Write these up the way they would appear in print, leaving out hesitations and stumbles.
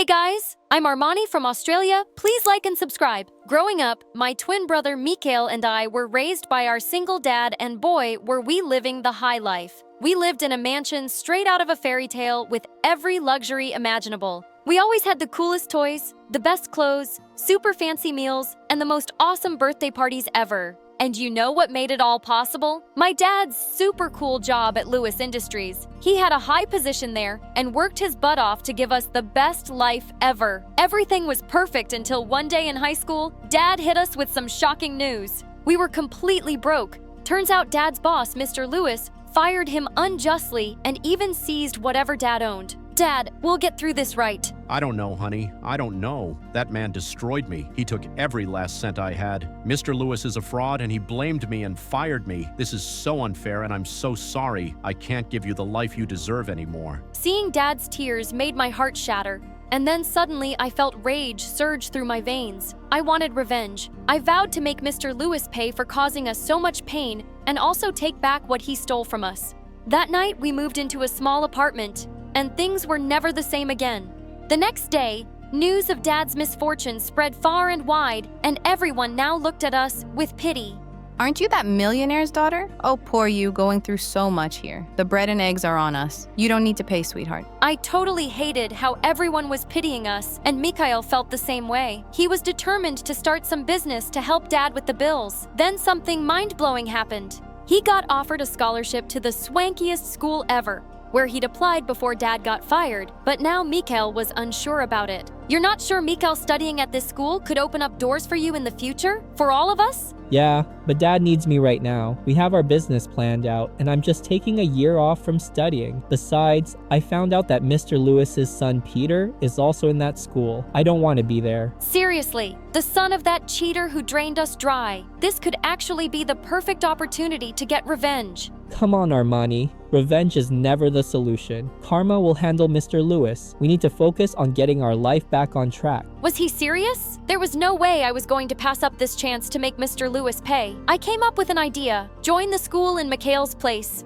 Hey guys, I'm Armani from Australia. Please like and subscribe. Growing up, my twin brother Mikael and I were raised by our single dad, and boy, were we living the high life. We lived in a mansion straight out of a fairy tale with every luxury imaginable. We always had the coolest toys, the best clothes, super fancy meals, and the most awesome birthday parties ever. And you know what made it all possible? My dad's super cool job at Lewis Industries. He had a high position there and worked his butt off to give us the best life ever. Everything was perfect until one day in high school, Dad hit us with some shocking news. We were completely broke. Turns out Dad's boss, Mr. Lewis, fired him unjustly and even seized whatever Dad owned. Dad, we'll get through this right. I don't know, honey. I don't know. That man destroyed me. He took every last cent I had. Mr. Lewis is a fraud, and he blamed me and fired me. This is so unfair, and I'm so sorry. I can't give you the life you deserve anymore. Seeing Dad's tears made my heart shatter. And then suddenly I felt rage surge through my veins. I wanted revenge. I vowed to make Mr. Lewis pay for causing us so much pain and also take back what he stole from us. That night, we moved into a small apartment, and things were never the same again. The next day, news of Dad's misfortune spread far and wide, and everyone now looked at us with pity. Aren't you that millionaire's daughter? Oh, poor you, going through so much here. The bread and eggs are on us. You don't need to pay, sweetheart. I totally hated how everyone was pitying us, and Mikael felt the same way. He was determined to start some business to help Dad with the bills. Then something mind-blowing happened. He got offered a scholarship to the swankiest school ever, where he'd applied before Dad got fired, but now Mikael was unsure about it. You're not sure Mikael studying at this school could open up doors for you in the future? For all of us? Yeah, but Dad needs me right now. We have our business planned out, and I'm just taking a year off from studying. Besides, I found out that Mr. Lewis's son Peter is also in that school. I don't want to be there. Seriously, the son of that cheater who drained us dry. This could actually be the perfect opportunity to get revenge. Come on, Armani. Revenge is never the solution. Karma will handle Mr. Lewis. We need to focus on getting our life back on track. Was he serious? There was no way I was going to pass up this chance to make Mr. Lewis pay. I came up with an idea. Join the school in Mikael's place.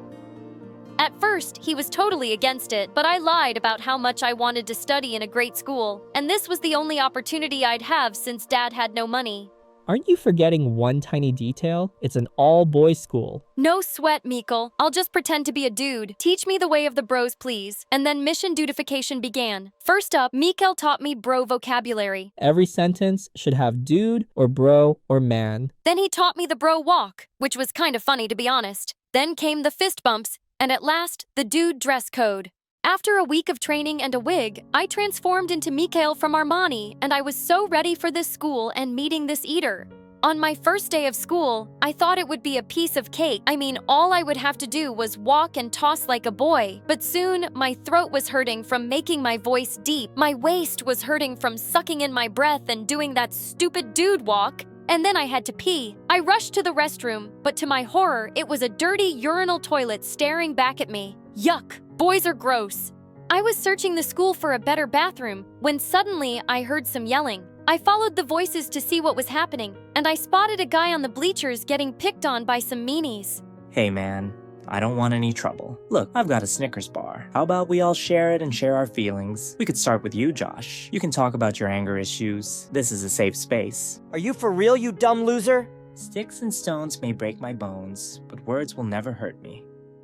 At first, he was totally against it, but I lied about how much I wanted to study in a great school, and this was the only opportunity I'd have since Dad had no money. Aren't you forgetting one tiny detail? It's an all-boys school. No sweat, Mikael. I'll just pretend to be a dude. Teach me the way of the bros, please. And then mission dudification began. First up, Mikael taught me bro vocabulary. Every sentence should have dude or bro or man. Then he taught me the bro walk, which was kind of funny to be honest. Then came the fist bumps, and at last, the dude dress code. After a week of training and a wig, I transformed into Mikael from Armani, and I was so ready for this school and meeting this eater. On my first day of school, I thought it would be a piece of cake. I mean, all I would have to do was walk and toss like a boy. But soon, my throat was hurting from making my voice deep. My waist was hurting from sucking in my breath and doing that stupid dude walk. And then I had to pee. I rushed to the restroom, but to my horror, it was a dirty urinal toilet staring back at me. Yuck! Boys are gross. I was searching the school for a better bathroom when suddenly I heard some yelling. I followed the voices to see what was happening, and I spotted a guy on the bleachers getting picked on by some meanies. Hey man, I don't want any trouble. Look, I've got a Snickers bar. How about we all share it and share our feelings? We could start with you, Josh. You can talk about your anger issues. This is a safe space. Are you for real, you dumb loser? Sticks and stones may break my bones, but words will never hurt me.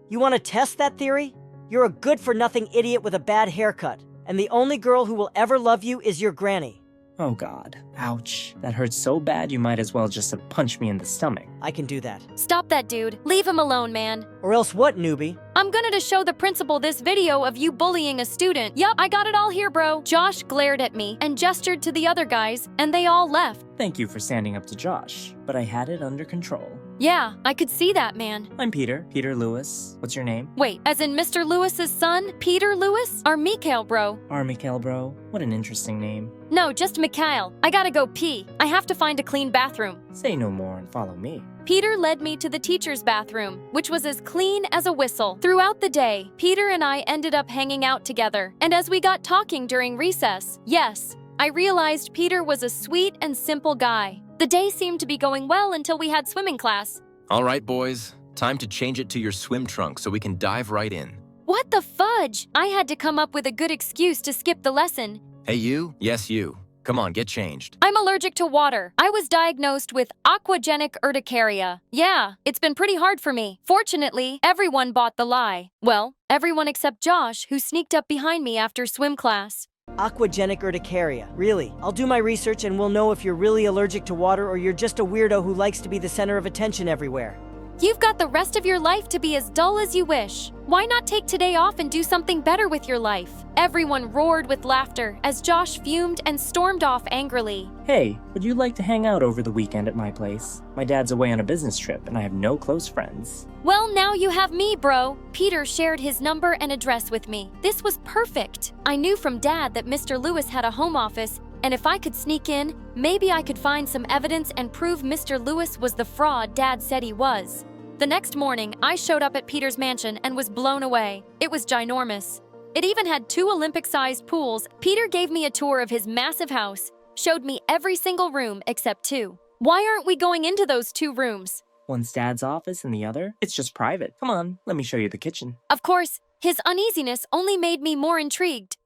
You want to test that theory? You're a good-for-nothing idiot with a bad haircut, and the only girl who will ever love you is your granny. Oh god. Ouch. That hurts so bad you might as well just have punched me in the stomach. I can do that. Stop that, dude. Leave him alone, man. Or else what, newbie? I'm gonna show the principal this video of you bullying a student. Yup, I got it all here, bro. Josh glared at me and gestured to the other guys, and they all left. Thank you for standing up to Josh, but I had it under control. Yeah, I could see that, man. I'm Peter Lewis. What's your name? Wait, as in Mr. Lewis's son, Peter Lewis? Or Mikael, bro? Mikael, bro. What an interesting name. No, just Mikael. I gotta go pee. I have to find a clean bathroom. Say no more and follow me. Peter led me to the teacher's bathroom, which was as clean as a whistle. Throughout the day, Peter and I ended up hanging out together. And as we got talking during recess, yes, I realized Peter was a sweet and simple guy. The day seemed to be going well until we had swimming class. All right, boys. Time to change it to your swim trunk so we can dive right in. What the fudge? I had to come up with a good excuse to skip the lesson, Hey, you? Yes, you. Come on, get changed. I'm allergic to water. I was diagnosed with aquagenic urticaria. Yeah, it's been pretty hard for me. Fortunately, everyone bought the lie. Well, everyone except Josh, who sneaked up behind me after swim class. Aquagenic urticaria. Really? I'll do my research and we'll know if you're really allergic to water or you're just a weirdo who likes to be the center of attention everywhere. You've got the rest of your life to be as dull as you wish. Why not take today off and do something better with your life? Everyone roared with laughter as Josh fumed and stormed off angrily. Hey, would you like to hang out over the weekend at my place? My dad's away on a business trip and I have no close friends. Well, now you have me, bro. Peter shared his number and address with me. This was perfect. I knew from Dad that Mr. Lewis had a home office, and if I could sneak in, maybe I could find some evidence and prove Mr. Lewis was the fraud Dad said he was. The next morning, I showed up at Peter's mansion and was blown away. It was ginormous. It even had 2 Olympic-sized pools. Peter gave me a tour of his massive house, showed me every single room except 2. Why aren't we going into those 2 rooms? One's Dad's office and the other? It's just private. Come on, let me show you the kitchen. Of course, his uneasiness only made me more intrigued.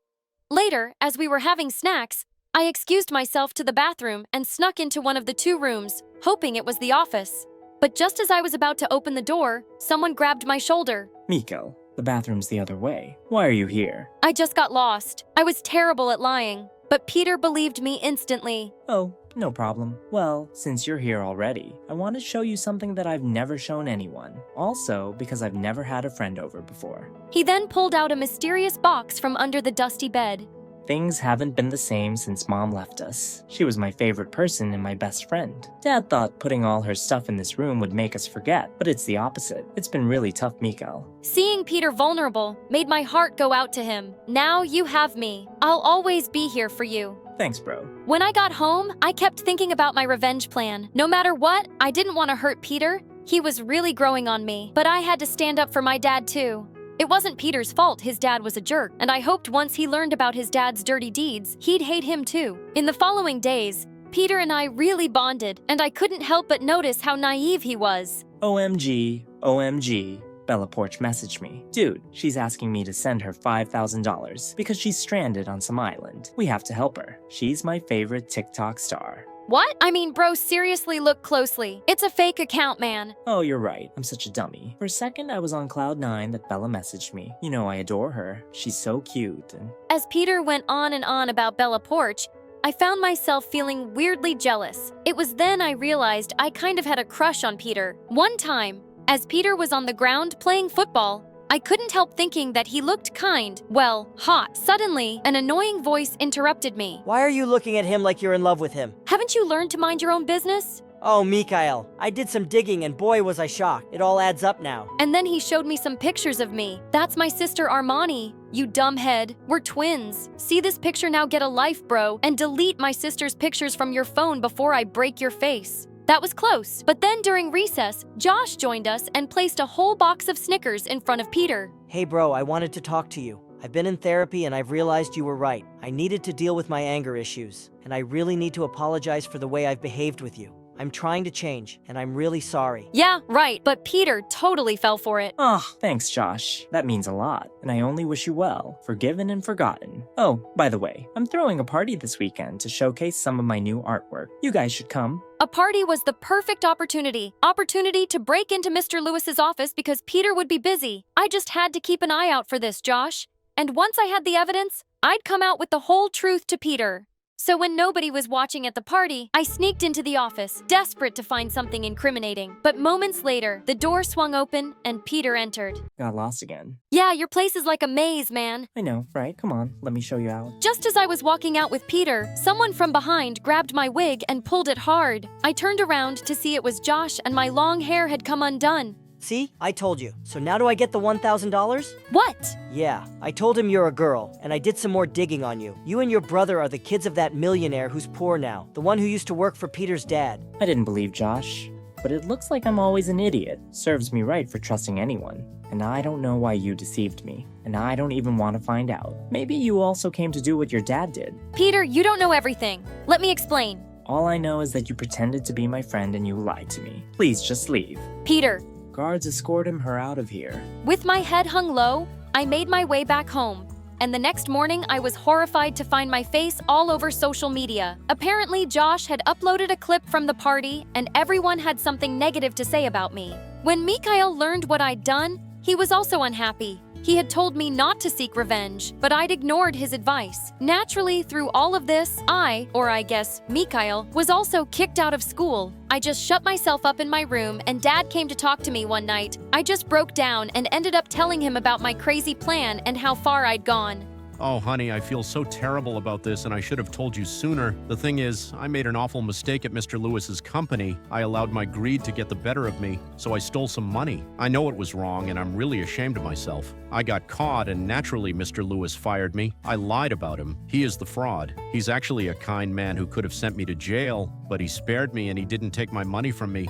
Later, as we were having snacks, I excused myself to the bathroom and snuck into one of the 2 rooms, hoping it was the office. But just as I was about to open the door, someone grabbed my shoulder. Miko, the bathroom's the other way. Why are you here? I just got lost. I was terrible at lying, but Peter believed me instantly. Oh, no problem. Well, since you're here already, I want to show you something that I've never shown anyone. Also, because I've never had a friend over before. He then pulled out a mysterious box from under the dusty bed. Things haven't been the same since Mom left us. She was my favorite person and my best friend. Dad thought putting all her stuff in this room would make us forget, but it's the opposite. It's been really tough, Miko. Seeing Peter vulnerable made my heart go out to him. Now you have me. I'll always be here for you. Thanks, bro. When I got home, I kept thinking about my revenge plan. No matter what, I didn't want to hurt Peter. He was really growing on me, but I had to stand up for my dad too. It wasn't Peter's fault his dad was a jerk, and I hoped once he learned about his dad's dirty deeds, he'd hate him too. In the following days, Peter and I really bonded, and I couldn't help but notice how naive he was. OMG, OMG. Bella Porch messaged me. Dude, she's asking me to send her $5,000 because she's stranded on some island. We have to help her. She's my favorite TikTok star. What? I mean, bro, seriously look closely. It's a fake account, man. Oh, you're right. I'm such a dummy. For a second, I was on cloud 9 that Bella messaged me. You know, I adore her. She's so cute and... As Peter went on and on about Bella Porch, I found myself feeling weirdly jealous. It was then I realized I kind of had a crush on Peter. One time, as Peter was on the ground playing football, I couldn't help thinking that he looked kind, well, hot. Suddenly, an annoying voice interrupted me. Why are you looking at him like you're in love with him? Haven't you learned to mind your own business? Oh, Mikhail, I did some digging and boy was I shocked. It all adds up now. And then he showed me some pictures of me. That's my sister Armani. You dumbhead. We're twins. See this picture now, get a life, bro, and delete my sister's pictures from your phone before I break your face. That was close. But then during recess, Josh joined us and placed a whole box of Snickers in front of Peter. Hey bro, I wanted to talk to you. I've been in therapy and I've realized you were right. I needed to deal with my anger issues, and I really need to apologize for the way I've behaved with you. I'm trying to change, and I'm really sorry. Yeah, right, but Peter totally fell for it. Oh, thanks, Josh. That means a lot, and I only wish you well, forgiven and forgotten. Oh, by the way, I'm throwing a party this weekend to showcase some of my new artwork. You guys should come. A party was the perfect opportunity to break into Mr. Lewis's office because Peter would be busy. I just had to keep an eye out for this, Josh. And once I had the evidence, I'd come out with the whole truth to Peter. So when nobody was watching at the party, I sneaked into the office, desperate to find something incriminating. But moments later, the door swung open and Peter entered. Got lost again. Yeah, your place is like a maze, man. I know, right? Come on, let me show you out. Just as I was walking out with Peter, someone from behind grabbed my wig and pulled it hard. I turned around to see it was Josh and my long hair had come undone. See? I told you. So now do I get the $1,000? What? Yeah, I told him you're a girl, and I did some more digging on you. You and your brother are the kids of that millionaire who's poor now, the one who used to work for Peter's dad. I didn't believe Josh, but it looks like I'm always an idiot. Serves me right for trusting anyone. And I don't know why you deceived me, and I don't even want to find out. Maybe you also came to do what your dad did. Peter, you don't know everything. Let me explain. All I know is that you pretended to be my friend and you lied to me. Please just leave. Peter. Guards escorted her out of here. With my head hung low, I made my way back home. and the next morning I was horrified to find my face all over social media. Apparently, Josh had uploaded a clip from the party, and everyone had something negative to say about me. When Mikhail learned what I'd done, he was also unhappy. He had told me not to seek revenge, but I'd ignored his advice. Naturally, through all of this, I guess Mikhail, was also kicked out of school. I just shut myself up in my room, and Dad came to talk to me one night. I just broke down and ended up telling him about my crazy plan and how far I'd gone. Oh, honey, I feel so terrible about this, and I should have told you sooner. The thing is, I made an awful mistake at Mr. Lewis's company. I allowed my greed to get the better of me, so I stole some money. I know it was wrong, and I'm really ashamed of myself. I got caught, and naturally, Mr. Lewis fired me. I lied about him. He is the fraud. He's actually a kind man who could have sent me to jail, but he spared me and he didn't take my money from me.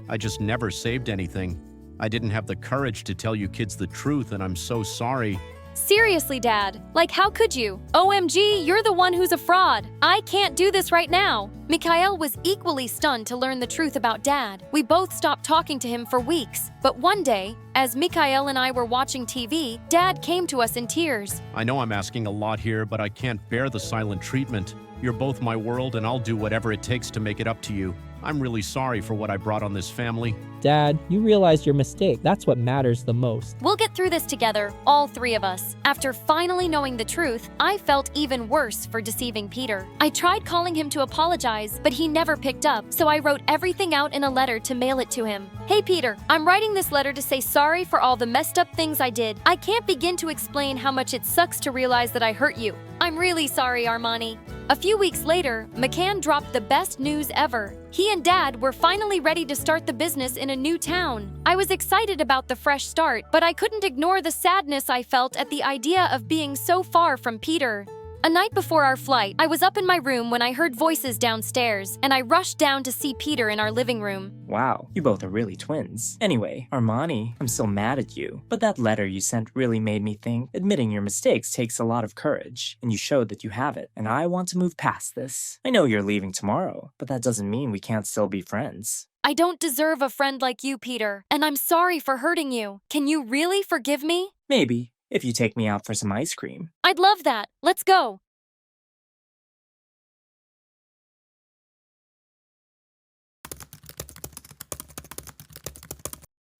I just never saved anything. I didn't have the courage to tell you kids the truth, and I'm so sorry. Seriously, Dad. Like, how could you? OMG, you're the one who's a fraud. I can't do this right now. Mikhail was equally stunned to learn the truth about Dad. We both stopped talking to him for weeks. But one day, as Mikhail and I were watching TV, Dad came to us in tears. I know I'm asking a lot here, but I can't bear the silent treatment. You're both my world, and I'll do whatever it takes to make it up to you. I'm really sorry for what I brought on this family. Dad, you realized your mistake. That's what matters the most. We'll get through this together, all three of us. After finally knowing the truth, I felt even worse for deceiving Peter. I tried calling him to apologize, but he never picked up, so I wrote everything out in a letter to mail it to him. Hey Peter, I'm writing this letter to say sorry for all the messed up things I did. I can't begin to explain how much it sucks to realize that I hurt you. I'm really sorry, Armani. A few weeks later, McCann dropped the best news ever. He and Dad were finally ready to start the business in a new town. I was excited about the fresh start, but I couldn't ignore the sadness I felt at the idea of being so far from Peter. A night before our flight, I was up in my room when I heard voices downstairs, and I rushed down to see Peter in our living room. Wow, you both are really twins. Anyway, Armani, I'm still mad at you, but that letter you sent really made me think admitting your mistakes takes a lot of courage, and you showed that you have it, and I want to move past this. I know you're leaving tomorrow, but that doesn't mean we can't still be friends. I don't deserve a friend like you, Peter, and I'm sorry for hurting you. Can you really forgive me? Maybe, if you take me out for some ice cream. I'd love that. Let's go.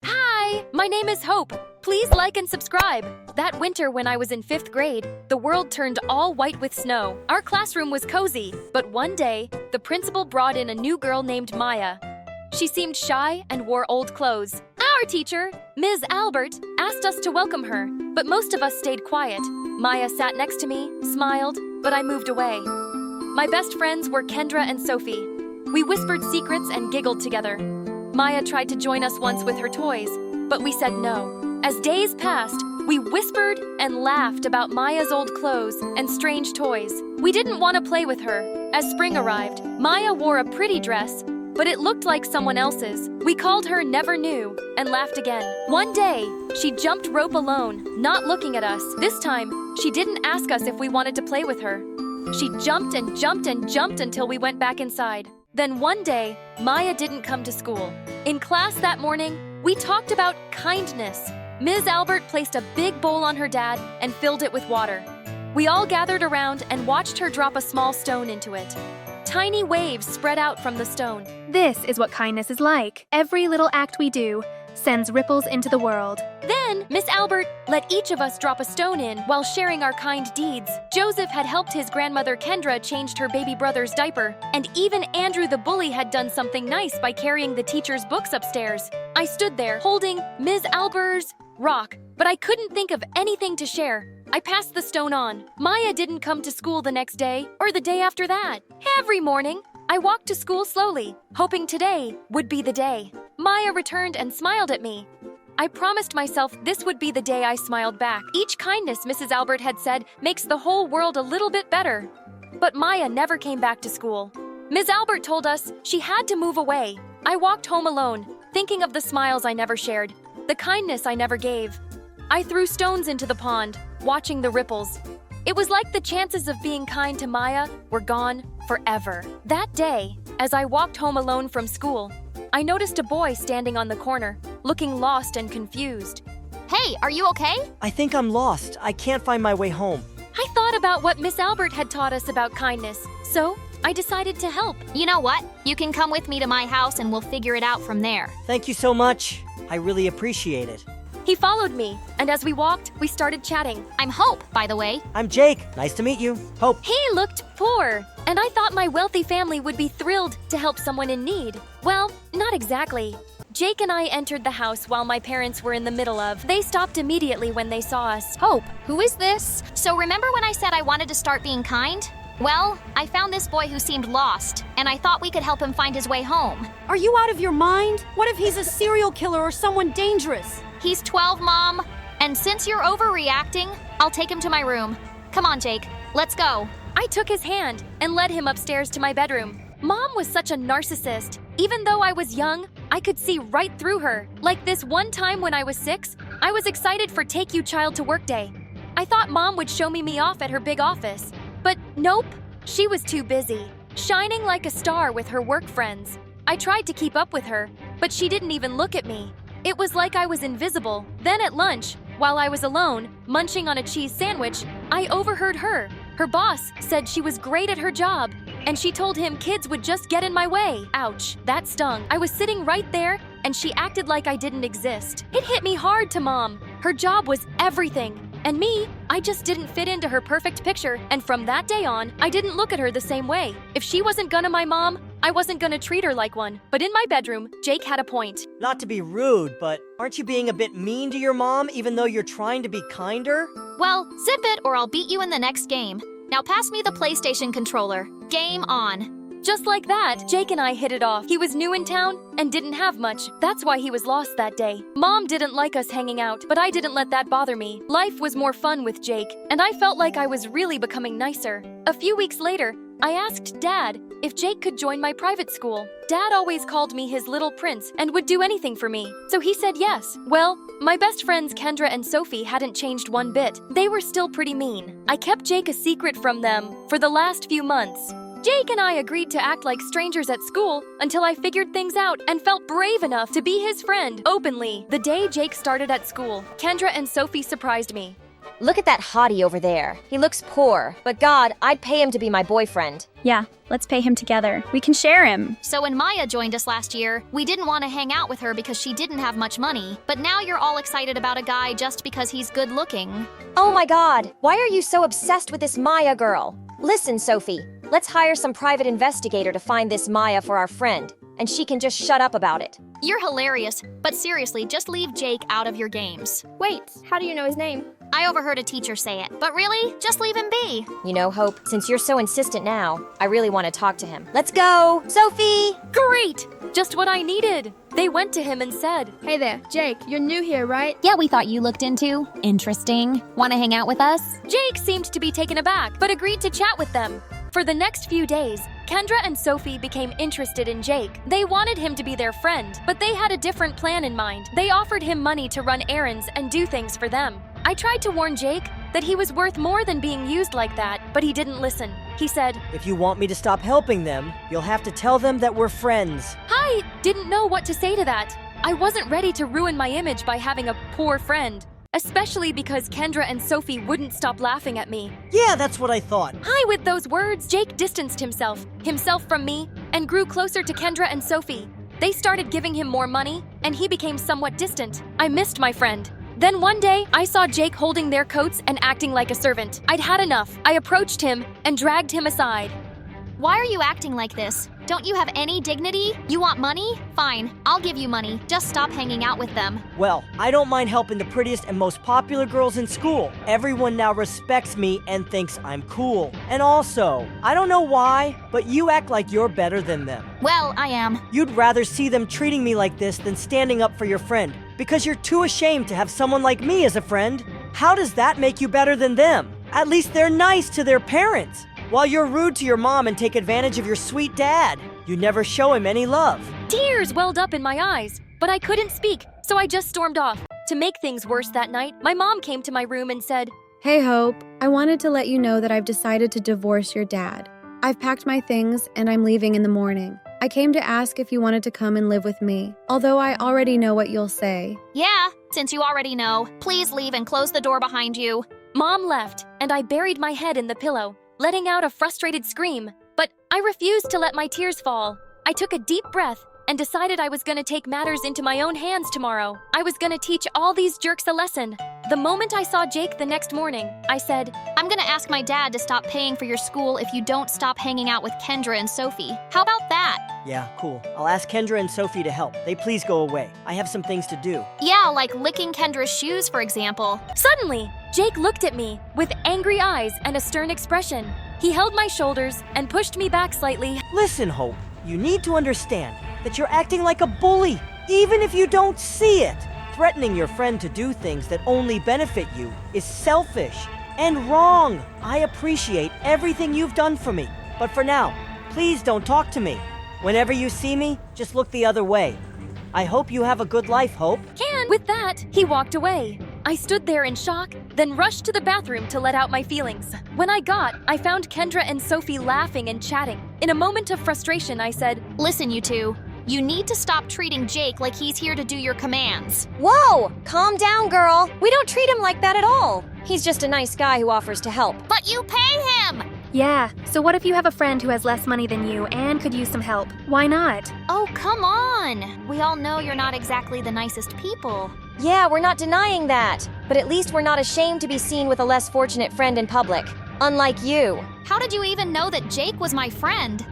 Hi, my name is Hope. Please like and subscribe. That winter when I was in 5th grade, the world turned all white with snow. Our classroom was cozy, but one day, the principal brought in a new girl named Maya. She seemed shy and wore old clothes. Our teacher, Ms. Albert, asked us to welcome her, but most of us stayed quiet. Maya sat next to me, smiled, but I moved away. My best friends were Kendra and Sophie. We whispered secrets and giggled together. Maya tried to join us once with her toys, but we said no. As days passed, we whispered and laughed about Maya's old clothes and strange toys. We didn't want to play with her. As spring arrived, Maya wore a pretty dress, but it looked like someone else's. We called her Never Knew and laughed again. One day, she jumped rope alone, not looking at us. This time, she didn't ask us if we wanted to play with her. She jumped and jumped and jumped until we went back inside. Then one day, Maya didn't come to school. In class that morning, we talked about kindness. Ms. Albert placed a big bowl on her dad and filled it with water. We all gathered around and watched her drop a small stone into it. Tiny waves spread out from the stone. This is what kindness is like. Every little act we do sends ripples into the world. Then, Miss Albert let each of us drop a stone in while sharing our kind deeds. Joseph had helped his grandmother Kendra change her baby brother's diaper, and even Andrew the bully had done something nice by carrying the teacher's books upstairs. I stood there, holding Ms. Albert's rock, but I couldn't think of anything to share. I passed the stone on. Maya didn't come to school the next day, or the day after that. Every morning, I walked to school slowly, hoping today would be the day. Maya returned and smiled at me. I promised myself this would be the day I smiled back. Each kindness Mrs. Albert had said makes the whole world a little bit better. But Maya never came back to school. Ms. Albert told us she had to move away. I walked home alone, thinking of the smiles I never shared, the kindness I never gave. I threw stones into the pond, watching the ripples. It was like the chances of being kind to Maya were gone forever. That day, as I walked home alone from school, I noticed a boy standing on the corner, looking lost and confused. Hey, are you okay? I think I'm lost. I can't find my way home. I thought about what Miss Albert had taught us about kindness, so I decided to help. You know what? You can come with me to my house and we'll figure it out from there. Thank you so much. I really appreciate it. He followed me, and as we walked, we started chatting. I'm Hope, by the way. I'm Jake. Nice to meet you. Hope. He looked poor, and I thought my wealthy family would be thrilled to help someone in need. Well, not exactly. Jake and I entered the house while my parents were in the middle of. They stopped immediately when they saw us. Hope, who is this? So remember when I said I wanted to start being kind? Well, I found this boy who seemed lost, and I thought we could help him find his way home. Are you out of your mind? What if he's a serial killer or someone dangerous? He's 12, Mom. And since you're overreacting, I'll take him to my room. Come on, Jake. Let's go. I took his hand and led him upstairs to my bedroom. Mom was such a narcissist. Even though I was young, I could see right through her. Like this one time when I was 6, I was excited for Take You Child to Work Day. I thought Mom would show me off at her big office. But nope, she was too busy, shining like a star with her work friends. I tried to keep up with her, but she didn't even look at me. It was like I was invisible. Then at lunch, while I was alone, munching on a cheese sandwich, I overheard her. Her boss said she was great at her job, and she told him kids would just get in my way. Ouch, that stung. I was sitting right there, and she acted like I didn't exist. It hit me hard to Mom. Her job was everything. And me, I just didn't fit into her perfect picture, and from that day on, I didn't look at her the same way. If she wasn't gonna my mom, I wasn't gonna treat her like one. But in my bedroom, Jake had a point. Not to be rude, but aren't you being a bit mean to your mom even though you're trying to be kinder? Well, zip it or I'll beat you in the next game. Now pass me the PlayStation controller. Game on. Just like that, Jake and I hit it off. He was new in town and didn't have much. That's why he was lost that day. Mom didn't like us hanging out, but I didn't let that bother me. Life was more fun with Jake, and I felt like I was really becoming nicer. A few weeks later, I asked Dad if Jake could join my private school. Dad always called me his little prince and would do anything for me, so he said yes. Well, my best friends Kendra and Sophie hadn't changed one bit. They were still pretty mean. I kept Jake a secret from them for the last few months. Jake and I agreed to act like strangers at school until I figured things out and felt brave enough to be his friend openly. The day Jake started at school, Kendra and Sophie surprised me. Look at that hottie over there. He looks poor, but God, I'd pay him to be my boyfriend. Yeah, let's pay him together. We can share him. So when Maya joined us last year, we didn't want to hang out with her because she didn't have much money. But now you're all excited about a guy just because he's good looking. Oh my God, why are you so obsessed with this Maya girl? Listen, Sophie, let's hire some private investigator to find this Maya for our friend, and she can just shut up about it. You're hilarious, but seriously, just leave Jake out of your games. Wait, how do you know his name? I overheard a teacher say it, but really, just leave him be. You know, Hope, since you're so insistent now, I really want to talk to him. Let's go! Sophie! Great! Just what I needed. They went to him and said, Hey there, Jake, you're new here, right? Yeah, we thought you looked into. Interesting. Want to hang out with us? Jake seemed to be taken aback, but agreed to chat with them. For the next few days, Kendra and Sophie became interested in Jake. They wanted him to be their friend, but they had a different plan in mind. They offered him money to run errands and do things for them. I tried to warn Jake that he was worth more than being used like that, but he didn't listen. He said, If you want me to stop helping them, you'll have to tell them that we're friends. I didn't know what to say to that. I wasn't ready to ruin my image by having a poor friend, especially because Kendra and Sophie wouldn't stop laughing at me. Yeah, that's what I thought. With those words, Jake distanced himself from me, and grew closer to Kendra and Sophie. They started giving him more money, and he became somewhat distant. I missed my friend. Then one day, I saw Jake holding their coats and acting like a servant. I'd had enough. I approached him and dragged him aside. Why are you acting like this? Don't you have any dignity? You want money? Fine, I'll give you money. Just stop hanging out with them. Well, I don't mind helping the prettiest and most popular girls in school. Everyone now respects me and thinks I'm cool. And also, I don't know why, but you act like you're better than them. Well, I am. You'd rather see them treating me like this than standing up for your friend, because you're too ashamed to have someone like me as a friend. How does that make you better than them? At least they're nice to their parents. While you're rude to your mom and take advantage of your sweet dad, you never show him any love. Tears welled up in my eyes, but I couldn't speak, so I just stormed off. To make things worse that night, my mom came to my room and said, Hey Hope, I wanted to let you know that I've decided to divorce your dad. I've packed my things and I'm leaving in the morning. I came to ask if you wanted to come and live with me, although I already know what you'll say. Yeah, since you already know, please leave and close the door behind you. Mom left, and and I buried my head in the pillow, letting out a frustrated scream. But I refused to let my tears fall. I took a deep breath and decided I was gonna take matters into my own hands tomorrow. I was gonna teach all these jerks a lesson. The moment I saw Jake the next morning, I said, I'm gonna ask my dad to stop paying for your school if you don't stop hanging out with Kendra and Sophie. How about that? Yeah, cool. I'll ask Kendra and Sophie to help. They please go away. I have some things to do. Yeah, like licking Kendra's shoes, for example. Suddenly, Jake looked at me with angry eyes and a stern expression. He held my shoulders and pushed me back slightly. Listen, Hope, you need to understand that you're acting like a bully, even if you don't see it. Threatening your friend to do things that only benefit you is selfish and wrong. I appreciate everything you've done for me, but for now, please don't talk to me. Whenever you see me, just look the other way. I hope you have a good life, Hope. With that, he walked away. I stood there in shock, then rushed to the bathroom to let out my feelings. When I found Kendra and Sophie laughing and chatting. In a moment of frustration, I said, Listen, you two. You need to stop treating Jake like he's here to do your commands. Whoa! Calm down, girl. We don't treat him like that at all. He's just a nice guy who offers to help. But you pay him! Yeah, so what if you have a friend who has less money than you and could use some help? Why not? Oh, come on! We all know you're not exactly the nicest people. Yeah, we're not denying that. But at least we're not ashamed to be seen with a less fortunate friend in public. Unlike you. How did you even know that Jake was my friend?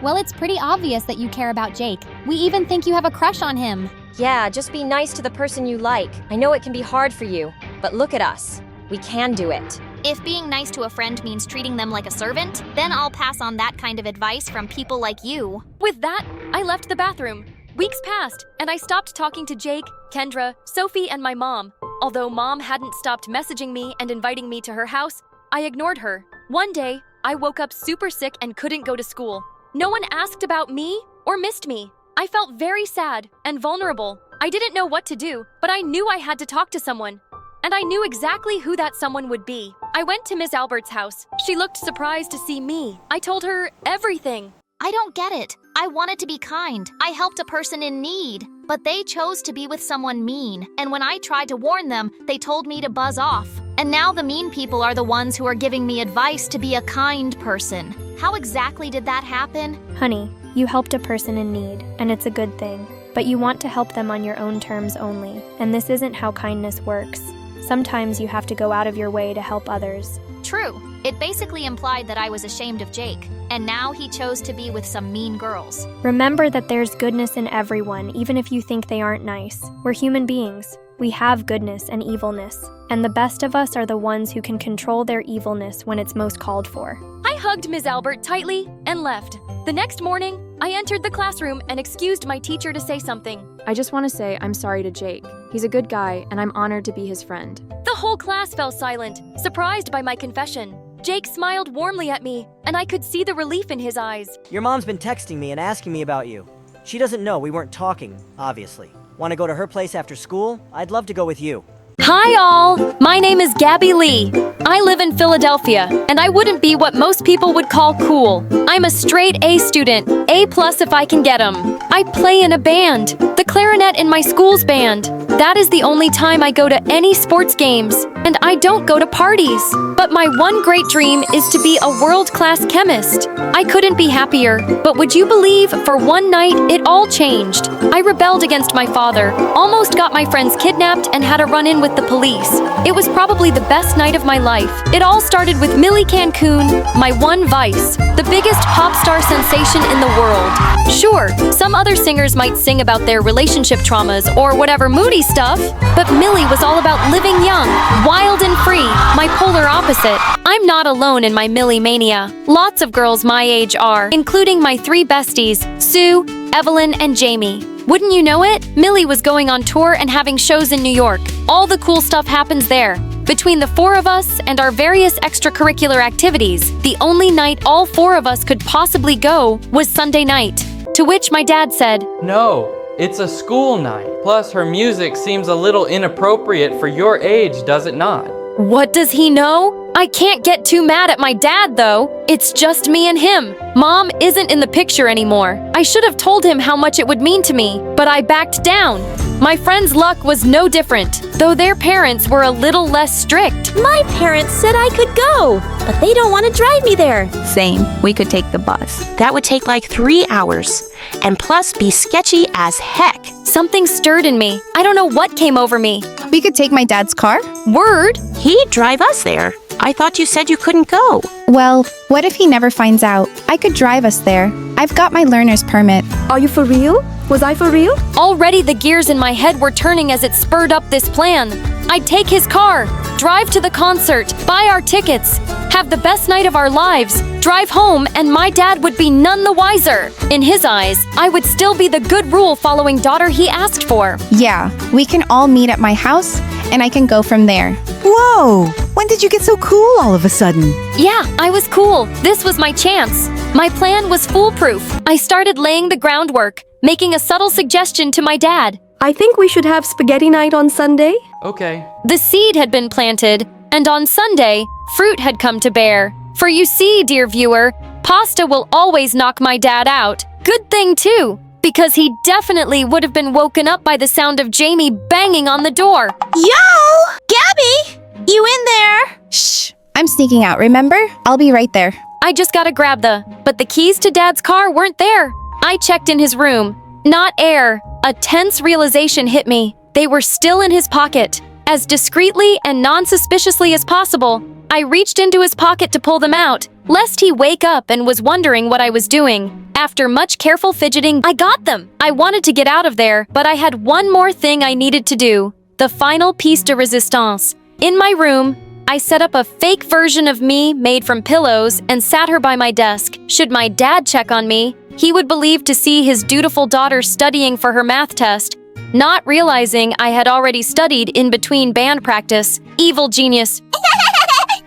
Well, it's pretty obvious that you care about Jake. We even think you have a crush on him. Yeah, just be nice to the person you like. I know it can be hard for you, but look at us. We can do it. If being nice to a friend means treating them like a servant, then I'll pass on that kind of advice from people like you. With that, I left the bathroom. Weeks passed, and I stopped talking to Jake, Kendra, Sophie, and my mom. Although Mom hadn't stopped messaging me and inviting me to her house, I ignored her. One day, I woke up super sick and couldn't go to school. No one asked about me or missed me. I felt very sad and vulnerable. I didn't know what to do, but I knew I had to talk to someone. And I knew exactly who that someone would be. I went to Miss Albert's house. She looked surprised to see me. I told her everything. I don't get it. I wanted to be kind. I helped a person in need. But they chose to be with someone mean. And when I tried to warn them, they told me to buzz off. And now the mean people are the ones who are giving me advice to be a kind person. How exactly did that happen? Honey, you helped a person in need, and it's a good thing. But you want to help them on your own terms only, and this isn't how kindness works. Sometimes you have to go out of your way to help others. True. It basically implied that I was ashamed of Jake, and now he chose to be with some mean girls. Remember that there's goodness in everyone, even if you think they aren't nice. We're human beings. We have goodness and evilness, and the best of us are the ones who can control their evilness when it's most called for. I hugged Ms. Albert tightly and left. The next morning, I entered the classroom and excused my teacher to say something. I just want to say I'm sorry to Jake. He's a good guy, and I'm honored to be his friend. The whole class fell silent, surprised by my confession. Jake smiled warmly at me, and I could see the relief in his eyes. Your mom's been texting me and asking me about you. She doesn't know we weren't talking, obviously. Want to go to her place after school? I'd love to go with you. Hi all! My name is Gabby Lee. I live in Philadelphia, and I wouldn't be what most people would call cool. I'm a straight A student, A+ if I can get 'em. I play in a band, the clarinet in my school's band. That is the only time I go to any sports games, and I don't go to parties. But my one great dream is to be a world-class chemist. I couldn't be happier, but would you believe, for one night, it all changed. I rebelled against my father, almost got my friends kidnapped, and had a run-in with the police. It was probably the best night of my life. It all started with Millie Cancun, my one vice, the biggest pop star sensation in the world. Sure, some other singers might sing about their relationship traumas or whatever moody stuff, but Millie was all about living young, wild and free, my polar opposite. I'm not alone in my Millie mania. Lots of girls my age are, including my 3 besties, Sue, Evelyn, and Jamie. Wouldn't you know it? Millie was going on tour and having shows in New York. All the cool stuff happens there. Between the 4 of us and our various extracurricular activities, the only night all 4 of us could possibly go was Sunday night. To which my dad said, "No, it's a school night. Plus, her music seems a little inappropriate for your age, does it not?" What does he know? I can't get too mad at my dad, though. It's just me and him. Mom isn't in the picture anymore. I should have told him how much it would mean to me, but I backed down. My friend's luck was no different, though their parents were a little less strict. My parents said I could go, but they don't want to drive me there. Same. We could take the bus. That would take like 3 hours, and plus be sketchy as heck. Something stirred in me. I don't know what came over me. We could take my dad's car. Word? He'd drive us there. I thought you said you couldn't go. Well, what if he never finds out? I could drive us there. I've got my learner's permit. Are you for real? Was I for real? Already the gears in my head were turning as it spurred up this plan. I'd take his car, drive to the concert, buy our tickets, have the best night of our lives, drive home, and my dad would be none the wiser. In his eyes, I would still be the good rule-following daughter he asked for. Yeah, we can all meet at my house, and I can go from there. Whoa! When did you get so cool all of a sudden? Yeah, I was cool. This was my chance. My plan was foolproof. I started laying the groundwork, making a subtle suggestion to my dad. I think we should have spaghetti night on Sunday. Okay. The seed had been planted, and on Sunday, fruit had come to bear. For you see, dear viewer, pasta will always knock my dad out. Good thing, too, because he definitely would have been woken up by the sound of Jamie banging on the door. Yo! Gabby! You in there? Shh! I'm sneaking out, remember? I'll be right there. I just gotta grab but the keys to Dad's car weren't there. I checked in his room. Not air. A tense realization hit me. They were still in his pocket. As discreetly and non-suspiciously as possible, I reached into his pocket to pull them out, lest he wake up and was wondering what I was doing. After much careful fidgeting, I got them. I wanted to get out of there, but I had one more thing I needed to do. The final piece de resistance. In my room, I set up a fake version of me made from pillows and sat her by my desk. Should my dad check on me, he would believe to see his dutiful daughter studying for her math test, not realizing I had already studied in between band practice. Evil genius.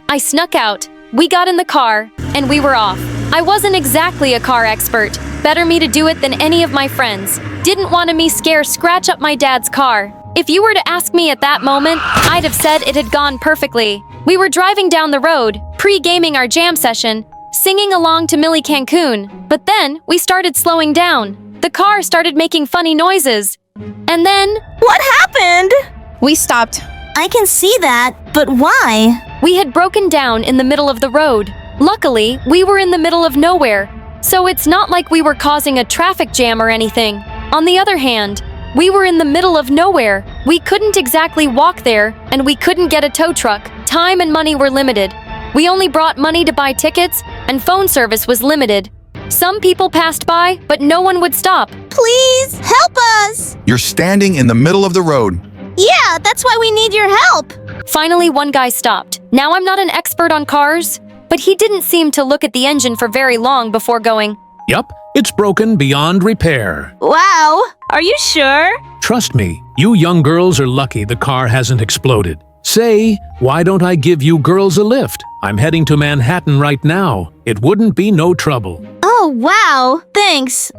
I snuck out. We got in the car, and we were off. I wasn't exactly a car expert. Better me to do it than any of my friends. Didn't want me scratch up my dad's car. If you were to ask me at that moment, I'd have said it had gone perfectly. We were driving down the road, pre-gaming our jam session, singing along to Millie Cancun, but then we started slowing down. The car started making funny noises. And then... What happened? We stopped. I can see that, but why? We had broken down in the middle of the road. Luckily, we were in the middle of nowhere, so it's not like we were causing a traffic jam or anything. On the other hand, we were in the middle of nowhere. We couldn't exactly walk there, and we couldn't get a tow truck. Time and money were limited. We only brought money to buy tickets, and phone service was limited. Some people passed by, but no one would stop. Please, help us! You're standing in the middle of the road. Yeah, that's why we need your help. Finally, one guy stopped. Now, I'm not an expert on cars, but he didn't seem to look at the engine for very long before going, Yup, it's broken beyond repair. Wow, are you sure? Trust me, you young girls are lucky the car hasn't exploded. Say, why don't I give you girls a lift? I'm heading to Manhattan right now. It wouldn't be no trouble. Oh, wow, thanks.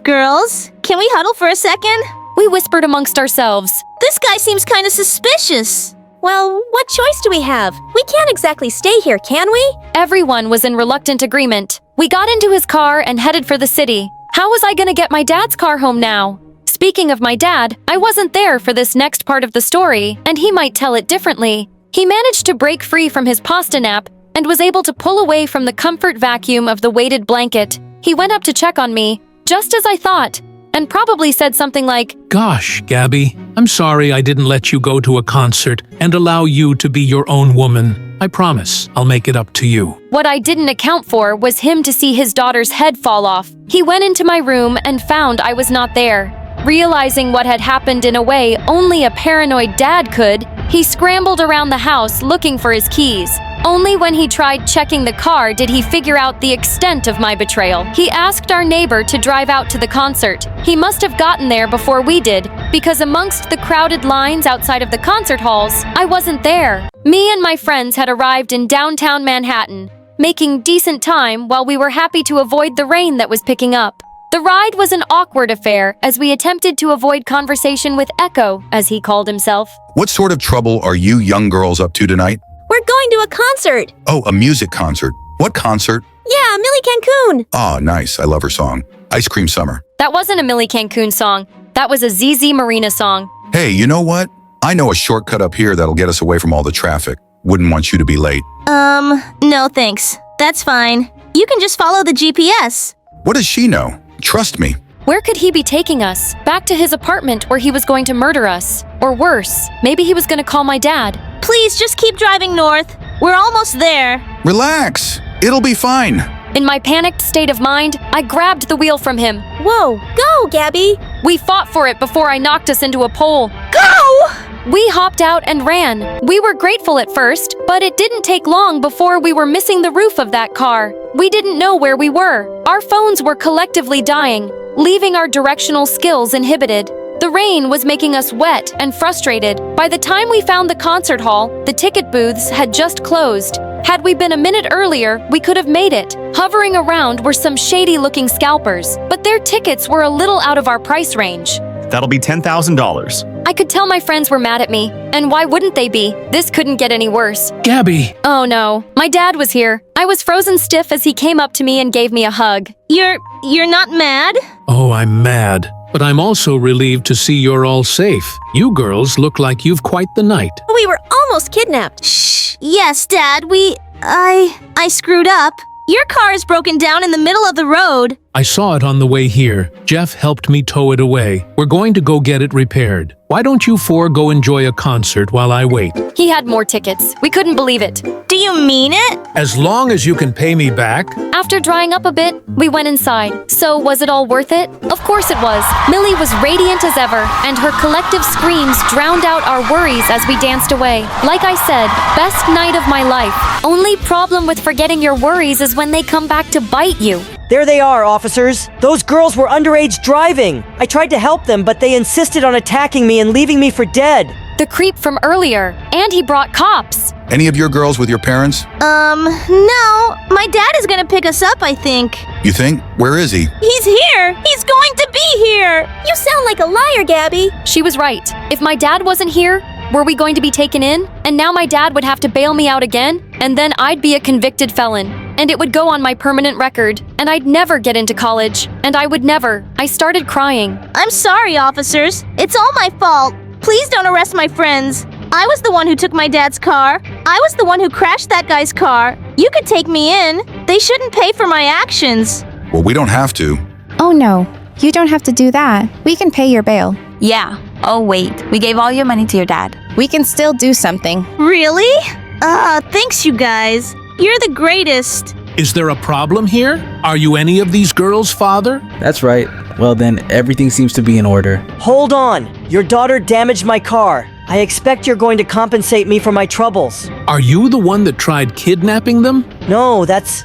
Girls, can we huddle for a second? We whispered amongst ourselves. This guy seems kind of suspicious. Well, what choice do we have? We can't exactly stay here, can we? Everyone was in reluctant agreement. We got into his car and headed for the city. How was I gonna get my dad's car home now? Speaking of my dad, I wasn't there for this next part of the story, and he might tell it differently. He managed to break free from his pasta nap and was able to pull away from the comfort vacuum of the weighted blanket. He went up to check on me, just as I thought, and probably said something like, Gosh, Gabby, I'm sorry I didn't let you go to a concert and allow you to be your own woman. I promise I'll make it up to you. What I didn't account for was him to see his daughter's head fall off. He went into my room and found I was not there. Realizing what had happened in a way only a paranoid dad could, he scrambled around the house looking for his keys. Only when he tried checking the car did he figure out the extent of my betrayal. He asked our neighbor to drive out to the concert. He must have gotten there before we did, because amongst the crowded lines outside of the concert halls, I wasn't there. Me and my friends had arrived in downtown Manhattan, making decent time while we were happy to avoid the rain that was picking up. The ride was an awkward affair as we attempted to avoid conversation with Echo, as he called himself. What sort of trouble are you young girls up to tonight? We're going to a concert. Oh, a music concert. What concert? Yeah, Millie Cancun. Oh, nice. I love her song. Ice Cream Summer. That wasn't a Millie Cancun song. That was a ZZ Marina song. Hey, you know what? I know a shortcut up here that'll get us away from all the traffic. Wouldn't want you to be late. No thanks. That's fine. You can just follow the GPS. What does she know? Trust me. Where could he be taking us? Back to his apartment where he was going to murder us. Or worse, maybe he was going to call my dad. Please just keep driving north. We're almost there. Relax. It'll be fine. In my panicked state of mind, I grabbed the wheel from him. Whoa, go, Gabby. We fought for it before I knocked us into a pole. Go! We hopped out and ran. We were grateful at first, but it didn't take long before we were missing the roof of that car. We didn't know where we were. Our phones were collectively dying, leaving our directional skills inhibited. The rain was making us wet and frustrated. By the time we found the concert hall, the ticket booths had just closed. Had we been a minute earlier, we could have made it. Hovering around were some shady-looking scalpers, but their tickets were a little out of our price range. That'll be $10,000. I could tell my friends were mad at me, and why wouldn't they be? This couldn't get any worse. Gabby! Oh no, my dad was here. I was frozen stiff as he came up to me and gave me a hug. You're not mad? Oh, I'm mad. But I'm also relieved to see you're all safe. You girls look like you've quite the night. We were almost kidnapped. Shh. Yes, Dad, I screwed up. Your car is broken down in the middle of the road. I saw it on the way here. Jeff helped me tow it away. We're going to go get it repaired. Why don't you four go enjoy a concert while I wait? He had more tickets. We couldn't believe it. Do you mean it? As long as you can pay me back. After drying up a bit, we went inside. So was it all worth it? Of course it was. Millie was radiant as ever, and her collective screams drowned out our worries as we danced away. Like I said, best night of my life. Only problem with forgetting your worries is when they come back to bite you. There they are, officers. Those girls were underage driving. I tried to help them, but they insisted on attacking me and leaving me for dead. The creep from earlier. And he brought cops. Any of your girls with your parents? No. My dad is gonna pick us up, I think. You think? Where is he? He's here! He's going to be here! You sound like a liar, Gabby. She was right. If my dad wasn't here, were we going to be taken in? And now my dad would have to bail me out again? And then I'd be a convicted felon. And it would go on my permanent record. And I'd never get into college. And I would never. I started crying. I'm sorry, officers. It's all my fault. Please don't arrest my friends. I was the one who took my dad's car. I was the one who crashed that guy's car. You could take me in. They shouldn't pay for my actions. Well, we don't have to. Oh no, you don't have to do that. We can pay your bail. Yeah. Oh wait, we gave all your money to your dad. We can still do something. Really? Thanks you guys. You're the greatest. Is there a problem here? Are you any of these girls' father? That's right. Well then, everything seems to be in order. Hold on. Your daughter damaged my car. I expect you're going to compensate me for my troubles. Are you the one that tried kidnapping them? No, that's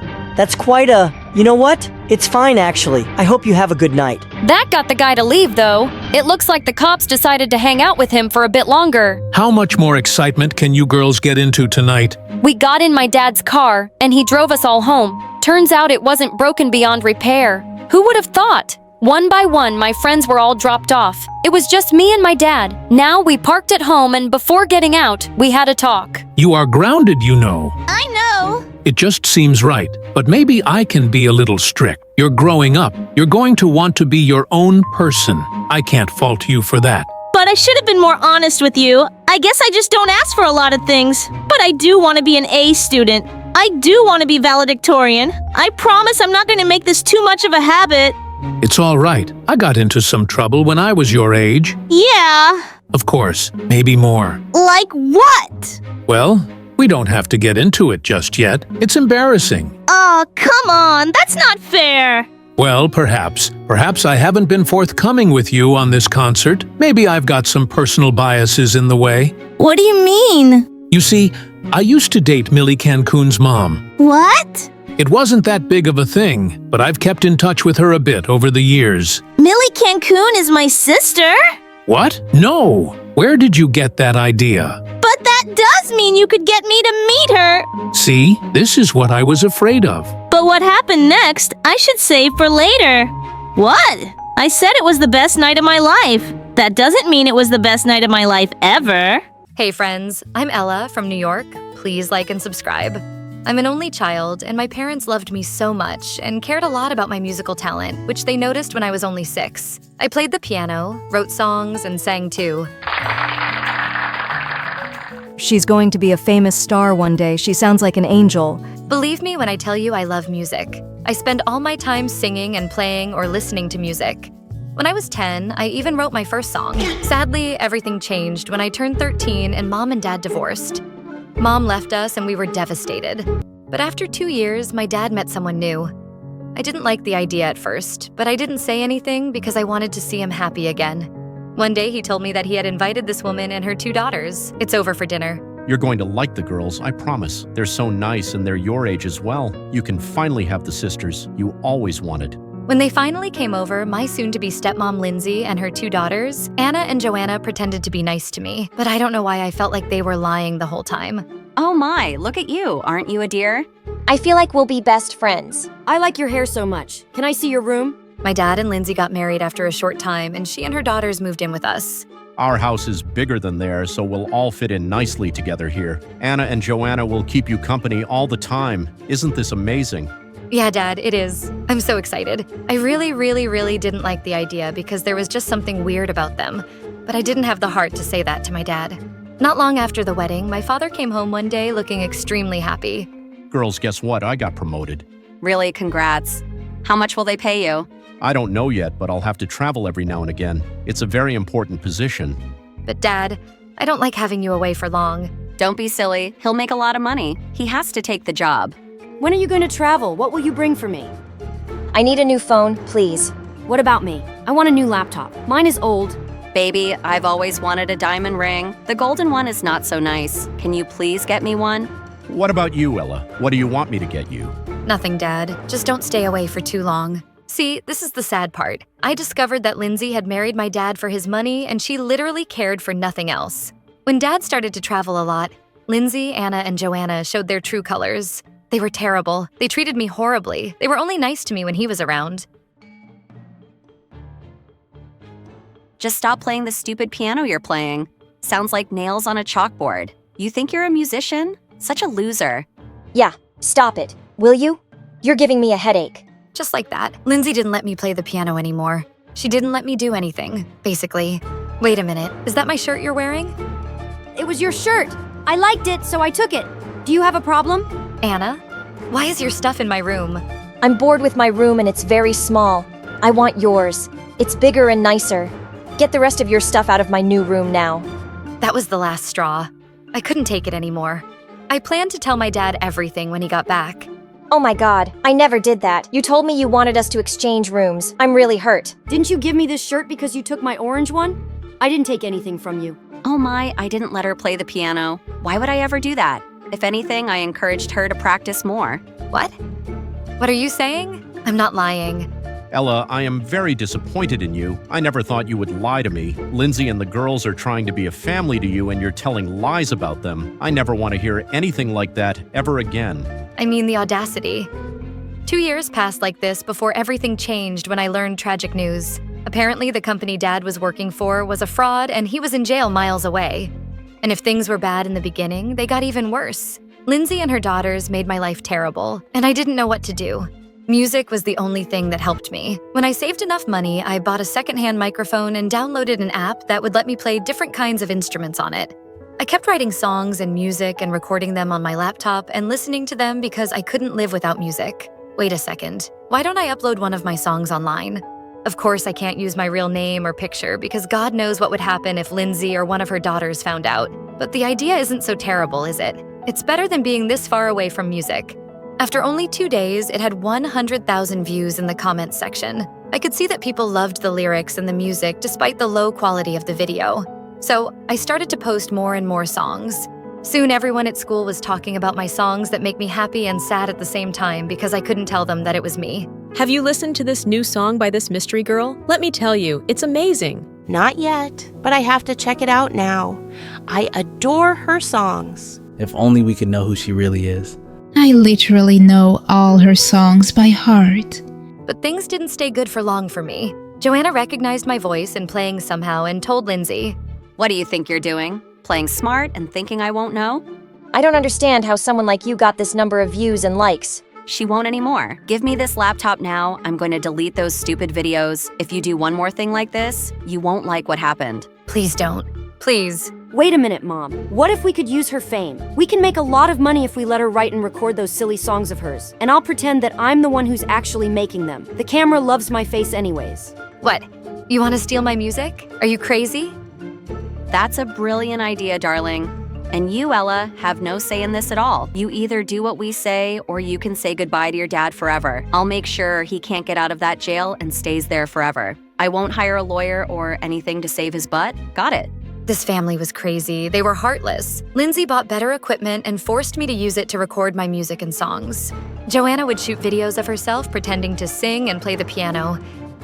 quite a... You know what? It's fine, actually. I hope you have a good night. That got the guy to leave, though. It looks like the cops decided to hang out with him for a bit longer. How much more excitement can you girls get into tonight? We got in my dad's car, and he drove us all home. Turns out it wasn't broken beyond repair. Who would have thought? One by one, my friends were all dropped off. It was just me and my dad. Now we parked at home, and before getting out, we had a talk. You are grounded, you know. I know. It just seems right. But maybe I can be a little strict. You're growing up. You're going to want to be your own person. I can't fault you for that. But I should have been more honest with you. I guess I just don't ask for a lot of things. But I do want to be an A student. I do want to be valedictorian. I promise I'm not going to make this too much of a habit. It's all right. I got into some trouble when I was your age. Yeah. Of course, maybe more. Like what? Well, we don't have to get into it just yet. It's embarrassing. Oh, come on. That's not fair. Well, perhaps. Perhaps I haven't been forthcoming with you on this concert. Maybe I've got some personal biases in the way. What do you mean? You see, I used to date Millie Cancun's mom. What? It wasn't that big of a thing, but I've kept in touch with her a bit over the years. Millie Cancun is my sister? What? No! Where did you get that idea? But that does mean you could get me to meet her. See, this is what I was afraid of. But what happened next, I should save for later. What? I said it was the best night of my life. That doesn't mean it was the best night of my life ever. Hey friends, I'm Ella from New York. Please like and subscribe. I'm an only child, and my parents loved me so much and cared a lot about my musical talent, which they noticed when I was only 6. I played the piano, wrote songs, and sang too. She's going to be a famous star one day. She sounds like an angel. Believe me when I tell you I love music. I spend all my time singing and playing or listening to music. When I was 10, I even wrote my first song. Sadly, everything changed when I turned 13 and Mom and Dad divorced. Mom left us and we were devastated. But after 2 years, my dad met someone new. I didn't like the idea at first, but I didn't say anything because I wanted to see him happy again. One day he told me that he had invited this woman and her 2 daughters. It's over for dinner. You're going to like the girls, I promise. They're so nice and they're your age as well. You can finally have the sisters you always wanted. When they finally came over, my soon-to-be stepmom Lindsay and her 2 daughters, Anna and Joanna, pretended to be nice to me, but I don't know why I felt like they were lying the whole time. Oh my, look at you. Aren't you a dear? I feel like we'll be best friends. I like your hair so much. Can I see your room? My dad and Lindsay got married after a short time, and she and her daughters moved in with us. Our house is bigger than theirs, so we'll all fit in nicely together here. Anna and Joanna will keep you company all the time. Isn't this amazing? Yeah, Dad, it is. I'm so excited. I really didn't like the idea because there was just something weird about them, but I didn't have the heart to say that to my dad. Not long after the wedding, my father came home one day looking extremely happy. Girls, guess what? I got promoted. Really, congrats. How much will they pay you? I don't know yet, but I'll have to travel every now and again. It's a very important position. But Dad, I don't like having you away for long. Don't be silly. He'll make a lot of money. He has to take the job. When are you going to travel? What will you bring for me? I need a new phone, please. What about me? I want a new laptop. Mine is old. Baby, I've always wanted a diamond ring. The golden one is not so nice. Can you please get me one? What about you, Ella? What do you want me to get you? Nothing, Dad. Just don't stay away for too long. See, this is the sad part. I discovered that Lindsay had married my dad for his money, and she literally cared for nothing else. When Dad started to travel a lot, Lindsay, Anna, and Joanna showed their true colors. They were terrible. They treated me horribly. They were only nice to me when he was around. Just stop playing the stupid piano you're playing. Sounds like nails on a chalkboard. You think you're a musician? Such a loser. Yeah, stop it. Will you? You're giving me a headache. Just like that, Lindsay didn't let me play the piano anymore. She didn't let me do anything, basically. Wait a minute, is that my shirt you're wearing? It was your shirt. I liked it, so I took it. Do you have a problem? Anna, why is your stuff in my room? I'm bored with my room and it's very small. I want yours. It's bigger and nicer. Get the rest of your stuff out of my new room now. That was the last straw. I couldn't take it anymore. I planned to tell my dad everything when he got back. Oh my god, I never did that. You told me you wanted us to exchange rooms. I'm really hurt. Didn't you give me this shirt because you took my orange one? I didn't take anything from you. Oh my, I didn't let her play the piano. Why would I ever do that? If anything, I encouraged her to practice more. What? What are you saying? I'm not lying. Ella, I am very disappointed in you. I never thought you would lie to me. Lindsay and the girls are trying to be a family to you and you're telling lies about them. I never want to hear anything like that ever again. I mean, the audacity. 2 years passed like this before everything changed when I learned tragic news. Apparently, the company Dad was working for was a fraud and he was in jail miles away. And if things were bad in the beginning, they got even worse. Lindsay and her daughters made my life terrible, and I didn't know what to do. Music was the only thing that helped me. When I saved enough money, I bought a secondhand microphone and downloaded an app that would let me play different kinds of instruments on it. I kept writing songs and music and recording them on my laptop and listening to them because I couldn't live without music. Wait a second, why don't I upload one of my songs online? Of course, I can't use my real name or picture because God knows what would happen if Lindsay or one of her daughters found out. But the idea isn't so terrible, is it? It's better than being this far away from music. After only 2 days, it had 100,000 views in the comments section. I could see that people loved the lyrics and the music despite the low quality of the video. So I started to post more and more songs. Soon everyone at school was talking about my songs that make me happy and sad at the same time because I couldn't tell them that it was me. Have you listened to this new song by this mystery girl? Let me tell you, it's amazing. Not yet, but I have to check it out now. I adore her songs. If only we could know who she really is. I literally know all her songs by heart. But things didn't stay good for long for me. Joanna recognized my voice and playing somehow and told Lindsay, "What do you think you're doing? Playing smart and thinking I won't know?" I don't understand how someone like you got this number of views and likes. She won't anymore. Give me this laptop now. I'm going to delete those stupid videos. If you do one more thing like this, you won't like what happened. Please don't. Please. Wait a minute, Mom. What if we could use her fame? We can make a lot of money if we let her write and record those silly songs of hers. And I'll pretend that I'm the one who's actually making them. The camera loves my face anyways. What? You want to steal my music? Are you crazy? That's a brilliant idea, darling. And you, Ella, have no say in this at all. You either do what we say, or you can say goodbye to your dad forever. I'll make sure he can't get out of that jail and stays there forever. I won't hire a lawyer or anything to save his butt. Got it. This family was crazy. They were heartless. Lindsay bought better equipment and forced me to use it to record my music and songs. Joanna would shoot videos of herself pretending to sing and play the piano.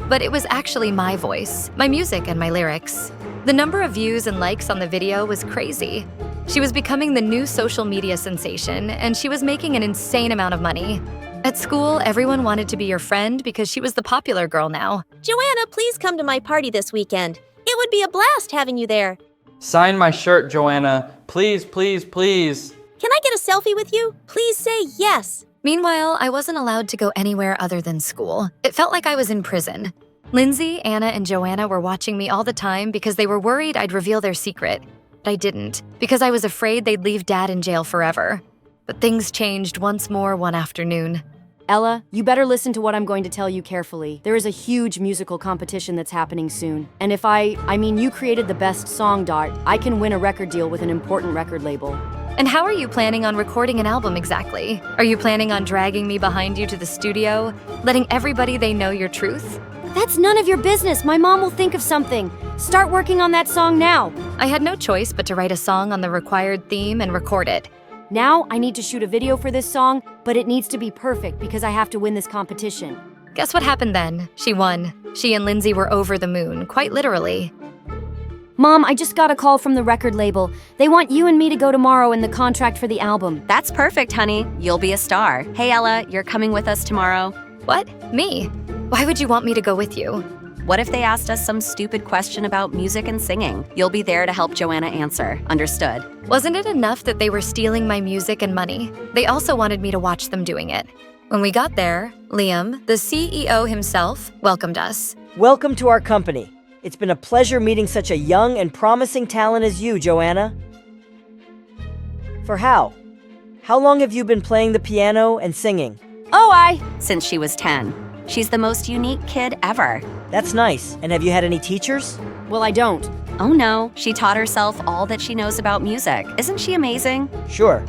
But it was actually my voice, my music, and my lyrics. The number of views and likes on the video was crazy. She was becoming the new social media sensation, and she was making an insane amount of money. At school, everyone wanted to be your friend because she was the popular girl now. Joanna, please come to my party this weekend. It would be a blast having you there. Sign my shirt, Joanna. Please, please, please. Can I get a selfie with you? Please say yes. Meanwhile, I wasn't allowed to go anywhere other than school. It felt like I was in prison. Lindsay, Anna, and Joanna were watching me all the time because they were worried I'd reveal their secret. But I didn't, because I was afraid they'd leave Dad in jail forever. But things changed once more one afternoon. Ella, you better listen to what I'm going to tell you carefully. There is a huge musical competition that's happening soon. And if I mean you created the best song, Dart, I can win a record deal with an important record label. And how are you planning on recording an album exactly? Are you planning on dragging me behind you to the studio, letting everybody they know your truth? That's none of your business. My mom will think of something. Start working on that song now. I had no choice but to write a song on the required theme and record it. Now I need to shoot a video for this song, but it needs to be perfect because I have to win this competition. Guess what happened then? She won. She and Lindsay were over the moon, quite literally. Mom, I just got a call from the record label. They want you and me to go tomorrow in the contract for the album. That's perfect, honey. You'll be a star. Hey, Ella, you're coming with us tomorrow. What? Me? Why would you want me to go with you? What if they asked us some stupid question about music and singing? You'll be there to help Joanna answer. Understood? Wasn't it enough that they were stealing my music and money? They also wanted me to watch them doing it. When we got there, Liam, the CEO himself, welcomed us. Welcome to our company. It's been a pleasure meeting such a young and promising talent as you, Joanna. For how? How long have you been playing the piano and singing? Since she was 10. She's the most unique kid ever. That's nice. And have you had any teachers? Well, I don't. Oh no, she taught herself all that she knows about music. Isn't she amazing? Sure.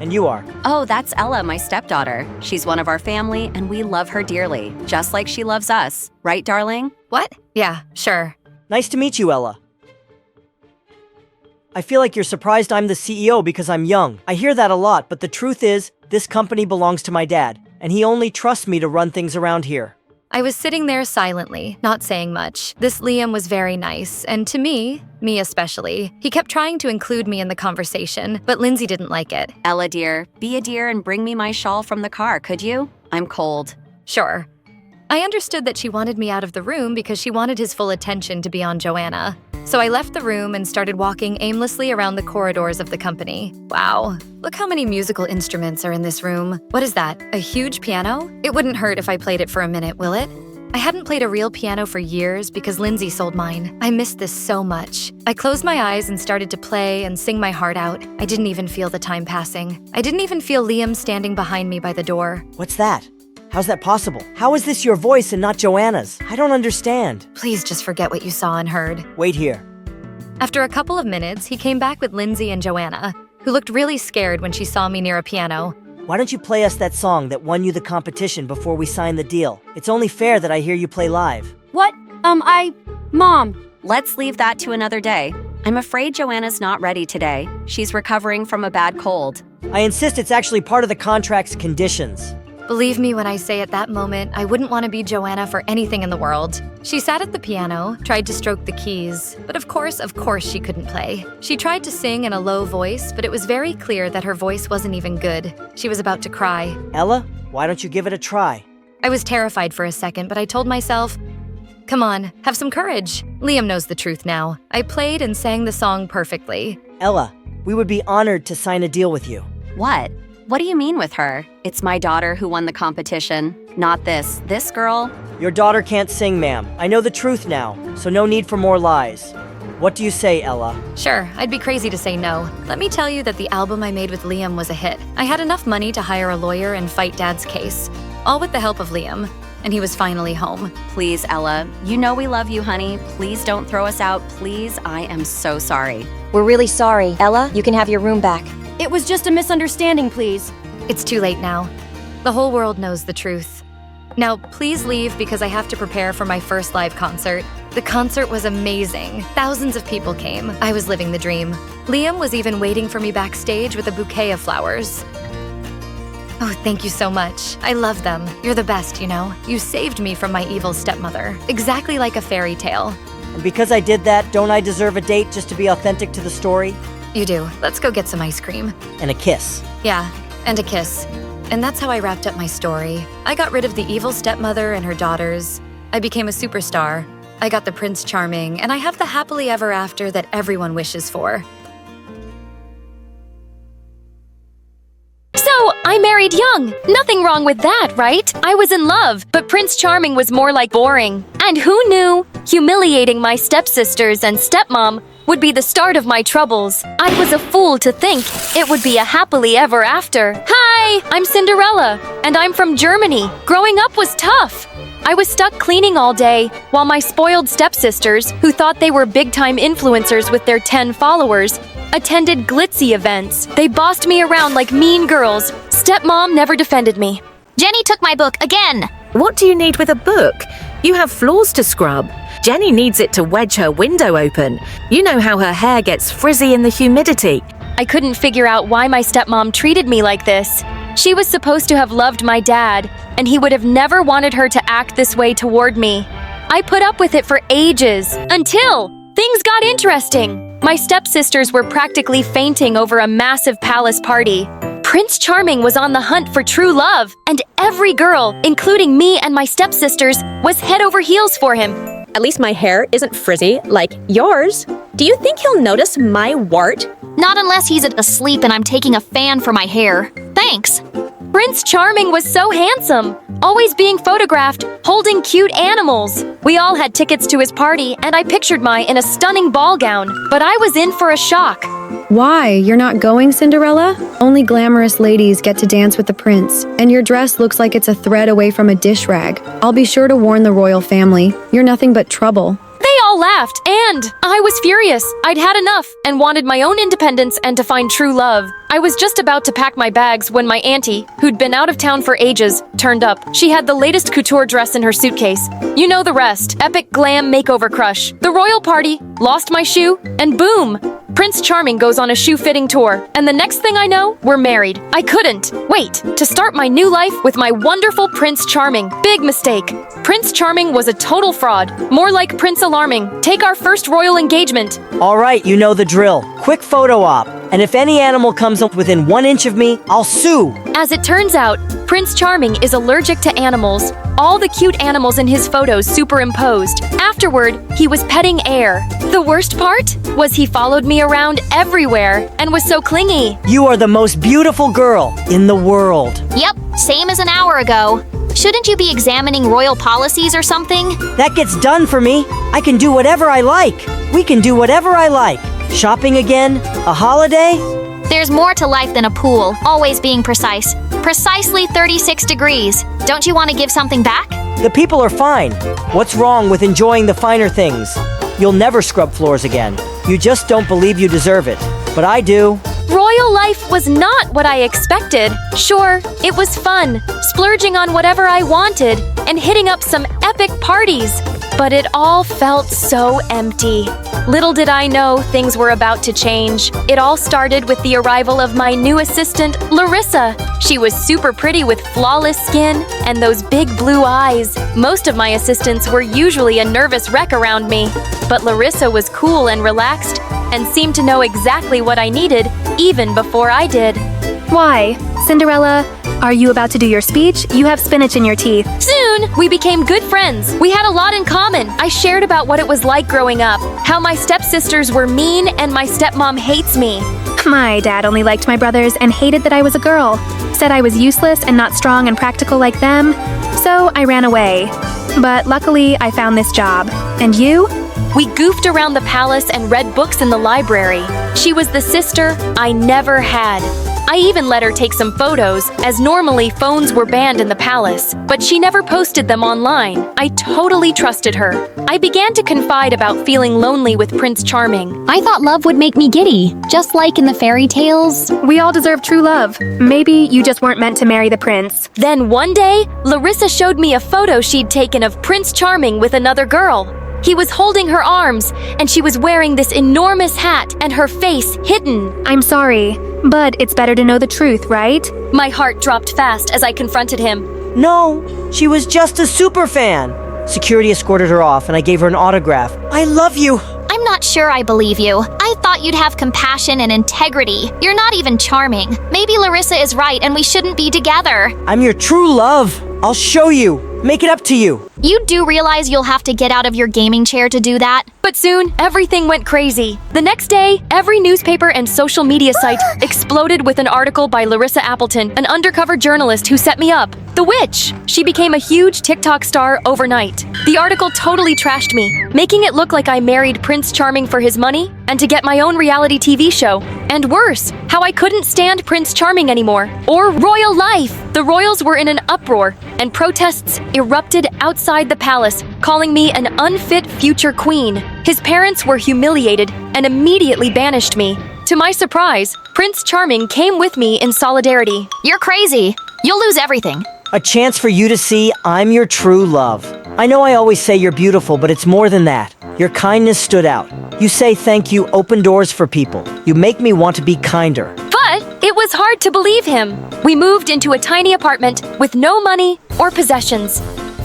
And you are? Oh, that's Ella, my stepdaughter. She's one of our family, and we love her dearly, just like she loves us. Right, darling? What? Yeah, sure. Nice to meet you, Ella. I feel like you're surprised I'm the CEO because I'm young. I hear that a lot, but the truth is, this company belongs to my dad, and he only trusts me to run things around here. I was sitting there silently, not saying much. This Liam was very nice, and to me especially, he kept trying to include me in the conversation, but Lindsay didn't like it. Ella, dear, be a dear and bring me my shawl from the car, could you? I'm cold. Sure. I understood that she wanted me out of the room because she wanted his full attention to be on Joanna. So I left the room and started walking aimlessly around the corridors of the company. Wow, look how many musical instruments are in this room. What is that, a huge piano? It wouldn't hurt if I played it for a minute, will it? I hadn't played a real piano for years because Lindsay sold mine. I missed this so much. I closed my eyes and started to play and sing my heart out. I didn't even feel the time passing. I didn't even feel Liam standing behind me by the door. What's that? How's that possible? How is this your voice and not Joanna's? I don't understand. Please just forget what you saw and heard. Wait here. After a couple of minutes, he came back with Lindsay and Joanna, who looked really scared when she saw me near a piano. Why don't you play us that song that won you the competition before we sign the deal? It's only fair that I hear you play live. What? Mom. Let's leave that to another day. I'm afraid Joanna's not ready today. She's recovering from a bad cold. I insist it's actually part of the contract's conditions. Believe me when I say at that moment, I wouldn't want to be Joanna for anything in the world. She sat at the piano, tried to stroke the keys, but of course she couldn't play. She tried to sing in a low voice, but it was very clear that her voice wasn't even good. She was about to cry. Ella, why don't you give it a try? I was terrified for a second, but I told myself, come on, have some courage. Liam knows the truth now. I played and sang the song perfectly. Ella, We would be honored to sign a deal with you. What? What do you mean with her? It's my daughter who won the competition, not this girl. Your daughter can't sing, ma'am. I know the truth now, so no need for more lies. What do you say, Ella? Sure, I'd be crazy to say no. Let me tell you that the album I made with Liam was a hit. I had enough money to hire a lawyer and fight Dad's case, all with the help of Liam, and he was finally home. Please, Ella, you know we love you, honey. Please don't throw us out, please. I am so sorry. We're really sorry. Ella, you can have your room back. It was just a misunderstanding, please. It's too late now. The whole world knows the truth. Now, please leave because I have to prepare for my first live concert. The concert was amazing. Thousands of people came. I was living the dream. Liam was even waiting for me backstage with a bouquet of flowers. Oh, thank you so much. I love them. You're the best, you know. You saved me from my evil stepmother. Exactly like a fairy tale. And because I did that, don't I deserve a date just to be authentic to the story? You do. Let's go get some ice cream. And a kiss. Yeah, and a kiss. And that's how I wrapped up my story. I got rid of the evil stepmother and her daughters. I became a superstar. I got the Prince Charming, and I have the happily ever after that everyone wishes for. So, I married young. Nothing wrong with that, right? I was in love, but Prince Charming was more like boring. And who knew? Humiliating my stepsisters and stepmom would be the start of my troubles. I was a fool to think it would be a happily ever after. Hi, I'm Cinderella, and I'm from Germany. Growing up was tough. I was stuck cleaning all day, while my spoiled stepsisters, who thought they were big-time influencers with their 10 followers, attended glitzy events. They bossed me around like mean girls. Stepmom never defended me. Jenny took my book again. What do you need with a book? You have floors to scrub. Jenny needs it to wedge her window open. You know how her hair gets frizzy in the humidity. I couldn't figure out why my stepmom treated me like this. She was supposed to have loved my dad, and he would have never wanted her to act this way toward me. I put up with it for ages, until things got interesting. My stepsisters were practically fainting over a massive palace party. Prince Charming was on the hunt for true love, and every girl, including me and my stepsisters, was head over heels for him. At least my hair isn't frizzy like yours. Do you think he'll notice my wart? Not unless he's asleep and I'm taking a fan for my hair. Thanks. Prince Charming was so handsome, always being photographed, holding cute animals. We all had tickets to his party, and I pictured Mai in a stunning ball gown, but I was in for a shock. Why? You're not going, Cinderella? Only glamorous ladies get to dance with the prince, and your dress looks like it's a thread away from a dish rag. I'll be sure to warn the royal family. You're nothing but trouble. They all laughed, and I was furious. I'd had enough and wanted my own independence and to find true love. I was just about to pack my bags when my auntie, who'd been out of town for ages, turned up. She had the latest couture dress in her suitcase. You know the rest. Epic glam makeover crush. The royal party, lost my shoe, and boom! Prince Charming goes on a shoe-fitting tour, and the next thing I know, we're married. I couldn't wait to start my new life with my wonderful Prince Charming. Big mistake. Prince Charming was a total fraud, more like Prince Alarming. Take our first royal engagement. All right, you know the drill. Quick photo op. And if any animal comes up within 1 inch of me, I'll sue. As it turns out, Prince Charming is allergic to animals. All the cute animals in his photos superimposed. Afterward, he was petting air. The worst part was he followed me around everywhere and was so clingy. You are the most beautiful girl in the world. Yep, same as an hour ago. Shouldn't you be examining royal policies or something? That gets done for me. I can do whatever I like. We can do whatever I like. Shopping again? A holiday? There's more to life than a pool, always being precise. Precisely 36 degrees. Don't you want to give something back? The people are fine. What's wrong with enjoying the finer things? You'll never scrub floors again. You just don't believe you deserve it. But I do. Royal life was not what I expected. Sure, it was fun, splurging on whatever I wanted and hitting up some epic parties. But it all felt so empty. Little did I know things were about to change. It all started with the arrival of my new assistant, Larissa. She was super pretty with flawless skin and those big blue eyes. Most of my assistants were usually a nervous wreck around me, but Larissa was cool and relaxed and seemed to know exactly what I needed even before I did. Why? Cinderella, are you about to do your speech? You have spinach in your teeth. Soon, we became good friends. We had a lot in common. I shared about what it was like growing up, how my stepsisters were mean and my stepmom hates me. My dad only liked my brothers and hated that I was a girl. Said I was useless and not strong and practical like them. So I ran away. But luckily, I found this job. And you? We goofed around the palace and read books in the library. She was the sister I never had. I even let her take some photos, as normally phones were banned in the palace, but she never posted them online. I totally trusted her. I began to confide about feeling lonely with Prince Charming. I thought love would make me giddy, just like in the fairy tales. We all deserve true love. Maybe you just weren't meant to marry the prince. Then one day, Larissa showed me a photo she'd taken of Prince Charming with another girl. He was holding her arms, and she was wearing this enormous hat and her face hidden. I'm sorry, but it's better to know the truth, right? My heart dropped fast as I confronted him. No, she was just a super fan. Security escorted her off, and I gave her an autograph. I love you. I'm not sure I believe you. I thought you'd have compassion and integrity. You're not even charming. Maybe Larissa is right and we shouldn't be together. I'm your true love. I'll show you. Make it up to you. You do realize you'll have to get out of your gaming chair to do that? But soon, everything went crazy. The next day, every newspaper and social media site exploded with an article by Larissa Appleton, an undercover journalist who set me up. The witch! She became a huge TikTok star overnight. The article totally trashed me, making it look like I married Prince Charming for his money and to get my own reality TV show. And worse, how I couldn't stand Prince Charming anymore, or royal life. The royals were in an uproar, and protests erupted outside the palace, calling me an unfit future queen. His parents were humiliated and immediately banished me. To my surprise, Prince Charming came with me in solidarity. You're crazy. You'll lose everything. A chance for you to see I'm your true love. I know I always say you're beautiful, but it's more than that. Your kindness stood out. You say thank you open doors for people. You make me want to be kinder. But it was hard to believe him. We moved into a tiny apartment with no money or possessions.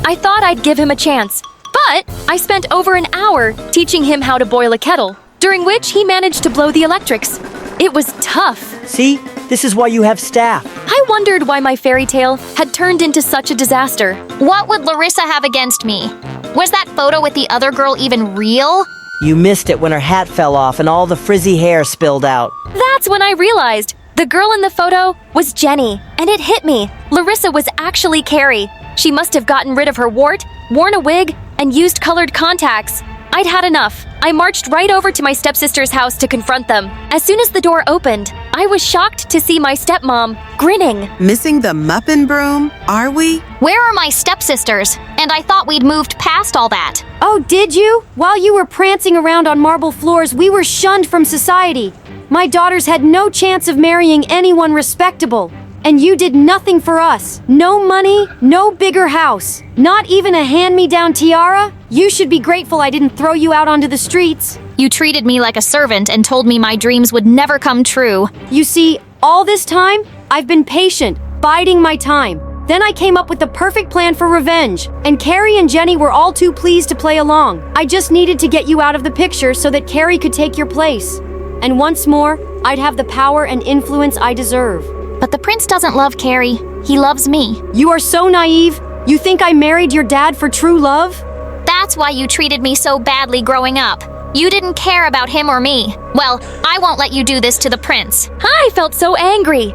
I thought I'd give him a chance, but I spent over an hour teaching him how to boil a kettle, during which he managed to blow the electrics. It was tough. See? This is why you have staff. I wondered why my fairy tale had turned into such a disaster. What would Larissa have against me? Was that photo with the other girl even real? You missed it when her hat fell off and all the frizzy hair spilled out. That's when I realized the girl in the photo was Jenny, and it hit me. Larissa was actually Carrie. She must have gotten rid of her wart, worn a wig, and used colored contacts. I'd had enough. I marched right over to my stepsister's house to confront them. As soon as the door opened, I was shocked to see my stepmom grinning. Missing the muppin broom, are we? Where are my stepsisters? And I thought we'd moved past all that. Oh, did you? While you were prancing around on marble floors, we were shunned from society. My daughters had no chance of marrying anyone respectable. And you did nothing for us. No money, no bigger house. Not even a hand-me-down tiara? You should be grateful I didn't throw you out onto the streets. You treated me like a servant and told me my dreams would never come true. You see, all this time, I've been patient, biding my time. Then I came up with the perfect plan for revenge, and Carrie and Jenny were all too pleased to play along. I just needed to get you out of the picture so that Carrie could take your place. And once more, I'd have the power and influence I deserve. But the prince doesn't love Carrie. He loves me. You are so naive. You think I married your dad for true love? That's why you treated me so badly growing up. You didn't care about him or me. Well, I won't let you do this to the prince. I felt so angry.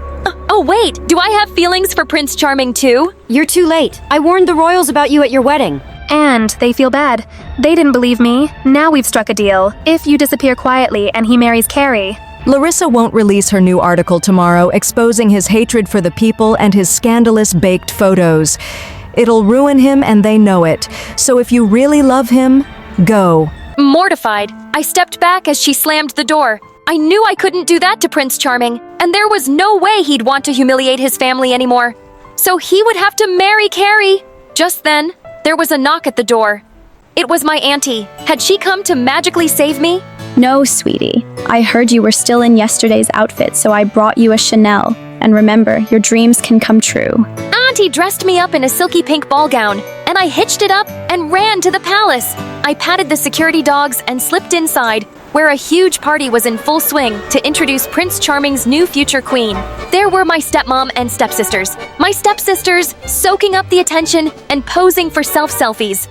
Oh wait, do I have feelings for Prince Charming too? You're too late. I warned the royals about you at your wedding. And they feel bad. They didn't believe me. Now we've struck a deal. If you disappear quietly and he marries Carrie. Larissa won't release her new article tomorrow exposing his hatred for the people and his scandalous baked photos. It'll ruin him and they know it. So if you really love him, go. Mortified, I stepped back as she slammed the door. I knew I couldn't do that to Prince Charming, and there was no way he'd want to humiliate his family anymore. So he would have to marry Carrie. Just then, there was a knock at the door. It was my auntie. Had she come to magically save me? No, sweetie. I heard you were still in yesterday's outfit, so I brought you a Chanel. And remember, your dreams can come true. Auntie dressed me up in a silky pink ball gown, and I hitched it up and ran to the palace. I patted the security dogs and slipped inside, where a huge party was in full swing to introduce Prince Charming's new future queen. There were my stepmom and stepsisters. My stepsisters soaking up the attention and posing for self-selfies.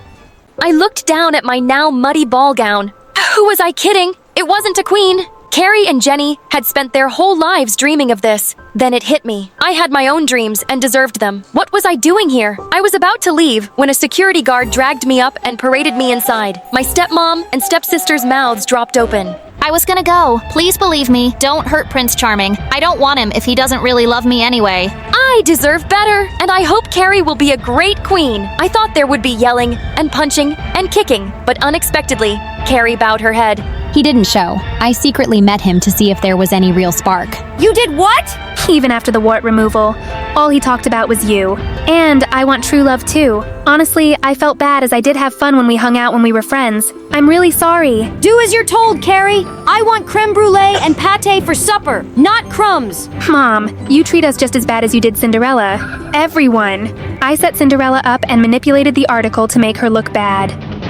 I looked down at my now muddy ball gown. Who was I kidding? It wasn't a queen. Carrie and Jenny had spent their whole lives dreaming of this. Then it hit me. I had my own dreams and deserved them. What was I doing here? I was about to leave when a security guard dragged me up and paraded me inside. My stepmom and stepsister's mouths dropped open. I was gonna go. Please believe me. Don't hurt Prince Charming. I don't want him if he doesn't really love me anyway. I deserve better, and I hope Carrie will be a great queen. I thought there would be yelling and punching and kicking, but unexpectedly, Carrie bowed her head. He didn't show. I secretly met him to see if there was any real spark. You did what? Even after the wart removal, all he talked about was you. And I want true love too. Honestly, I felt bad as I did have fun when we hung out when we were friends. I'm really sorry. Do as you're told, Carrie. I want creme brulee and pate for supper, not crumbs. Mom, you treat us just as bad as you did Cinderella. Everyone. I set Cinderella up and manipulated the article to make her look bad.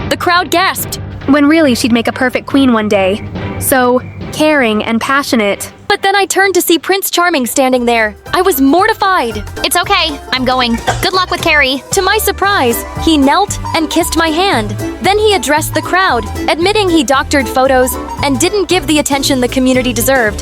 The crowd gasped. When really she'd make a perfect queen one day. So caring and passionate. But then I turned to see Prince Charming standing there. I was mortified. It's okay. I'm going. Good luck with Carrie. To my surprise, he knelt and kissed my hand. Then he addressed the crowd, admitting he doctored photos and didn't give the attention the community deserved.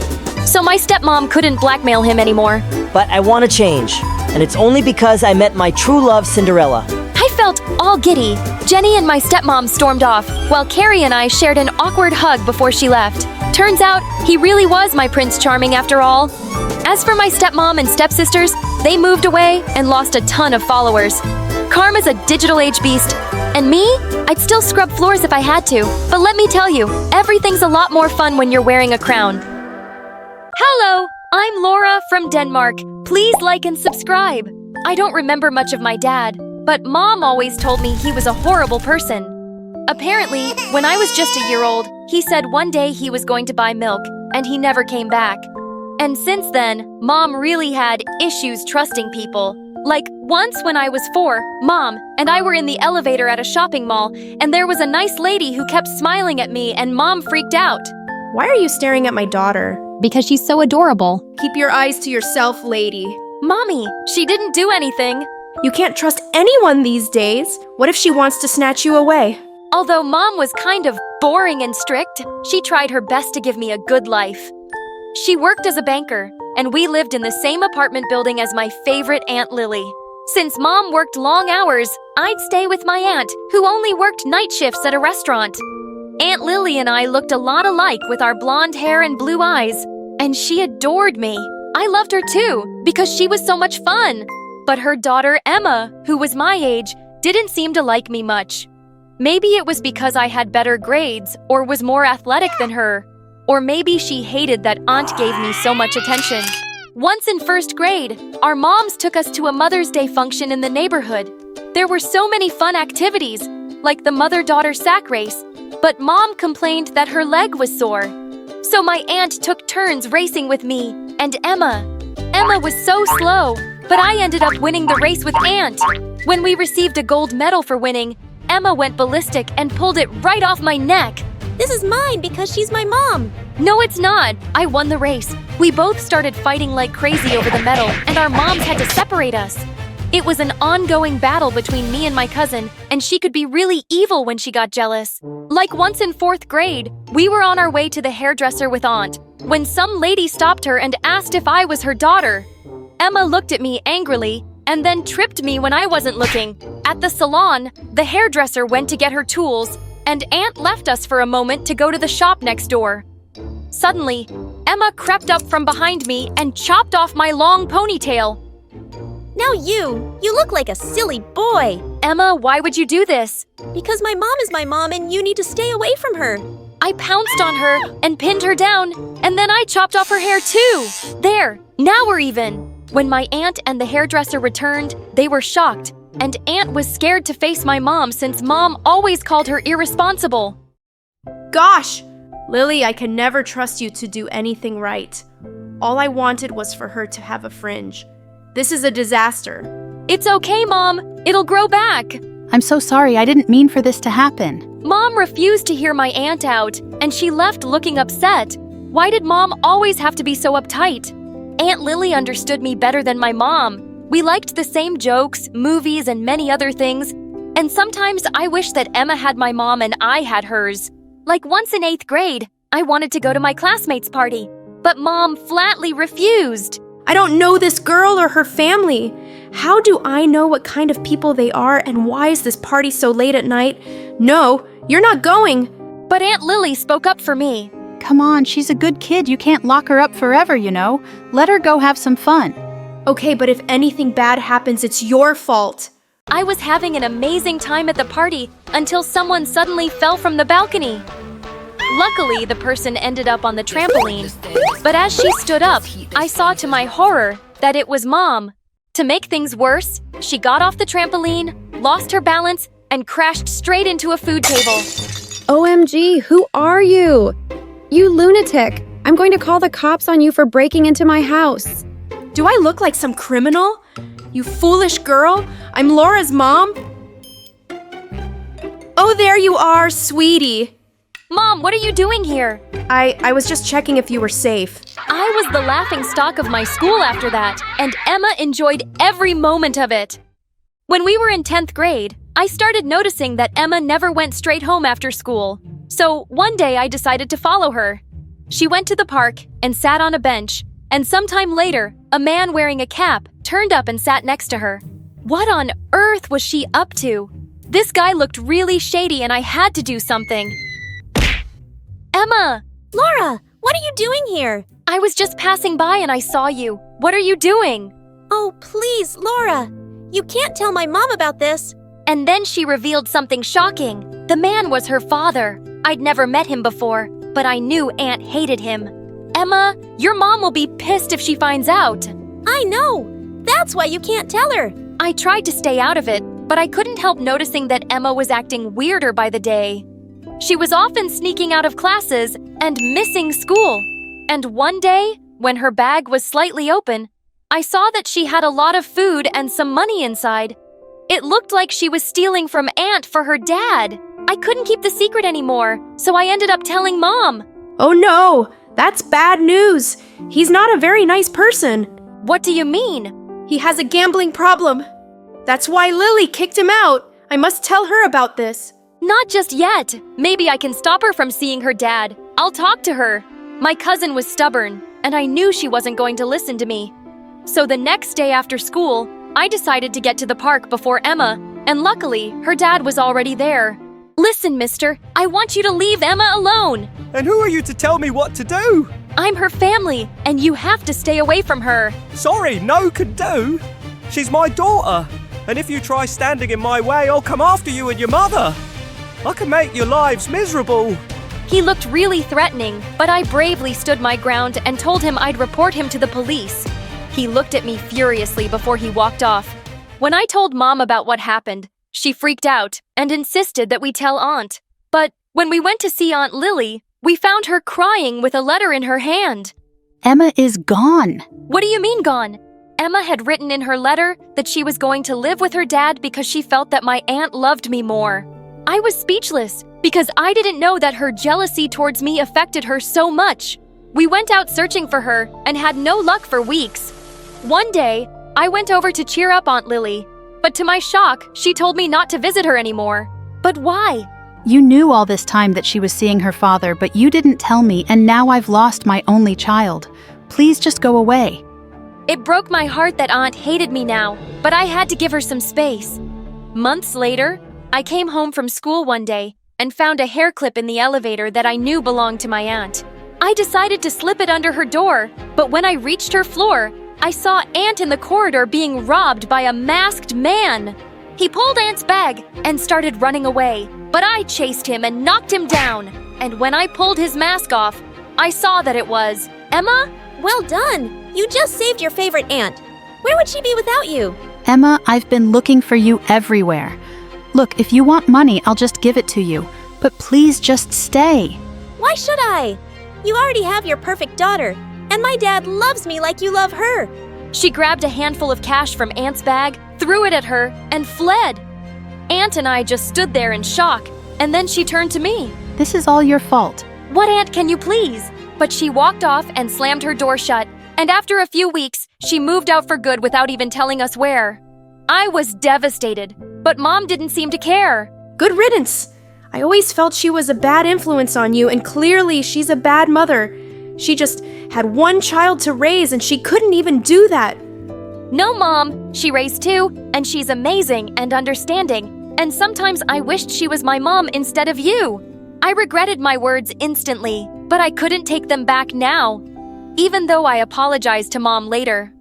So my stepmom couldn't blackmail him anymore. But I want to change, and it's only because I met my true love, Cinderella. I felt all giddy. Jenny and my stepmom stormed off, while Carrie and I shared an awkward hug before she left. Turns out, he really was my Prince Charming after all. As for my stepmom and stepsisters, they moved away and lost a ton of followers. Karma's a digital age beast. And me? I'd still scrub floors if I had to. But let me tell you, everything's a lot more fun when you're wearing a crown. Hello, I'm Laura from Denmark. Please like and subscribe. I don't remember much of my dad, but Mom always told me he was a horrible person. Apparently, when I was just a year old, he said one day he was going to buy milk, and he never came back. And since then, Mom really had issues trusting people. Like, once when I was 4, Mom and I were in the elevator at a shopping mall, and there was a nice lady who kept smiling at me, and Mom freaked out. Why are you staring at my daughter? Because she's so adorable. Keep your eyes to yourself, lady. Mommy, she didn't do anything. You can't trust anyone these days. What if she wants to snatch you away? Although Mom was kind of boring and strict, she tried her best to give me a good life. She worked as a banker, and we lived in the same apartment building as my favorite Aunt Lily. Since Mom worked long hours, I'd stay with my aunt, who only worked night shifts at a restaurant. Aunt Lily and I looked a lot alike with our blonde hair and blue eyes, and she adored me. I loved her too, because she was so much fun. But her daughter Emma, who was my age, didn't seem to like me much. Maybe it was because I had better grades or was more athletic than her. Or maybe she hated that Aunt gave me so much attention. Once in first grade, our moms took us to a Mother's Day function in the neighborhood. There were so many fun activities, like the mother-daughter sack race, but Mom complained that her leg was sore. So my aunt took turns racing with me and Emma. Emma was so slow, but I ended up winning the race with Aunt. When we received a gold medal for winning, Emma went ballistic and pulled it right off my neck. This is mine because she's my mom. No, it's not. I won the race. We both started fighting like crazy over the medal, and our moms had to separate us. It was an ongoing battle between me and my cousin, and she could be really evil when she got jealous. Like once in 4th grade, we were on our way to the hairdresser with Aunt, when some lady stopped her and asked if I was her daughter. Emma looked at me angrily, and then tripped me when I wasn't looking. At the salon, the hairdresser went to get her tools, and Aunt left us for a moment to go to the shop next door. Suddenly, Emma crept up from behind me and chopped off my long ponytail. Now you look like a silly boy. Emma, why would you do this? Because my mom is my mom and you need to stay away from her. I pounced on her and pinned her down, and then I chopped off her hair too. There, now we're even. When my aunt and the hairdresser returned, they were shocked, and Aunt was scared to face my mom since Mom always called her irresponsible. Gosh! Lily, I can never trust you to do anything right. All I wanted was for her to have a fringe. This is a disaster. It's okay, Mom. It'll grow back. I'm so sorry. I didn't mean for this to happen. Mom refused to hear my aunt out, and she left looking upset. Why did Mom always have to be so uptight? Aunt Lily understood me better than my mom. We liked the same jokes, movies, and many other things. And sometimes I wish that Emma had my mom and I had hers. Like once in 8th grade, I wanted to go to my classmate's party, but Mom flatly refused. I don't know this girl or her family. How do I know what kind of people they are, and why is this party so late at night? No, you're not going. But Aunt Lily spoke up for me. Come on, she's a good kid. You can't lock her up forever, you know. Let her go have some fun. Okay, but if anything bad happens, it's your fault. I was having an amazing time at the party until someone suddenly fell from the balcony. Luckily, the person ended up on the trampoline. But as she stood up, I saw to my horror that it was Mom. To make things worse, she got off the trampoline, lost her balance, and crashed straight into a food table. OMG, who are you? You lunatic! I'm going to call the cops on you for breaking into my house. Do I look like some criminal? You foolish girl! I'm Laura's mom. Oh, there you are, sweetie. Mom, what are you doing here? I was just checking if you were safe. I was the laughing stock of my school after that, and Emma enjoyed every moment of it. When we were in 10th grade, I started noticing that Emma never went straight home after school. So one day I decided to follow her. She went to the park and sat on a bench, and sometime later, a man wearing a cap turned up and sat next to her. What on earth was she up to? This guy looked really shady and I had to do something. Emma! Laura, what are you doing here? I was just passing by and I saw you. What are you doing? Oh, please, Laura. You can't tell my mom about this. And then she revealed something shocking. The man was her father. I'd never met him before, but I knew Aunt hated him. Emma, your mom will be pissed if she finds out. I know. That's why you can't tell her. I tried to stay out of it, but I couldn't help noticing that Emma was acting weirder by the day. She was often sneaking out of classes and missing school. And one day, when her bag was slightly open, I saw that she had a lot of food and some money inside. It looked like she was stealing from Aunt for her dad. I couldn't keep the secret anymore, so I ended up telling Mom. Oh no, that's bad news. He's not a very nice person. What do you mean? He has a gambling problem. That's why Lily kicked him out. I must tell her about this. Not just yet. Maybe I can stop her from seeing her dad. I'll talk to her. My cousin was stubborn, and I knew she wasn't going to listen to me. So the next day after school, I decided to get to the park before Emma, and luckily, her dad was already there. Listen, mister, I want you to leave Emma alone. And who are you to tell me what to do? I'm her family, and you have to stay away from her. Sorry, no can do. She's my daughter, and if you try standing in my way, I'll come after you and your mother. I can make your lives miserable. He looked really threatening, but I bravely stood my ground and told him I'd report him to the police. He looked at me furiously before he walked off. When I told Mom about what happened, she freaked out and insisted that we tell Aunt. But when we went to see Aunt Lily, we found her crying with a letter in her hand. Emma is gone. What do you mean gone? Emma had written in her letter that she was going to live with her dad because she felt that my aunt loved me more. I was speechless because I didn't know that her jealousy towards me affected her so much. We went out searching for her and had no luck for weeks. One day, I went over to cheer up Aunt Lily, but to my shock, she told me not to visit her anymore. But why? You knew all this time that she was seeing her father, but you didn't tell me, and now I've lost my only child. Please just go away. It broke my heart that Aunt hated me now, but I had to give her some space. Months later, I came home from school one day and found a hair clip in the elevator that I knew belonged to my aunt. I decided to slip it under her door, but when I reached her floor, I saw Aunt in the corridor being robbed by a masked man. He pulled Aunt's bag and started running away, but I chased him and knocked him down. And when I pulled his mask off, I saw that it was Emma. Well done! You just saved your favorite aunt. Where would she be without you? Emma, I've been looking for you everywhere. Look, if you want money, I'll just give it to you. But please just stay. Why should I? You already have your perfect daughter, and my dad loves me like you love her. She grabbed a handful of cash from Aunt's bag, threw it at her, and fled. Aunt and I just stood there in shock, and then she turned to me. This is all your fault. What, Aunt, can you please? But she walked off and slammed her door shut, and after a few weeks, she moved out for good without even telling us where. I was devastated, but Mom didn't seem to care. Good riddance. I always felt she was a bad influence on you, and clearly she's a bad mother. She just had one child to raise, and she couldn't even do that. No, Mom. She raised 2, and she's amazing and understanding. And sometimes I wished she was my mom instead of you. I regretted my words instantly, but I couldn't take them back now, even though I apologized to Mom later.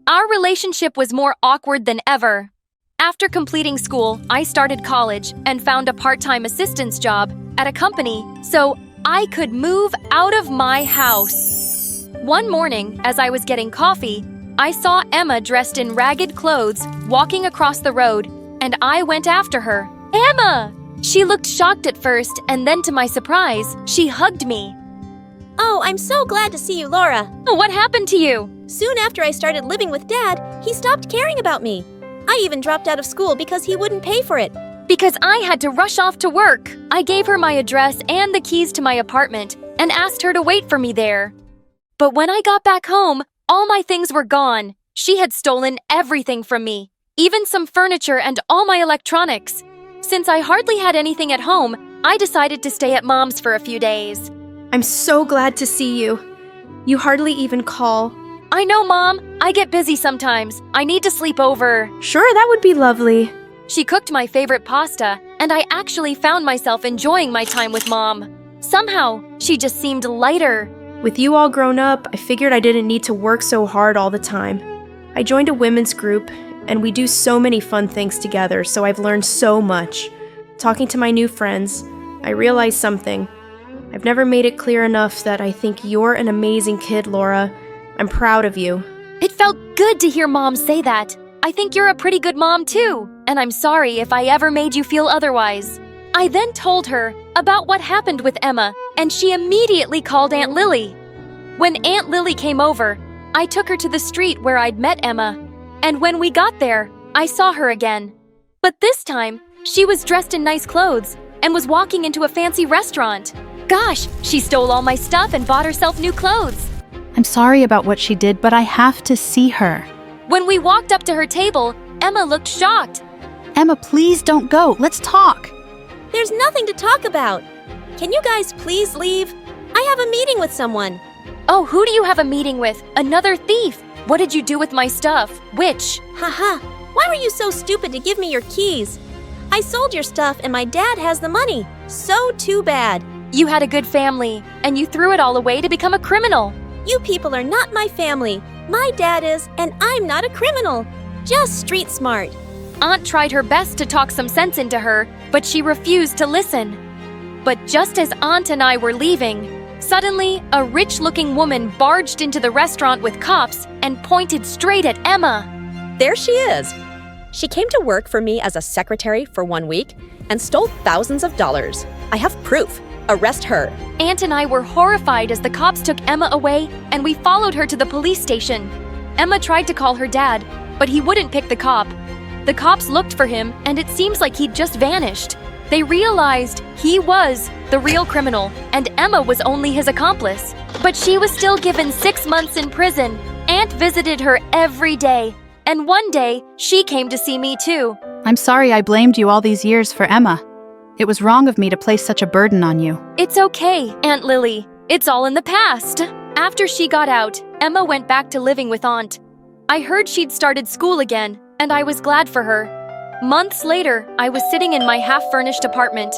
Our relationship was more awkward than ever. After completing school, I started college and found a part-time assistance job at a company so I could move out of my house. One morning, as I was getting coffee, I saw Emma dressed in ragged clothes walking across the road, and I went after her. Emma! She looked shocked at first, and then to my surprise, she hugged me. Oh, I'm so glad to see you, Laura. What happened to you? Soon after I started living with Dad, he stopped caring about me. I even dropped out of school because he wouldn't pay for it. Because I had to rush off to work. I gave her my address and the keys to my apartment and asked her to wait for me there. But when I got back home, all my things were gone. She had stolen everything from me, even some furniture and all my electronics. Since I hardly had anything at home, I decided to stay at Mom's for a few days. I'm so glad to see you. You hardly even call. I know, Mom. I get busy sometimes. I need to sleep over. Sure, that would be lovely. She cooked my favorite pasta, and I actually found myself enjoying my time with Mom. Somehow, she just seemed lighter. With you all grown up, I figured I didn't need to work so hard all the time. I joined a women's group, and we do so many fun things together, so I've learned so much. Talking to my new friends, I realized something. I've never made it clear enough that I think you're an amazing kid, Laura. I'm proud of you. It felt good to hear Mom say that. I think you're a pretty good mom too, and I'm sorry if I ever made you feel otherwise. I then told her about what happened with Emma, and she immediately called Aunt Lily. When Aunt Lily came over, I took her to the street where I'd met Emma, and when we got there, I saw her again. But this time, she was dressed in nice clothes and was walking into a fancy restaurant. Gosh, she stole all my stuff and bought herself new clothes. I'm sorry about what she did, but I have to see her. When we walked up to her table, Emma looked shocked. Emma, please don't go. Let's talk. There's nothing to talk about. Can you guys please leave? I have a meeting with someone. Oh, who do you have a meeting with? Another thief. What did you do with my stuff? Which? Haha, why were you so stupid to give me your keys? I sold your stuff and my dad has the money. So too bad. You had a good family, and you threw it all away to become a criminal. You people are not my family. My dad is, and I'm not a criminal. Just street smart. Aunt tried her best to talk some sense into her, but she refused to listen. But just as Aunt and I were leaving, suddenly a rich-looking woman barged into the restaurant with cops and pointed straight at Emma. There she is. She came to work for me as a secretary for 1 week and stole thousands of dollars. I have proof. Arrest her. Aunt and I were horrified as the cops took Emma away, and we followed her to the police station. Emma tried to call her dad, but he wouldn't pick the cop. The cops looked for him, and it seems like he'd just vanished. They realized he was the real criminal, and Emma was only his accomplice. But she was still given 6 months in prison. Aunt visited her every day, and one day, she came to see me too. I'm sorry I blamed you all these years for Emma. It was wrong of me to place such a burden on you. It's okay, Aunt Lily. It's all in the past. After she got out, Emma went back to living with Aunt. I heard she'd started school again, and I was glad for her. Months later, I was sitting in my half-furnished apartment.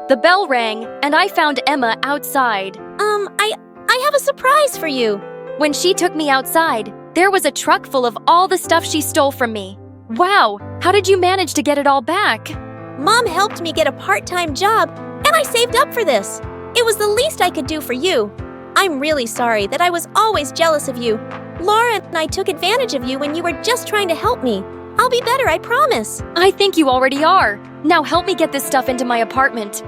The bell rang, and I found Emma outside. I have a surprise for you. When she took me outside, there was a truck full of all the stuff she stole from me. Wow, how did you manage to get it all back? Mom helped me get a part-time job, and I saved up for this. It was the least I could do for you. I'm really sorry that I was always jealous of you. Laura and I took advantage of you when you were just trying to help me. I'll be better, I promise. I think you already are. Now help me get this stuff into my apartment.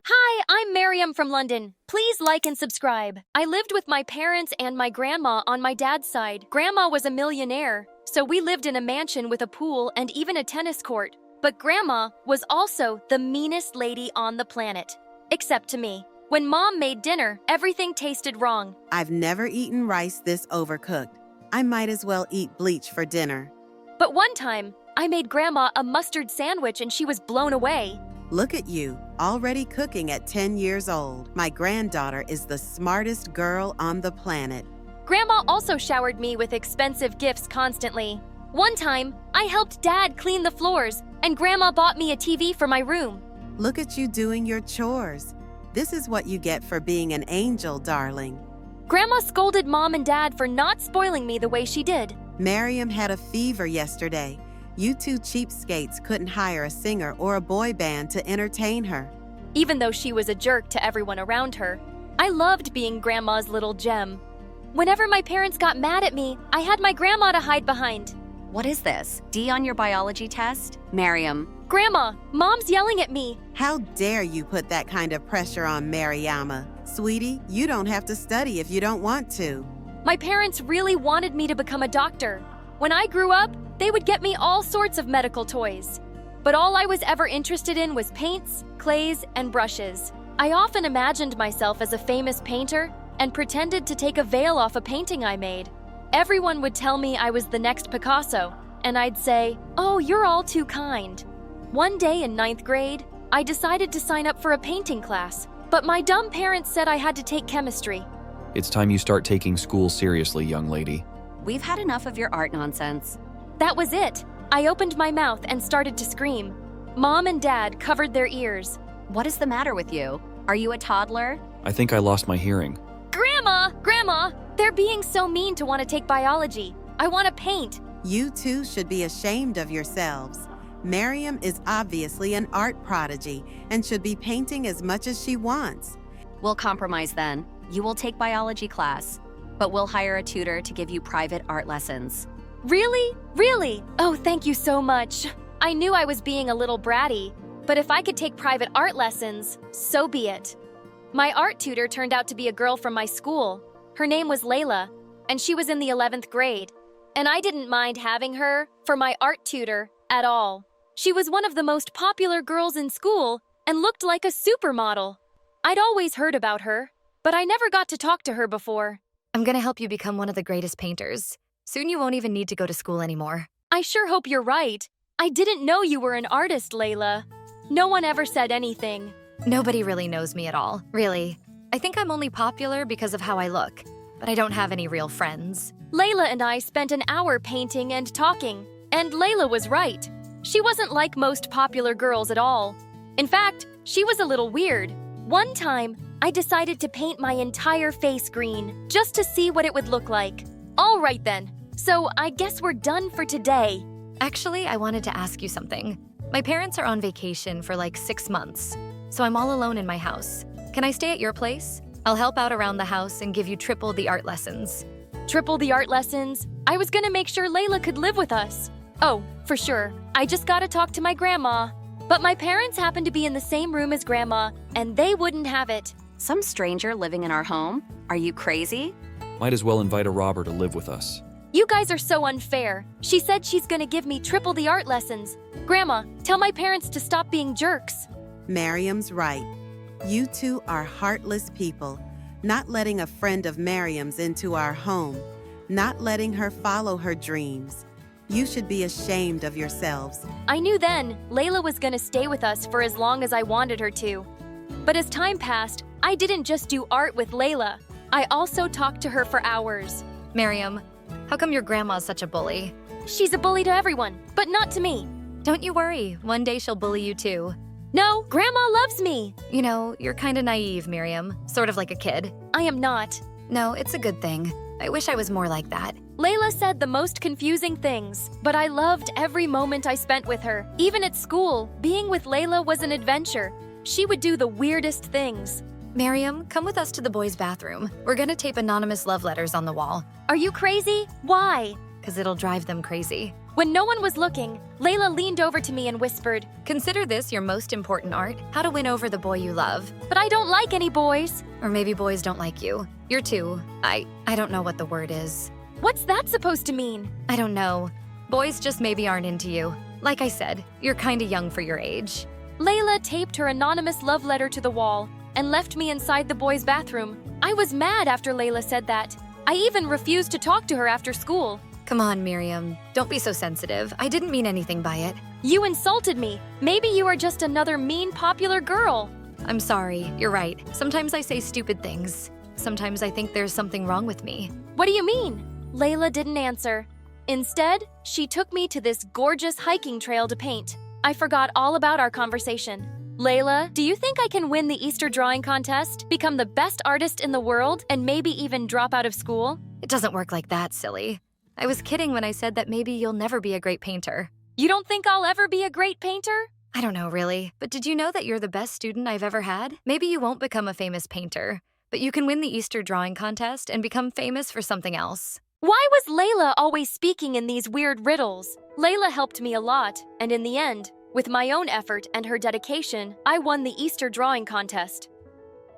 Hi, I'm Miriam from London. Please like and subscribe. I lived with my parents and my grandma on my dad's side. Grandma was a millionaire, so we lived in a mansion with a pool and even a tennis court. But Grandma was also the meanest lady on the planet, except to me. When Mom made dinner, everything tasted wrong. I've never eaten rice this overcooked. I might as well eat bleach for dinner. But one time, I made Grandma a mustard sandwich and she was blown away. Look at you, already cooking at 10 years old. My granddaughter is the smartest girl on the planet. Grandma also showered me with expensive gifts constantly. One time, I helped Dad clean the floors, and Grandma bought me a TV for my room. Look at you doing your chores. This is what you get for being an angel, darling. Grandma scolded Mom and Dad for not spoiling me the way she did. Miriam had a fever yesterday. You two cheapskates couldn't hire a singer or a boy band to entertain her. Even though she was a jerk to everyone around her, I loved being Grandma's little gem. Whenever my parents got mad at me, I had my grandma to hide behind. What is this? D on your biology test? Miriam. Grandma, Mom's yelling at me. How dare you put that kind of pressure on Mariama? Sweetie, you don't have to study if you don't want to. My parents really wanted me to become a doctor. When I grew up, they would get me all sorts of medical toys. But all I was ever interested in was paints, clays, and brushes. I often imagined myself as a famous painter and pretended to take a veil off a painting I made. Everyone would tell me I was the next Picasso, and I'd say, "Oh, you're all too kind." One day in 9th grade, I decided to sign up for a painting class, but my dumb parents said I had to take chemistry. It's time you start taking school seriously, young lady. We've had enough of your art nonsense. That was it. I opened my mouth and started to scream. Mom and Dad covered their ears. What is the matter with you? Are you a toddler? I think I lost my hearing. Grandma, they're being so mean to want to take biology. I want to paint. You two should be ashamed of yourselves. Miriam is obviously an art prodigy and should be painting as much as she wants. We'll compromise then. You will take biology class, but we'll hire a tutor to give you private art lessons. Really? Really? Oh, thank you so much. I knew I was being a little bratty, but if I could take private art lessons, so be it. My art tutor turned out to be a girl from my school. Her name was Layla, and she was in the 11th grade. And I didn't mind having her for my art tutor at all. She was one of the most popular girls in school and looked like a supermodel. I'd always heard about her, but I never got to talk to her before. I'm gonna help you become one of the greatest painters. Soon you won't even need to go to school anymore. I sure hope you're right. I didn't know you were an artist, Layla. No one ever said anything. Nobody really knows me at all, really. I think I'm only popular because of how I look, but I don't have any real friends. Layla and I spent an hour painting and talking, and Layla was right. She wasn't like most popular girls at all. In fact, she was a little weird. One time, I decided to paint my entire face green, just to see what it would look like. All right then, so I guess we're done for today. Actually, I wanted to ask you something. My parents are on vacation for like 6 months, so I'm all alone in my house. Can I stay at your place? I'll help out around the house and give you triple the art lessons. Triple the art lessons? I was gonna make sure Layla could live with us. Oh, for sure. I just gotta talk to my grandma. But my parents happen to be in the same room as Grandma, and they wouldn't have it. Some stranger living in our home? Are you crazy? Might as well invite a robber to live with us. You guys are so unfair. She said she's gonna give me triple the art lessons. Grandma, tell my parents to stop being jerks. Miriam's right. You two are heartless people, not letting a friend of Miriam's into our home, not letting her follow her dreams. You should be ashamed of yourselves. I knew then Layla was gonna stay with us for as long as I wanted her to. But as time passed, I didn't just do art with Layla. I also talked to her for hours. Miriam, how come your grandma's such a bully? She's a bully to everyone, but not to me. Don't you worry, one day she'll bully you too. No, Grandma loves me. You know, you're kinda naive, Miriam. Sort of like a kid. I am not. No, it's a good thing. I wish I was more like that. Layla said the most confusing things, but I loved every moment I spent with her. Even at school, being with Layla was an adventure. She would do the weirdest things. Miriam, come with us to the boys' bathroom. We're gonna tape anonymous love letters on the wall. Are you crazy? Why? 'Cause it'll drive them crazy. When no one was looking, Layla leaned over to me and whispered, "Consider this your most important art, how to win over the boy you love." But I don't like any boys. Or maybe boys don't like you. You're two. I don't know what the word is. What's that supposed to mean? I don't know. Boys just maybe aren't into you. Like I said, you're kinda young for your age. Layla taped her anonymous love letter to the wall and left me inside the boys' bathroom. I was mad after Layla said that. I even refused to talk to her after school. Come on, Miriam. Don't be so sensitive. I didn't mean anything by it. You insulted me. Maybe you are just another mean, popular girl. I'm sorry. You're right. Sometimes I say stupid things. Sometimes I think there's something wrong with me. What do you mean? Layla didn't answer. Instead, she took me to this gorgeous hiking trail to paint. I forgot all about our conversation. Layla, do you think I can win the Easter drawing contest, become the best artist in the world, and maybe even drop out of school? It doesn't work like that, silly. I was kidding when I said that maybe you'll never be a great painter. You don't think I'll ever be a great painter? I don't know, really. But did you know that you're the best student I've ever had? Maybe you won't become a famous painter, but you can win the Easter drawing contest and become famous for something else. Why was Layla always speaking in these weird riddles? Layla helped me a lot, and in the end, with my own effort and her dedication, I won the Easter drawing contest.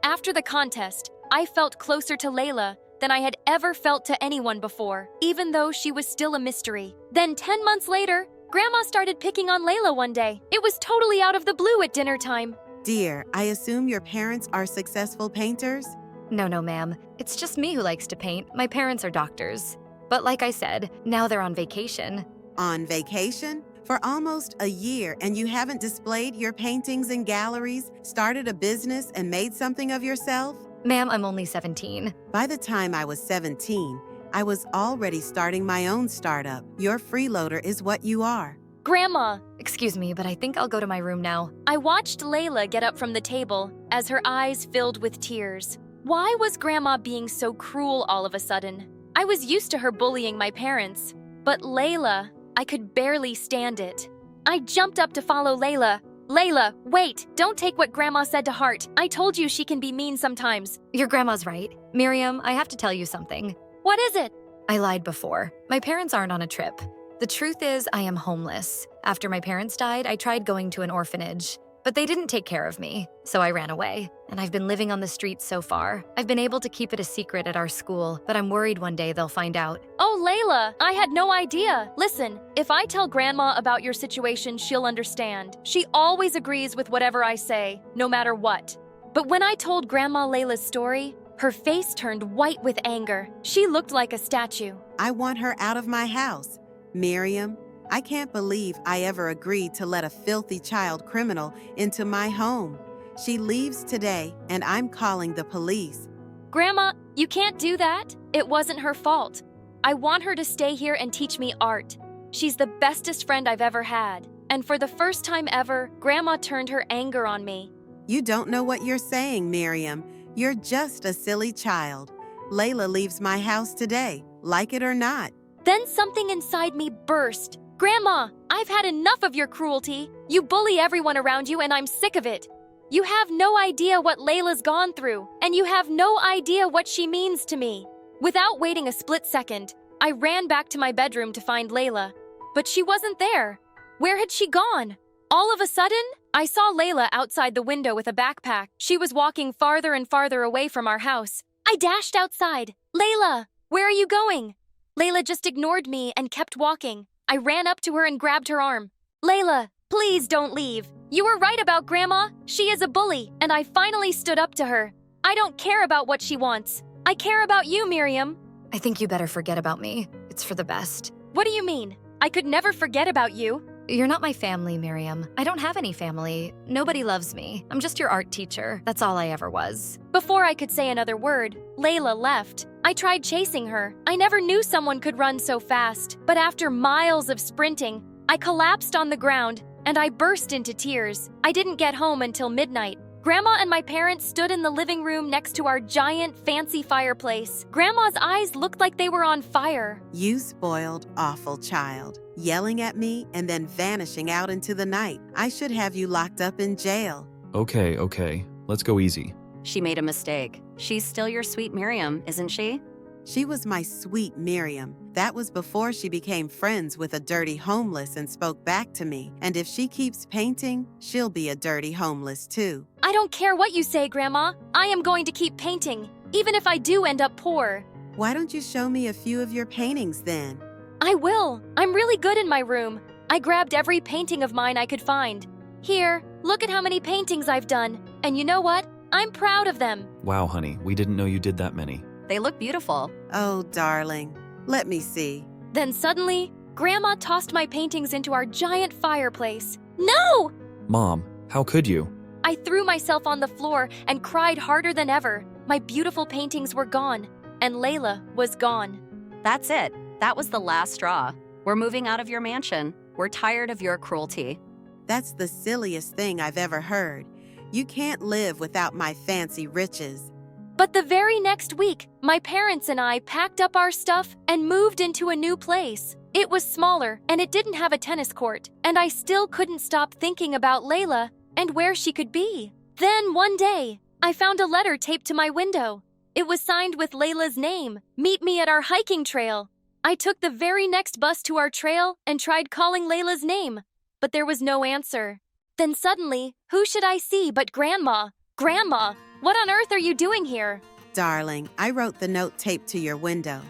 After the contest, I felt closer to Layla than I had ever felt to anyone before, even though she was still a mystery. Then 10 months later, Grandma started picking on Layla one day. It was totally out of the blue at dinner time. Dear, I assume your parents are successful painters? No, ma'am. It's just me who likes to paint. My parents are doctors. But like I said, now they're on vacation. On vacation? For almost a year, and you haven't displayed your paintings in galleries, started a business, and made something of yourself? Ma'am, I'm only 17. By the time I was 17, I was already starting my own startup. Your freeloader is what you are. Grandma! Excuse me, but I think I'll go to my room now. I watched Layla get up from the table as her eyes filled with tears. Why was Grandma being so cruel all of a sudden? I was used to her bullying my parents, but Layla, I could barely stand it. I jumped up to follow Layla. Layla, wait! Don't take what Grandma said to heart. I told you she can be mean sometimes. Your grandma's right. Miriam, I have to tell you something. What is it? I lied before. My parents aren't on a trip. The truth is, I am homeless. After my parents died, I tried going to an orphanage. But they didn't take care of me, so I ran away. And I've been living on the streets so far. I've been able to keep it a secret at our school, but I'm worried one day they'll find out. Oh, Layla, I had no idea. Listen, if I tell Grandma about your situation, she'll understand. She always agrees with whatever I say, no matter what. But when I told Grandma Layla's story, her face turned white with anger. She looked like a statue. I want her out of my house. Miriam, I can't believe I ever agreed to let a filthy child criminal into my home. She leaves today, and I'm calling the police. Grandma, you can't do that. It wasn't her fault. I want her to stay here and teach me art. She's the bestest friend I've ever had. And for the first time ever, Grandma turned her anger on me. You don't know what you're saying, Miriam. You're just a silly child. Layla leaves my house today, like it or not. Then something inside me burst. Grandma, I've had enough of your cruelty. You bully everyone around you, and I'm sick of it. You have no idea what Layla's gone through, and you have no idea what she means to me. Without waiting a split second, I ran back to my bedroom to find Layla. But she wasn't there. Where had she gone? All of a sudden, I saw Layla outside the window with a backpack. She was walking farther and farther away from our house. I dashed outside. Layla, where are you going? Layla just ignored me and kept walking. I ran up to her and grabbed her arm. Layla, please don't leave. You were right about Grandma. She is a bully, and I finally stood up to her. I don't care about what she wants. I care about you, Miriam. I think you better forget about me. It's for the best. What do you mean? I could never forget about you. You're not my family, Miriam. I don't have any family. Nobody loves me. I'm just your art teacher. That's all I ever was. Before I could say another word, Layla left. I tried chasing her. I never knew someone could run so fast. But after miles of sprinting, I collapsed on the ground and I burst into tears. I didn't get home until midnight. Grandma and my parents stood in the living room next to our giant, fancy fireplace. Grandma's eyes looked like they were on fire. You spoiled, awful child. Yelling at me and then vanishing out into the night. I should have you locked up in jail. Okay. Let's go easy. She made a mistake. She's still your sweet Miriam, isn't she? She was my sweet Miriam. That was before she became friends with a dirty homeless and spoke back to me. And if she keeps painting, she'll be a dirty homeless too. I don't care what you say, Grandma. I am going to keep painting, even if I do end up poor. Why don't you show me a few of your paintings then? I will. I'm really good in my room. I grabbed every painting of mine I could find. Here, look at how many paintings I've done. And you know what? I'm proud of them. Wow, honey, we didn't know you did that many. They look beautiful. Oh, darling. Let me see. Then suddenly, Grandma tossed my paintings into our giant fireplace. No! Mom, how could you? I threw myself on the floor and cried harder than ever. My beautiful paintings were gone, and Layla was gone. That's it. That was the last straw. We're moving out of your mansion. We're tired of your cruelty. That's the silliest thing I've ever heard. You can't live without my fancy riches. But the very next week, my parents and I packed up our stuff and moved into a new place. It was smaller, and it didn't have a tennis court, and I still couldn't stop thinking about Layla and where she could be. Then one day, I found a letter taped to my window. It was signed with Layla's name, "Meet me at our hiking trail." I took the very next bus to our trail and tried calling Layla's name, but there was no answer. Then suddenly, who should I see but Grandma? Grandma, what on earth are you doing here? Darling, I wrote the note taped to your window.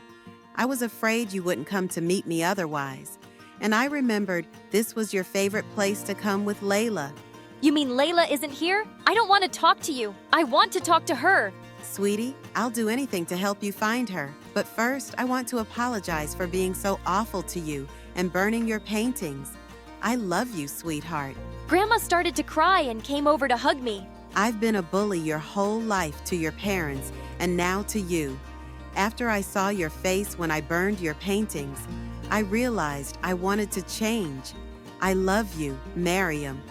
I was afraid you wouldn't come to meet me otherwise, and I remembered this was your favorite place to come with Layla. You mean Layla isn't here? I don't want to talk to you. I want to talk to her. Sweetie, I'll do anything to help you find her. But first, I want to apologize for being so awful to you and burning your paintings. I love you, sweetheart. Grandma started to cry and came over to hug me. I've been a bully your whole life to your parents and now to you. After I saw your face when I burned your paintings, I realized I wanted to change. I love you, Miriam.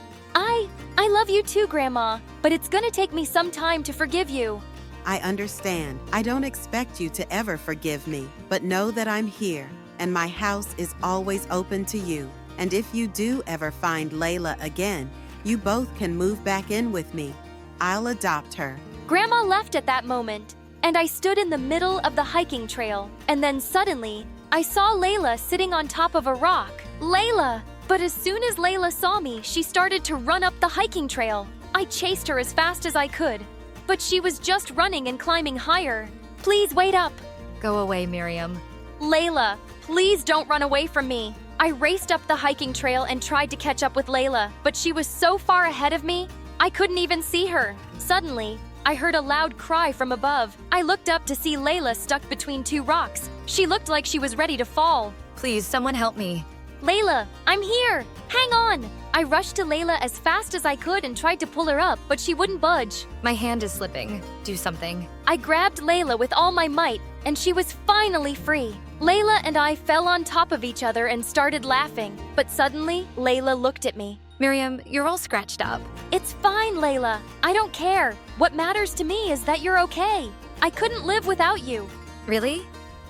I love you too, Grandma, but it's gonna take me some time to forgive you. I understand. I don't expect you to ever forgive me, but know that I'm here, and my house is always open to you. And if you do ever find Layla again, you both can move back in with me. I'll adopt her. Grandma left at that moment, and I stood in the middle of the hiking trail, and then suddenly, I saw Layla sitting on top of a rock. Layla! But as soon as Layla saw me, she started to run up the hiking trail. I chased her as fast as I could, but she was just running and climbing higher. Please wait up. Go away, Miriam. Layla, please don't run away from me. I raced up the hiking trail and tried to catch up with Layla, but she was so far ahead of me, I couldn't even see her. Suddenly, I heard a loud cry from above. I looked up to see Layla stuck between two rocks. She looked like she was ready to fall. Please, someone help me. Layla, I'm here! Hang on! I rushed to Layla as fast as I could and tried to pull her up, but she wouldn't budge. My hand is slipping. Do something. I grabbed Layla with all my might, and she was finally free. Layla and I fell on top of each other and started laughing, but suddenly, Layla looked at me. Miriam, you're all scratched up. It's fine, Layla. I don't care. What matters to me is that you're okay. I couldn't live without you. Really?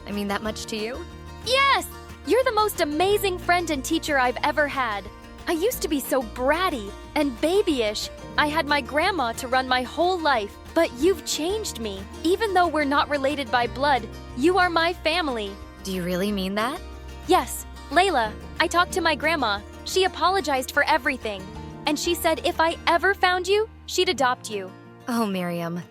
I mean that much to you? Yes! You're the most amazing friend and teacher I've ever had. I used to be so bratty and babyish. I had my grandma to run my whole life, but you've changed me. Even though we're not related by blood, you are my family. Do you really mean that? Yes, Layla, I talked to my grandma. She apologized for everything. And she said if I ever found you, she'd adopt you. Oh, Miriam,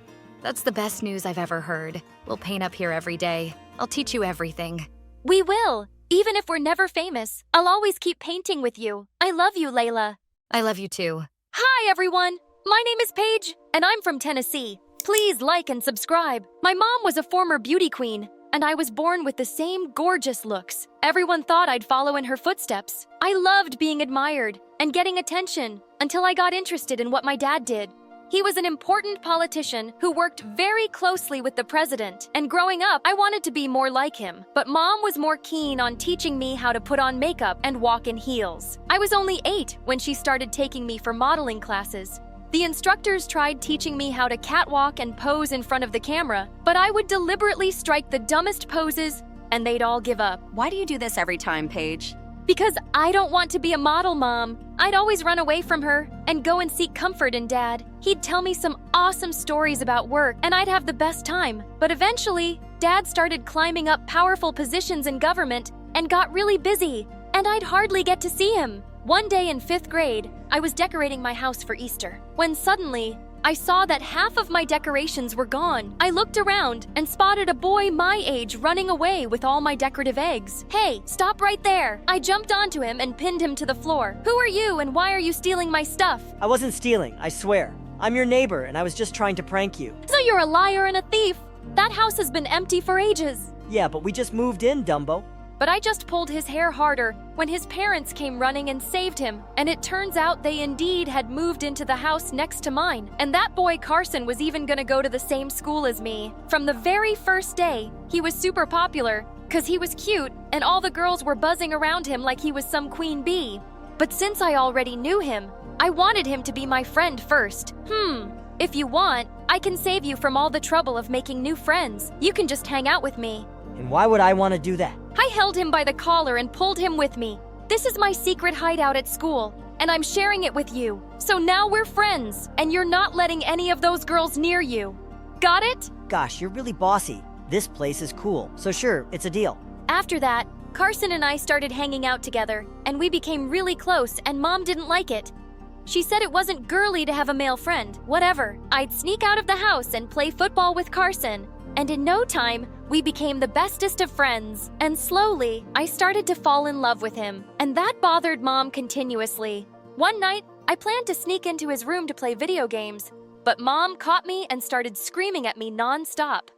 that's the best news I've ever heard. We'll paint up here every day. I'll teach you everything. We will. Even if we're never famous, I'll always keep painting with you. I love you, Layla. I love you too. Hi, everyone. My name is Paige, and I'm from Tennessee. Please like and subscribe. My mom was a former beauty queen, and I was born with the same gorgeous looks. Everyone thought I'd follow in her footsteps. I loved being admired and getting attention until I got interested in what my dad did. He was an important politician who worked very closely with the president, and growing up, I wanted to be more like him. But Mom was more keen on teaching me how to put on makeup and walk in heels. I was only 8 when she started taking me for modeling classes. The instructors tried teaching me how to catwalk and pose in front of the camera, but I would deliberately strike the dumbest poses, and they'd all give up. Why do you do this every time, Paige? Because I don't want to be a model, Mom. I'd always run away from her and go and seek comfort in Dad. He'd tell me some awesome stories about work, and I'd have the best time. But eventually, Dad started climbing up powerful positions in government and got really busy, and I'd hardly get to see him. One day in 5th grade, I was decorating my house for Easter, when suddenly, I saw that half of my decorations were gone. I looked around and spotted a boy my age running away with all my decorative eggs. Hey, stop right there! I jumped onto him and pinned him to the floor. Who are you and why are you stealing my stuff? I wasn't stealing, I swear. I'm your neighbor and I was just trying to prank you. So you're a liar and a thief! That house has been empty for ages. Yeah, but we just moved in, Dumbo. but I just pulled his hair harder when his parents came running and saved him. And it turns out they indeed had moved into the house next to mine. And that boy Carson was even gonna go to the same school as me. From the very first day, he was super popular because he was cute and all the girls were buzzing around him like he was some queen bee. But since I already knew him, I wanted him to be my friend first. If you want, I can save you from all the trouble of making new friends. You can just hang out with me. And why would I want to do that? I held him by the collar and pulled him with me. This is my secret hideout at school, and I'm sharing it with you. So now we're friends, and you're not letting any of those girls near you. Got it? Gosh, you're really bossy. This place is cool, so sure, it's a deal. After that, Carson and I started hanging out together, and we became really close, and Mom didn't like it. She said it wasn't girly to have a male friend. Whatever. I'd sneak out of the house and play football with Carson. And in no time, we became the bestest of friends. And slowly, I started to fall in love with him. And that bothered Mom continuously. One night, I planned to sneak into his room to play video games. But Mom caught me and started screaming at me non-stop.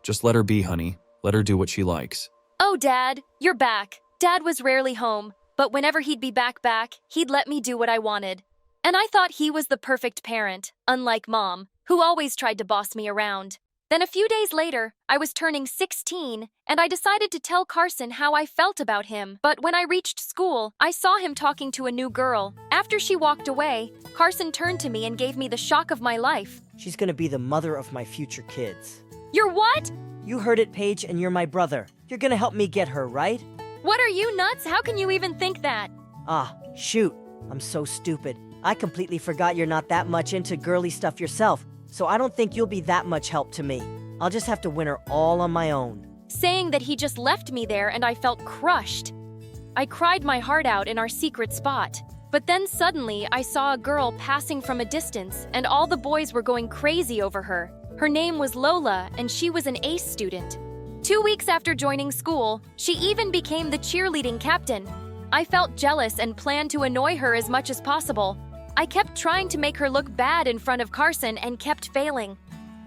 Just let her be, honey. Let her do what she likes. Oh, Dad, you're back. Dad was rarely home. But whenever he'd be back, he'd let me do what I wanted. And I thought he was the perfect parent, unlike Mom, who always tried to boss me around. Then a few days later, I was turning 16, and I decided to tell Carson how I felt about him. But when I reached school, I saw him talking to a new girl. After she walked away, Carson turned to me and gave me the shock of my life. She's gonna be the mother of my future kids. You're what? You heard it, Paige, and you're my brother. You're gonna help me get her, right? What are you, nuts? How can you even think that? Ah, shoot. I'm so stupid. I completely forgot you're not that much into girly stuff yourself, so I don't think you'll be that much help to me. I'll just have to win her all on my own. Saying that he just left me there and I felt crushed. I cried my heart out in our secret spot. But then suddenly I saw a girl passing from a distance and all the boys were going crazy over her. Her name was Lola and she was an ace student. 2 weeks after joining school, she even became the cheerleading captain. I felt jealous and planned to annoy her as much as possible. I kept trying to make her look bad in front of Carson and kept failing.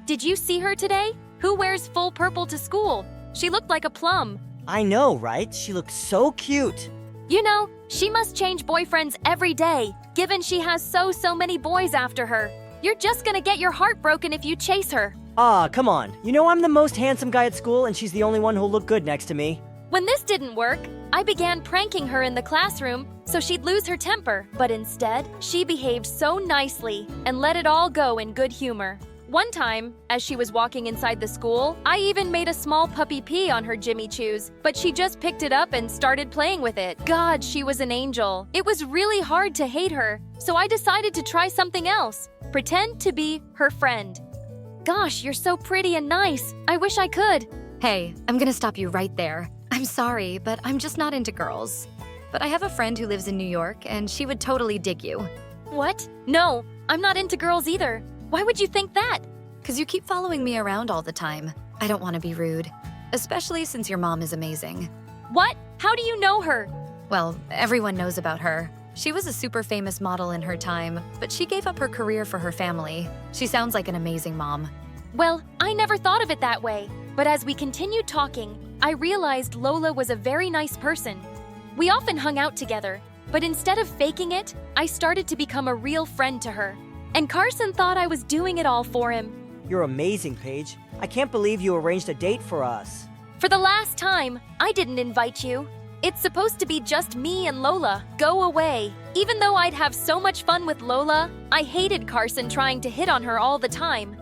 Did you see her today? Who wears full purple to school? She looked like a plum. I know, right? She looks so cute. You know, she must change boyfriends every day, given she has so many boys after her. You're just gonna get your heart broken if you chase her. Ah, come on. You know I'm the most handsome guy at school and she's the only one who'll look good next to me. When this didn't work, I began pranking her in the classroom so she'd lose her temper, but instead, she behaved so nicely and let it all go in good humor. One time, as she was walking inside the school, I even made a small puppy pee on her Jimmy Choos, but she just picked it up and started playing with it. God, she was an angel. It was really hard to hate her, so I decided to try something else. Pretend to be her friend. Gosh, you're so pretty and nice. I wish I could. Hey, I'm gonna stop you right there. I'm sorry, but I'm just not into girls. But I have a friend who lives in New York, and she would totally dig you. What? No, I'm not into girls either. Why would you think that? 'Cause you keep following me around all the time. I don't want to be rude, especially since your mom is amazing. What? How do you know her? Well, everyone knows about her. She was a super famous model in her time, but she gave up her career for her family. She sounds like an amazing mom. Well, I never thought of it that way. But as we continued talking, I realized Lola was a very nice person. We often hung out together, but instead of faking it, I started to become a real friend to her. And Carson thought I was doing it all for him. You're amazing, Paige. I can't believe you arranged a date for us. For the last time, I didn't invite you. It's supposed to be just me and Lola. Go away. Even though I'd have so much fun with Lola, I hated Carson trying to hit on her all the time.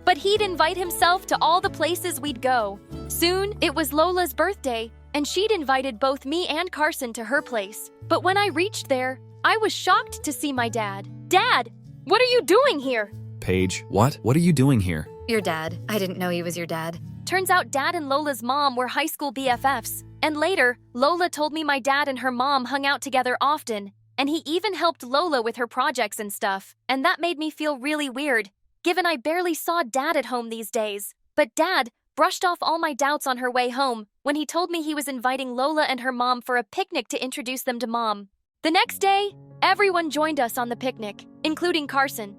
But he'd invite himself to all the places we'd go. Soon, it was Lola's birthday, and she'd invited both me and Carson to her place. But when I reached there, I was shocked to see my dad. Dad, what are you doing here? Paige, what? What are you doing here? Your dad. I didn't know he was your dad. Turns out Dad and Lola's mom were high school BFFs. And later, Lola told me my dad and her mom hung out together often, and he even helped Lola with her projects and stuff. And that made me feel really weird, given I barely saw Dad at home these days. But Dad brushed off all my doubts on her way home when he told me he was inviting Lola and her mom for a picnic to introduce them to Mom. The next day, everyone joined us on the picnic, including Carson.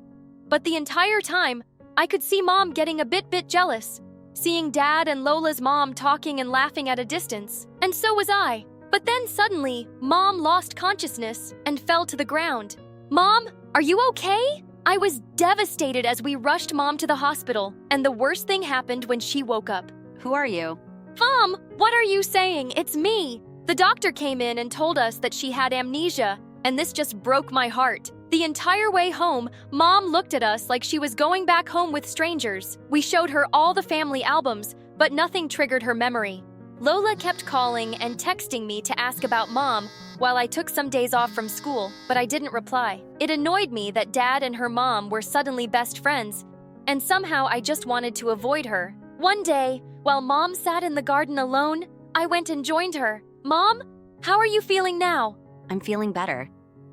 But the entire time, I could see Mom getting a bit jealous. seeing Dad and Lola's mom talking and laughing at a distance, and so was I. But then suddenly, Mom lost consciousness and fell to the ground. Mom, are you okay? I was devastated as we rushed Mom to the hospital, and the worst thing happened when she woke up. Who are you? Mom, what are you saying? It's me. The doctor came in and told us that she had amnesia, and this just broke my heart. The entire way home, Mom looked at us like she was going back home with strangers. We showed her all the family albums, but nothing triggered her memory. Lola kept calling and texting me to ask about Mom while I took some days off from school, but I didn't reply. It annoyed me that Dad and her mom were suddenly best friends, and somehow I just wanted to avoid her. One day, while Mom sat in the garden alone, I went and joined her. Mom, how are you feeling now? I'm feeling better,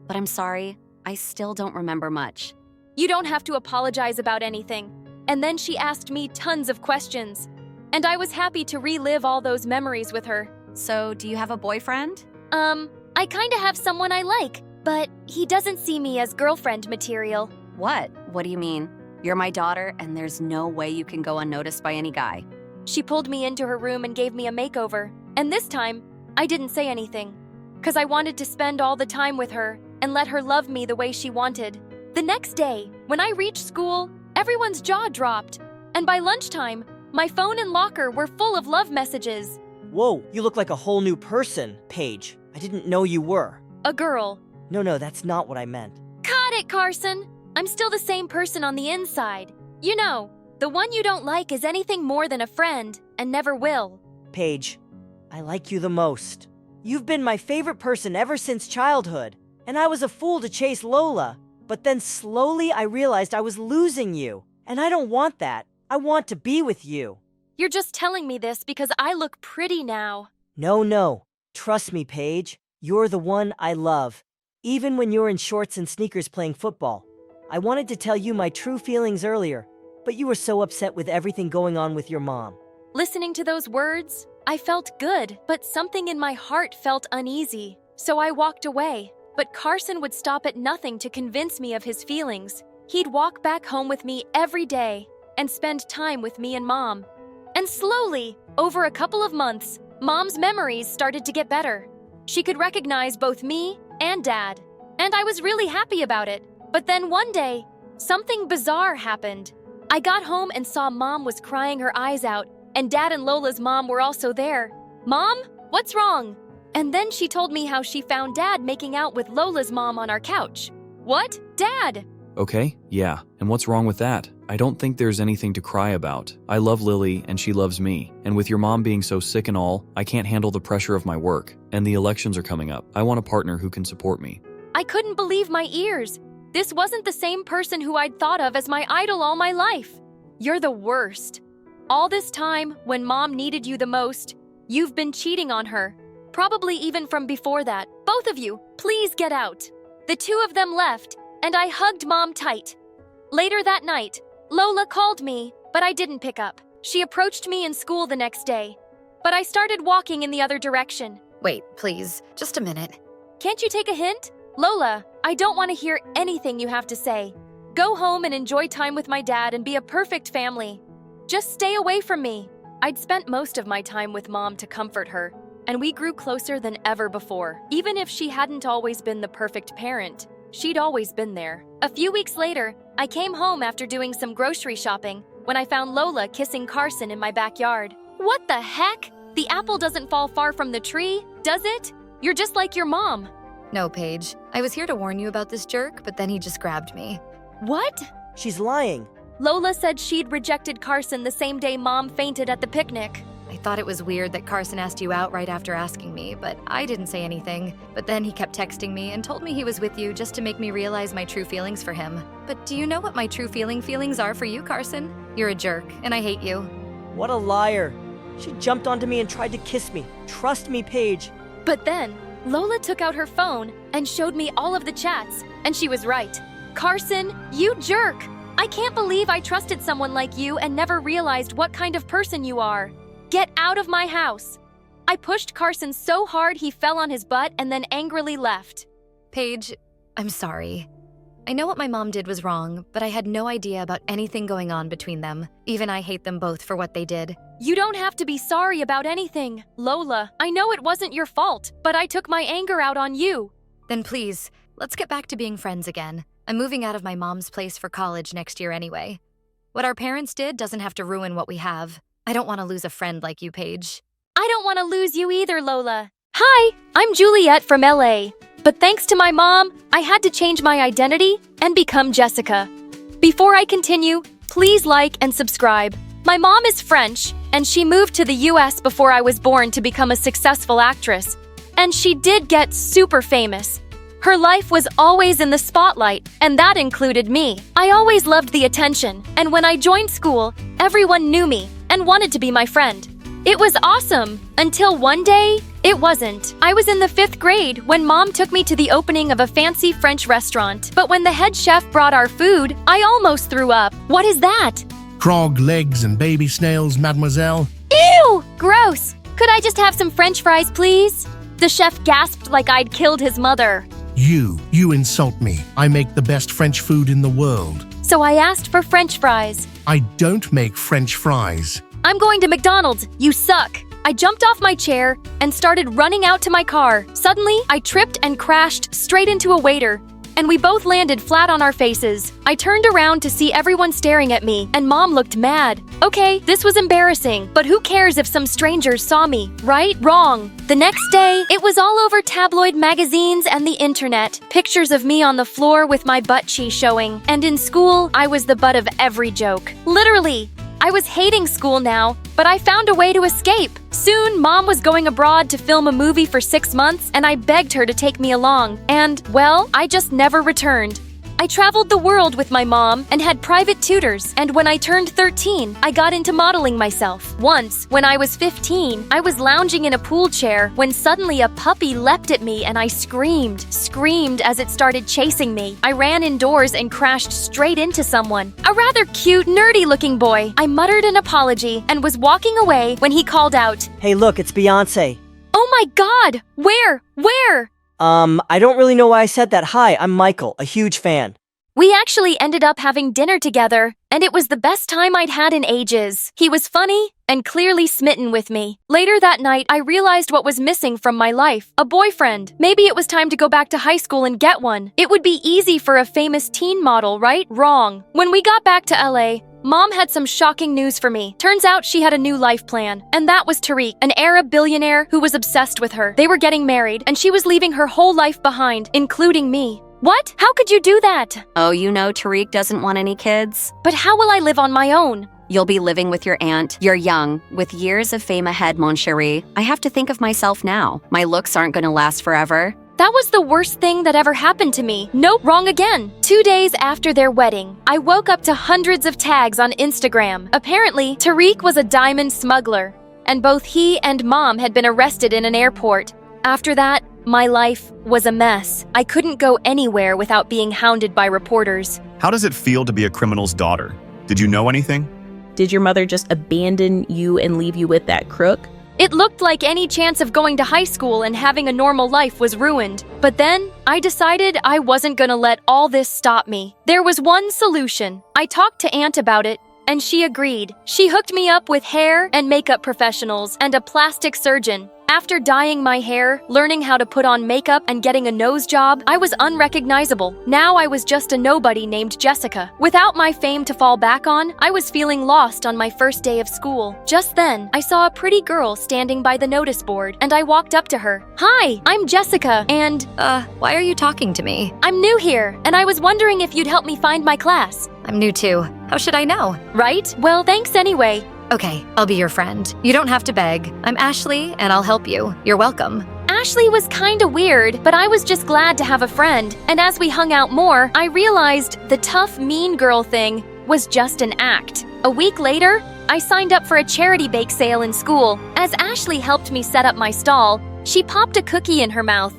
but I'm sorry, I still don't remember much. You don't have to apologize about anything. And then she asked me tons of questions, and I was happy to relive all those memories with her. So, do you have a boyfriend? I kinda have someone I like, but he doesn't see me as girlfriend material. What? What do you mean? You're my daughter, and there's no way you can go unnoticed by any guy. She pulled me into her room and gave me a makeover, and this time, I didn't say anything, 'cause I wanted to spend all the time with her and let her love me the way she wanted. The next day, when I reached school, everyone's jaw dropped, and by lunchtime, my phone and locker were full of love messages. Whoa, you look like a whole new person, Paige. I didn't know you were. A girl. No, that's not what I meant. Cut it, Carson! I'm still the same person on the inside. You know, the one you don't like is anything more than a friend, and never will. Paige, I like you the most. You've been my favorite person ever since childhood, and I was a fool to chase Lola. But then slowly I realized I was losing you, and I don't want that. I want to be with you. You're just telling me this because I look pretty now. No. Trust me, Paige. You're the one I love, even when you're in shorts and sneakers playing football. I wanted to tell you my true feelings earlier, but you were so upset with everything going on with your mom. Listening to those words, I felt good, but something in my heart felt uneasy. So I walked away, but Carson would stop at nothing to convince me of his feelings. He'd walk back home with me every day and spend time with me and Mom. And slowly, over a couple of months, Mom's memories started to get better. She could recognize both me and Dad, and I was really happy about it. But then one day, something bizarre happened. I got home and saw Mom was crying her eyes out, and Dad and Lola's mom were also there. Mom, what's wrong? And then she told me how she found Dad making out with Lola's mom on our couch. What? Dad? Okay, yeah, and what's wrong with that? I don't think there's anything to cry about. I love Lily and she loves me. And with your mom being so sick and all, I can't handle the pressure of my work. And the elections are coming up. I want a partner who can support me. I couldn't believe my ears. This wasn't the same person who I'd thought of as my idol all my life. You're the worst. All this time, when Mom needed you the most, you've been cheating on her. Probably even from before that. Both of you, please get out. The two of them left, and I hugged Mom tight. Later that night, Lola called me, but I didn't pick up. She approached me in school the next day, but I started walking in the other direction. Wait, please, just a minute. Can't you take a hint? Lola, I don't want to hear anything you have to say. Go home and enjoy time with my dad and be a perfect family. Just stay away from me. I'd spent most of my time with Mom to comfort her, and we grew closer than ever before. Even if she hadn't always been the perfect parent, she'd always been there. A few weeks later, I came home after doing some grocery shopping when I found Lola kissing Carson in my backyard. What the heck? The apple doesn't fall far from the tree, does it? You're just like your mom. No, Paige. I was here to warn you about this jerk, but then he just grabbed me. What? She's lying. Lola said she'd rejected Carson the same day Mom fainted at the picnic. I thought it was weird that Carson asked you out right after asking me, but I didn't say anything. But then he kept texting me and told me he was with you just to make me realize my true feelings for him. But do you know what my true feelings are for you, Carson? You're a jerk, and I hate you. What a liar. She jumped onto me and tried to kiss me. Trust me, Paige. But then, Lola took out her phone and showed me all of the chats, and she was right. Carson, you jerk! I can't believe I trusted someone like you and never realized what kind of person you are. Get out of my house! I pushed Carson so hard he fell on his butt and then angrily left. Paige, I'm sorry. I know what my mom did was wrong, but I had no idea about anything going on between them. Even I hate them both for what they did. You don't have to be sorry about anything. Lola, I know it wasn't your fault, but I took my anger out on you. Then please, let's get back to being friends again. I'm moving out of my mom's place for college next year anyway. What our parents did doesn't have to ruin what we have. I don't want to lose a friend like you, Paige. I don't want to lose you either, Lola. Hi, I'm Juliet from LA. But thanks to my mom, I had to change my identity and become Jessica. Before I continue, please like and subscribe. My mom is French, and she moved to the US before I was born to become a successful actress. And she did get super famous. Her life was always in the spotlight, and that included me. I always loved the attention, and when I joined school, everyone knew me and wanted to be my friend. It was awesome, until one day, it wasn't. I was in the 5th grade when Mom took me to the opening of a fancy French restaurant. But when the head chef brought our food, I almost threw up. What is that? Frog legs and baby snails, mademoiselle. Ew! Gross! Could I just have some French fries, please? The chef gasped like I'd killed his mother. You insult me. I make the best French food in the world. So I asked for French fries. I don't make French fries. I'm going to McDonald's. You suck. I jumped off my chair and started running out to my car. Suddenly, I tripped and crashed straight into a waiter, and we both landed flat on our faces. I turned around to see everyone staring at me, and Mom looked mad. Okay, this was embarrassing, but who cares if some strangers saw me, right? Wrong. The next day, it was all over tabloid magazines and the internet. Pictures of me on the floor with my butt cheek showing. And in school, I was the butt of every joke. Literally. I was hating school now, but I found a way to escape. Soon, Mom was going abroad to film a movie for 6 months, and I begged her to take me along. And, well, I just never returned. I traveled the world with my mom and had private tutors, and when I turned 13, I got into modeling myself. Once, when I was 15, I was lounging in a pool chair when suddenly a puppy leapt at me and I screamed as it started chasing me. I ran indoors and crashed straight into someone. A rather cute, nerdy-looking boy. I muttered an apology and was walking away when he called out, Hey, look, it's Beyonce. "Oh my God! Where? I don't really know why I said that. Hi, I'm Michael, a huge fan. We actually ended up having dinner together, and it was the best time I'd had in ages. He was funny and clearly smitten with me. Later that night, I realized what was missing from my life. A boyfriend. Maybe it was time to go back to high school and get one. It would be easy for a famous teen model, right? Wrong. When we got back to LA, Mom had some shocking news for me. Turns out she had a new life plan, and that was Tariq, an Arab billionaire who was obsessed with her. They were getting married, and she was leaving her whole life behind, including me. What? How could you do that? Oh, you know Tariq doesn't want any kids? But how will I live on my own? You'll be living with your aunt. You're young, with years of fame ahead, mon chéri. I have to think of myself now. My looks aren't going to last forever. That was the worst thing that ever happened to me. Nope, wrong again. 2 days after their wedding, I woke up to hundreds of tags on Instagram. Apparently, Tariq was a diamond smuggler, and both he and Mom had been arrested in an airport. After that, my life was a mess. I couldn't go anywhere without being hounded by reporters. How does it feel to be a criminal's daughter? Did you know anything? Did your mother just abandon you and leave you with that crook? It looked like any chance of going to high school and having a normal life was ruined. But then, I decided I wasn't gonna let all this stop me. There was one solution. I talked to Aunt about it, and she agreed. She hooked me up with hair and makeup professionals and a plastic surgeon. After dyeing my hair, learning how to put on makeup, and getting a nose job, I was unrecognizable. Now I was just a nobody named Jessica. Without my fame to fall back on, I was feeling lost on my first day of school. Just then, I saw a pretty girl standing by the notice board, and I walked up to her. Hi, I'm Jessica, and, why are you talking to me? I'm new here, and I was wondering if you'd help me find my class. I'm new too. How should I know? Right? Well, thanks anyway. Okay, I'll be your friend. You don't have to beg. I'm Ashley, and I'll help you. You're welcome. Ashley was kinda weird, but I was just glad to have a friend. And as we hung out more, I realized the tough, mean girl thing was just an act. A week later, I signed up for a charity bake sale in school. As Ashley helped me set up my stall, she popped a cookie in her mouth.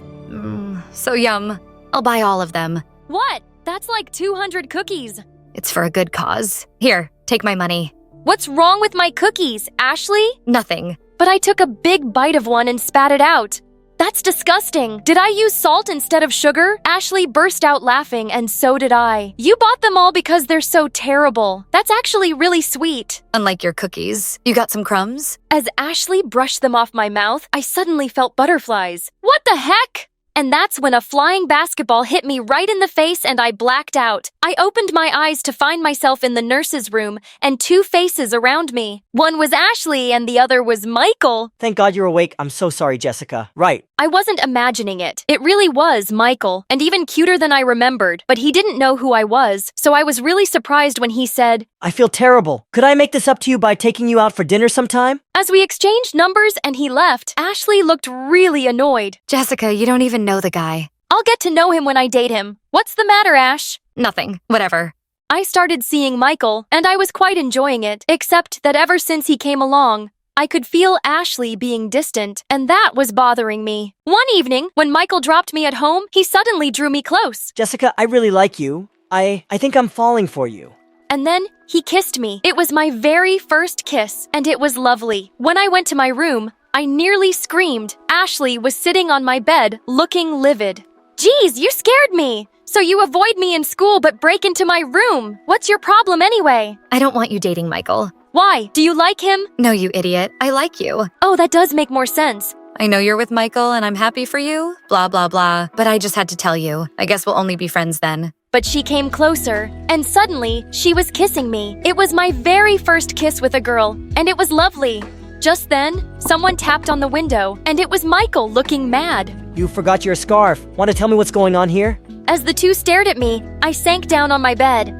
So yum. I'll buy all of them. What? That's like 200 cookies. It's for a good cause. Here, take my money. What's wrong with my cookies, Ashley? Nothing. But I took a big bite of one and spat it out. That's disgusting. Did I use salt instead of sugar? Ashley burst out laughing, and so did I. You bought them all because they're so terrible. That's actually really sweet. Unlike your cookies. You got some crumbs? As Ashley brushed them off my mouth, I suddenly felt butterflies. What the heck? And that's when a flying basketball hit me right in the face and I blacked out. I opened my eyes to find myself in the nurse's room and two faces around me. One was Ashley and the other was Michael. Thank God you're awake. I'm so sorry, Jessica. Right. I wasn't imagining it. It really was Michael, and even cuter than I remembered, but he didn't know who I was, so I was really surprised when he said, I feel terrible. Could I make this up to you by taking you out for dinner sometime? As we exchanged numbers and he left, Ashley looked really annoyed. Jessica, you don't even know the guy. I'll get to know him when I date him. What's the matter, Ash? Nothing. Whatever. I started seeing Michael, and I was quite enjoying it, except that ever since he came along, I could feel Ashley being distant, and that was bothering me. One evening, when Michael dropped me at home, he suddenly drew me close. Jessica, I really like you. I think I'm falling for you. And then he kissed me. It was my very first kiss, and it was lovely. When I went to my room, I nearly screamed. Ashley was sitting on my bed, looking livid. Geez, you scared me! So you avoid me in school but break into my room. What's your problem anyway? I don't want you dating Michael. Why? Do you like him? No, you idiot. I like you. Oh, that does make more sense. I know you're with Michael and I'm happy for you. Blah, blah, blah. But I just had to tell you. I guess we'll only be friends then. But she came closer, and suddenly, she was kissing me. It was my very first kiss with a girl, and it was lovely. Just then, someone tapped on the window, and it was Michael looking mad. You forgot your scarf. Want to tell me what's going on here? As the two stared at me, I sank down on my bed.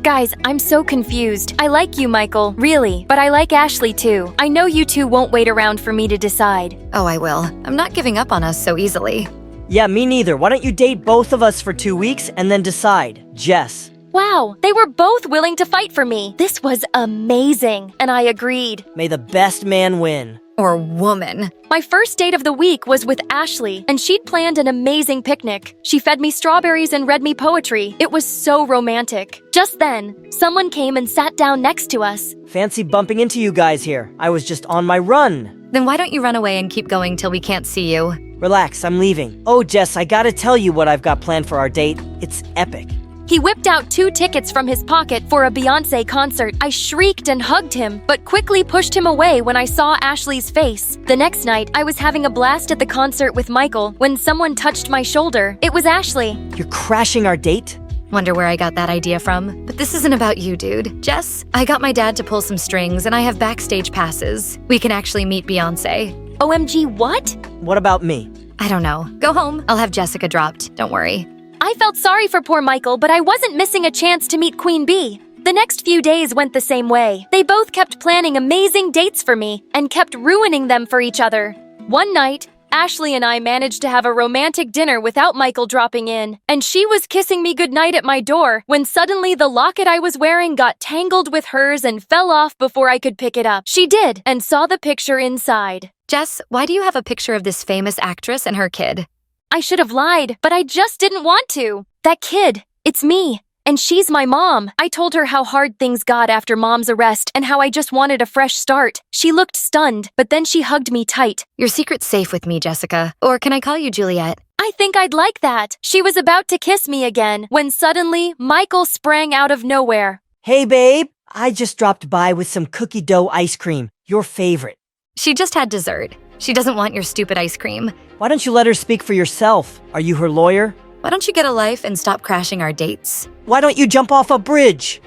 Guys, I'm so confused. I like you, Michael, really, but I like Ashley too. I know you two won't wait around for me to decide. Oh, I will. I'm not giving up on us so easily. Yeah, me neither. Why don't you date both of us for 2 weeks and then decide? Jess. Wow, they were both willing to fight for me. This was amazing, and I agreed. May the best man win. Or woman. My first date of the week was with Ashley, and she'd planned an amazing picnic. She fed me strawberries and read me poetry. It was so romantic. Just then, someone came and sat down next to us. Fancy bumping into you guys here. I was just on my run. Then why don't you run away and keep going till we can't see you? Relax, I'm leaving. Oh, Jess, I gotta tell you what I've got planned for our date. It's epic. He whipped out 2 tickets from his pocket for a Beyoncé concert. I shrieked and hugged him, but quickly pushed him away when I saw Ashley's face. The next night, I was having a blast at the concert with Michael when someone touched my shoulder. It was Ashley. You're crashing our date? Wonder where I got that idea from. But this isn't about you, dude. Jess, I got my dad to pull some strings and I have backstage passes. We can actually meet Beyoncé. OMG, what? What about me? I don't know. Go home. I'll have Jessica dropped. Don't worry. I felt sorry for poor Michael, but I wasn't missing a chance to meet Queen Bee. The next few days went the same way. They both kept planning amazing dates for me and kept ruining them for each other. One night, Ashley and I managed to have a romantic dinner without Michael dropping in, and she was kissing me goodnight at my door when suddenly the locket I was wearing got tangled with hers and fell off before I could pick it up. She did, and saw the picture inside. Jess, why do you have a picture of this famous actress and her kid? I should have lied, but I just didn't want to. That kid, it's me. And she's my mom. I told her how hard things got after Mom's arrest and how I just wanted a fresh start. She looked stunned, but then she hugged me tight. Your secret's safe with me, Jessica. Or can I call you Juliet? I think I'd like that. She was about to kiss me again when suddenly Michael sprang out of nowhere. Hey, babe. I just dropped by with some cookie dough ice cream. Your favorite. She just had dessert. She doesn't want your stupid ice cream. Why don't you let her speak for yourself? Are you her lawyer? Why don't you get a life and stop crashing our dates? Why don't you jump off a bridge?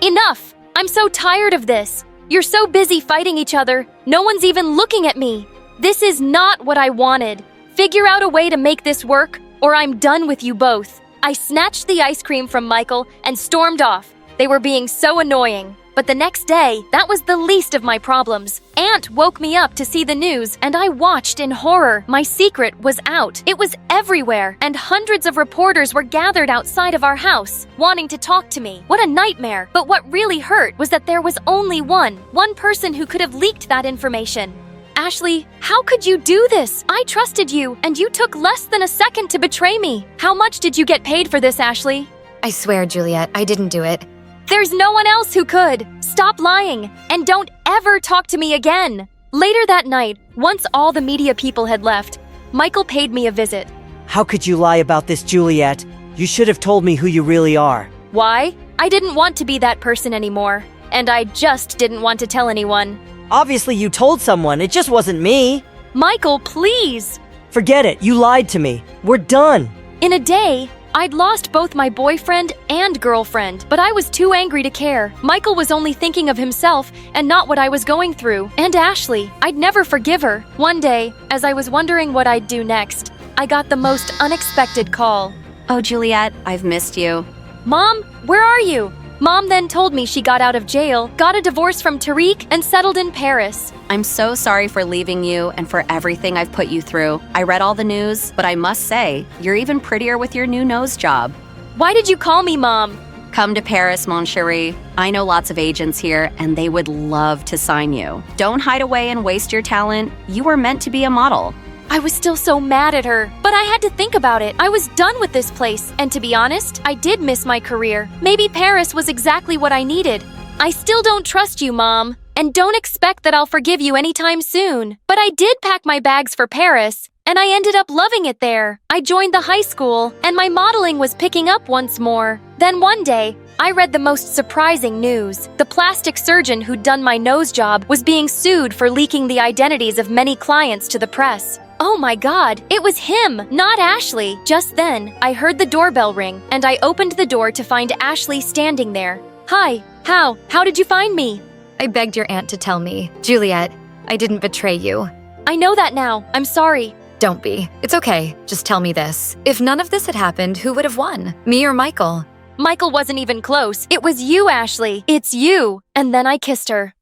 Enough! I'm so tired of this. You're so busy fighting each other, no one's even looking at me. This is not what I wanted. Figure out a way to make this work, or I'm done with you both. I snatched the ice cream from Michael and stormed off. They were being so annoying. But the next day, that was the least of my problems. Aunt woke me up to see the news, and I watched in horror. My secret was out. It was everywhere, and hundreds of reporters were gathered outside of our house, wanting to talk to me. What a nightmare. But what really hurt was that there was only one person who could have leaked that information. Ashley, how could you do this? I trusted you, and you took less than a second to betray me. How much did you get paid for this, Ashley? I swear, Juliet, I didn't do it. There's no one else who could. Stop lying, and don't ever talk to me again. Later that night, Once all the media people had left, Michael paid me a visit. How could you lie about this, Juliet? You should have told me who you really are. Why? I didn't want to be that person anymore, and I just didn't want to tell anyone. Obviously you told someone, it just wasn't me. Michael, please! Forget it, you lied to me. We're done. In a day, I'd lost both my boyfriend and girlfriend, but I was too angry to care. Michael was only thinking of himself and not what I was going through. And Ashley, I'd never forgive her. One day, as I was wondering what I'd do next, I got the most unexpected call. Oh, Juliet, I've missed you. Mom, where are you? Mom then told me she got out of jail, got a divorce from Tariq, and settled in Paris. I'm so sorry for leaving you and for everything I've put you through. I read all the news, but I must say, you're even prettier with your new nose job. Why did you call me Mom? Come to Paris, mon chéri. I know lots of agents here, and they would love to sign you. Don't hide away and waste your talent. You were meant to be a model. I was still so mad at her, but I had to think about it. I was done with this place, and to be honest, I did miss my career. Maybe Paris was exactly what I needed. I still don't trust you, Mom, and don't expect that I'll forgive you anytime soon. But I did pack my bags for Paris, and I ended up loving it there. I joined the high school, and my modeling was picking up once more. Then one day, I read the most surprising news. The plastic surgeon who'd done my nose job was being sued for leaking the identities of many clients to the press. Oh my God, it was him, not Ashley. Just then, I heard the doorbell ring, and I opened the door to find Ashley standing there. Hi, how did you find me? I begged your aunt to tell me. Juliet, I didn't betray you. I know that now. I'm sorry. Don't be. It's okay. Just tell me this. If none of this had happened, who would have won? Me or Michael? Michael wasn't even close. It was you, Ashley. It's you. And then I kissed her.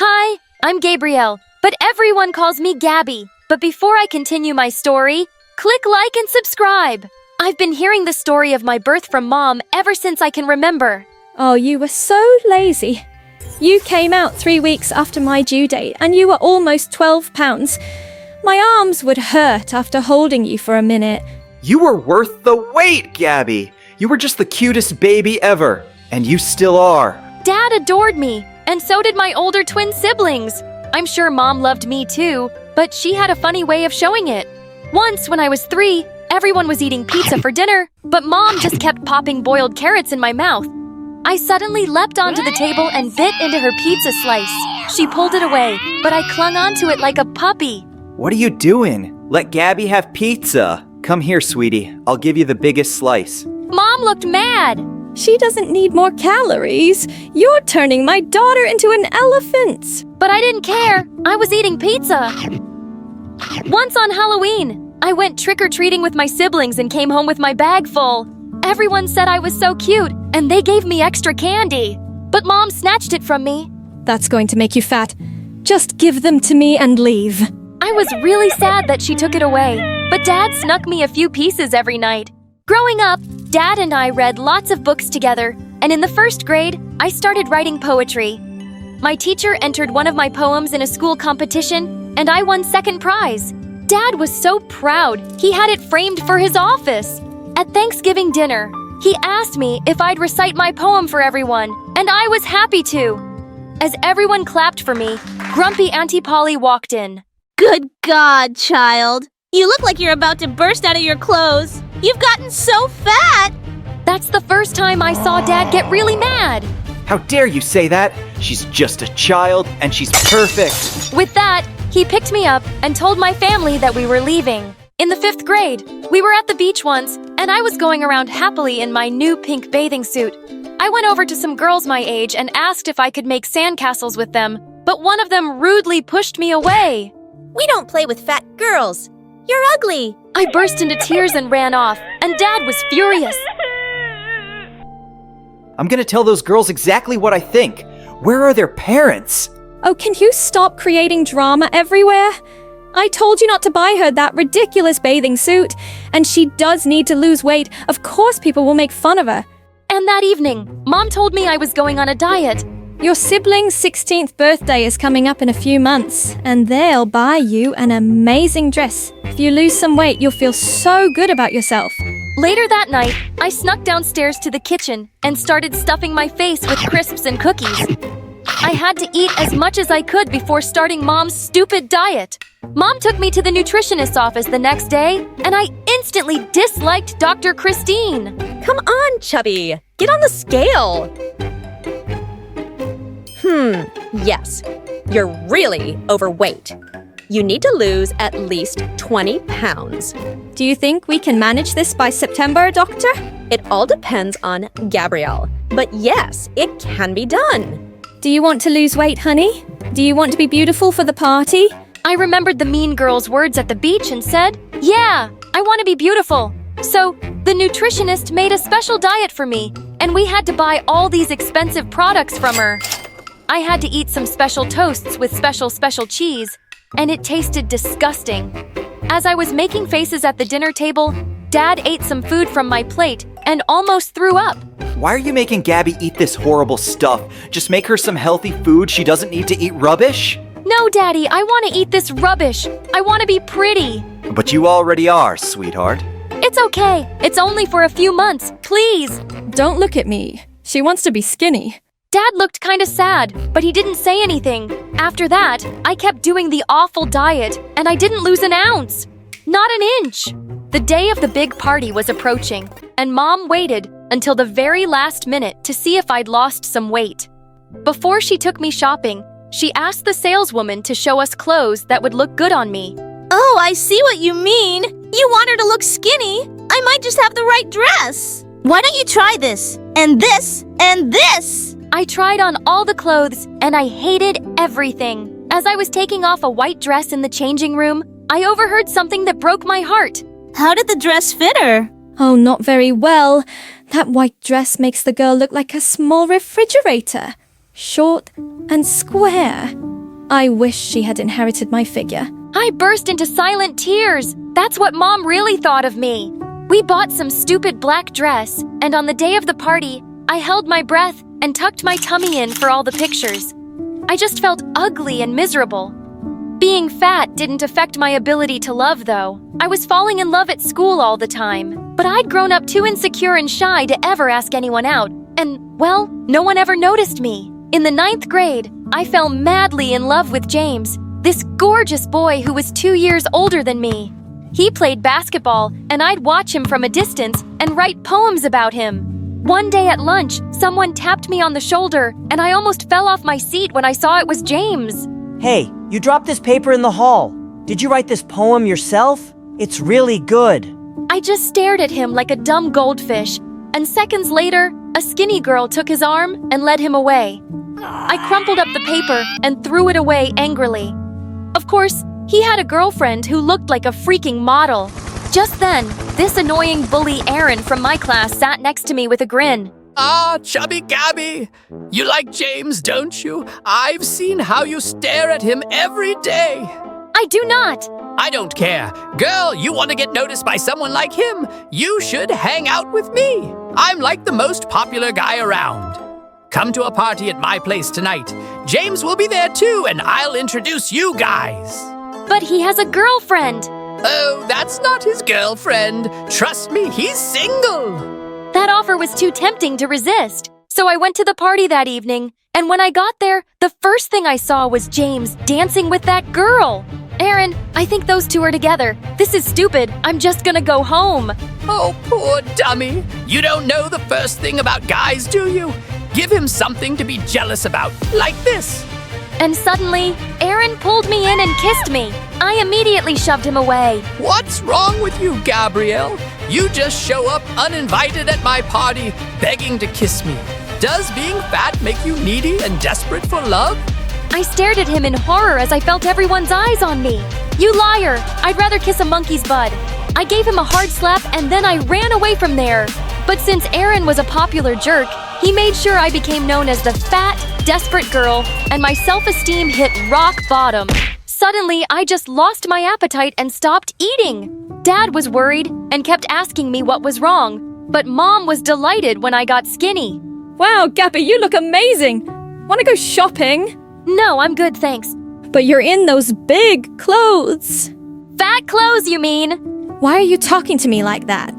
Hi, I'm Gabrielle, but everyone calls me Gabby. But before I continue my story, click like and subscribe. I've been hearing the story of my birth from Mom ever since I can remember. Oh, you were so lazy. You came out 3 weeks after my due date, and you were almost 12 pounds. My arms would hurt after holding you for a minute. You were worth the wait, Gabby. You were just the cutest baby ever, and you still are. Dad adored me, and so did my older twin siblings. I'm sure Mom loved me too, but she had a funny way of showing it. Once, when I was 3, everyone was eating pizza for dinner, but Mom just kept popping boiled carrots in my mouth. I suddenly leapt onto the table and bit into her pizza slice. She pulled it away, but I clung onto it like a puppy. What are you doing? Let Gabby have pizza. Come here, sweetie. I'll give you the biggest slice. Mom looked mad. She doesn't need more calories. You're turning my daughter into an elephant. But I didn't care. I was eating pizza. Once on Halloween, I went trick-or-treating with my siblings and came home with my bag full. Everyone said I was so cute, and they gave me extra candy. But Mom snatched it from me. That's going to make you fat. Just give them to me and leave. I was really sad that she took it away, but Dad snuck me a few pieces every night. Growing up, Dad and I read lots of books together, and in the 1st grade, I started writing poetry. My teacher entered one of my poems in a school competition, and I won 2nd prize. Dad was so proud, he had it framed for his office. At Thanksgiving dinner, he asked me if I'd recite my poem for everyone, and I was happy to. As everyone clapped for me, grumpy Auntie Polly walked in. Good God, child. You look like you're about to burst out of your clothes. You've gotten so fat. That's the first time I saw Dad get really mad. How dare you say that? She's just a child, and she's perfect. With that, he picked me up and told my family that we were leaving. In the 5th grade, we were at the beach once, and I was going around happily in my new pink bathing suit. I went over to some girls my age and asked if I could make sandcastles with them, but one of them rudely pushed me away. We don't play with fat girls. You're ugly. I burst into tears and ran off, and Dad was furious. I'm gonna tell those girls exactly what I think. Where are their parents? Oh, can you stop creating drama everywhere? I told you not to buy her that ridiculous bathing suit, and she does need to lose weight. Of course people will make fun of her. And that evening, Mom told me I was going on a diet. Your sibling's 16th birthday is coming up in a few months, and they'll buy you an amazing dress. If you lose some weight, you'll feel so good about yourself. Later that night, I snuck downstairs to the kitchen and started stuffing my face with crisps and cookies. I had to eat as much as I could before starting Mom's stupid diet. Mom took me to the nutritionist's office the next day, and I instantly disliked Dr. Christine. Come on, Chubby. Get on the scale. Yes. You're really overweight. You need to lose at least 20 pounds. Do you think we can manage this by September, Doctor? It all depends on Gabrielle. But yes, it can be done. Do you want to lose weight, honey? Do you want to be beautiful for the party? I remembered the mean girl's words at the beach and said, yeah, I want to be beautiful. So, the nutritionist made a special diet for me, and we had to buy all these expensive products from her. I had to eat some special toasts with special cheese, and it tasted disgusting. As I was making faces at the dinner table, Dad ate some food from my plate and almost threw up. Why are you making Gabby eat this horrible stuff? Just make her some healthy food. She doesn't need to eat rubbish. No, Daddy, I want to eat this rubbish. I want to be pretty. But you already are, sweetheart. It's okay. It's only for a few months. Please. Don't look at me. She wants to be skinny. Dad looked kind of sad, but he didn't say anything. After that, I kept doing the awful diet, and I didn't lose an ounce. Not an inch. The day of the big party was approaching, and Mom waited until the very last minute to see if I'd lost some weight. Before she took me shopping, she asked the saleswoman to show us clothes that would look good on me. Oh, I see what you mean. You want her to look skinny. I might just have the right dress. Why don't you try this, and this, and this? I tried on all the clothes, and I hated everything. As I was taking off a white dress in the changing room, I overheard something that broke my heart. How did the dress fit her? Oh, not very well. That white dress makes the girl look like a small refrigerator. Short and square. I wish she had inherited my figure. I burst into silent tears. That's what Mom really thought of me. We bought some stupid black dress, and on the day of the party, I held my breath and tucked my tummy in for all the pictures. I just felt ugly and miserable. Being fat didn't affect my ability to love, though. I was falling in love at school all the time, but I'd grown up too insecure and shy to ever ask anyone out, and, well, no one ever noticed me. In the 9th grade, I fell madly in love with James, this gorgeous boy who was 2 years older than me. He played basketball, and I'd watch him from a distance and write poems about him. One day at lunch, someone tapped me on the shoulder, and I almost fell off my seat when I saw it was James. Hey, you dropped this paper in the hall. Did you write this poem yourself? It's really good. I just stared at him like a dumb goldfish, and seconds later, a skinny girl took his arm and led him away. I crumpled up the paper and threw it away angrily. Of course, he had a girlfriend who looked like a freaking model. Just then, this annoying bully Aaron from my class sat next to me with a grin. Ah, Chubby Gabby! You like James, don't you? I've seen how you stare at him every day. I do not. I don't care. Girl, you want to get noticed by someone like him? You should hang out with me. I'm like the most popular guy around. Come to a party at my place tonight. James will be there too, and I'll introduce you guys. But he has a girlfriend. Oh, that's not his girlfriend. Trust me, he's single. That offer was too tempting to resist. So I went to the party that evening, and when I got there, the first thing I saw was James dancing with that girl. Aaron, I think those two are together. This is stupid. I'm just gonna go home. Oh, poor dummy. You don't know the first thing about guys, do you? Give him something to be jealous about, like this. And suddenly, Aaron pulled me in and kissed me. I immediately shoved him away. What's wrong with you, Gabrielle? You just show up uninvited at my party, begging to kiss me. Does being fat make you needy and desperate for love? I stared at him in horror as I felt everyone's eyes on me. You liar! I'd rather kiss a monkey's bud. I gave him a hard slap and then I ran away from there. But since Aaron was a popular jerk, he made sure I became known as the fat, desperate girl, and my self-esteem hit rock bottom. Suddenly, I just lost my appetite and stopped eating. Dad was worried and kept asking me what was wrong, but Mom was delighted when I got skinny. Wow, Gabby, you look amazing. Want to go shopping? No, I'm good, thanks. But you're in those big clothes. Fat clothes, you mean? Why are you talking to me like that?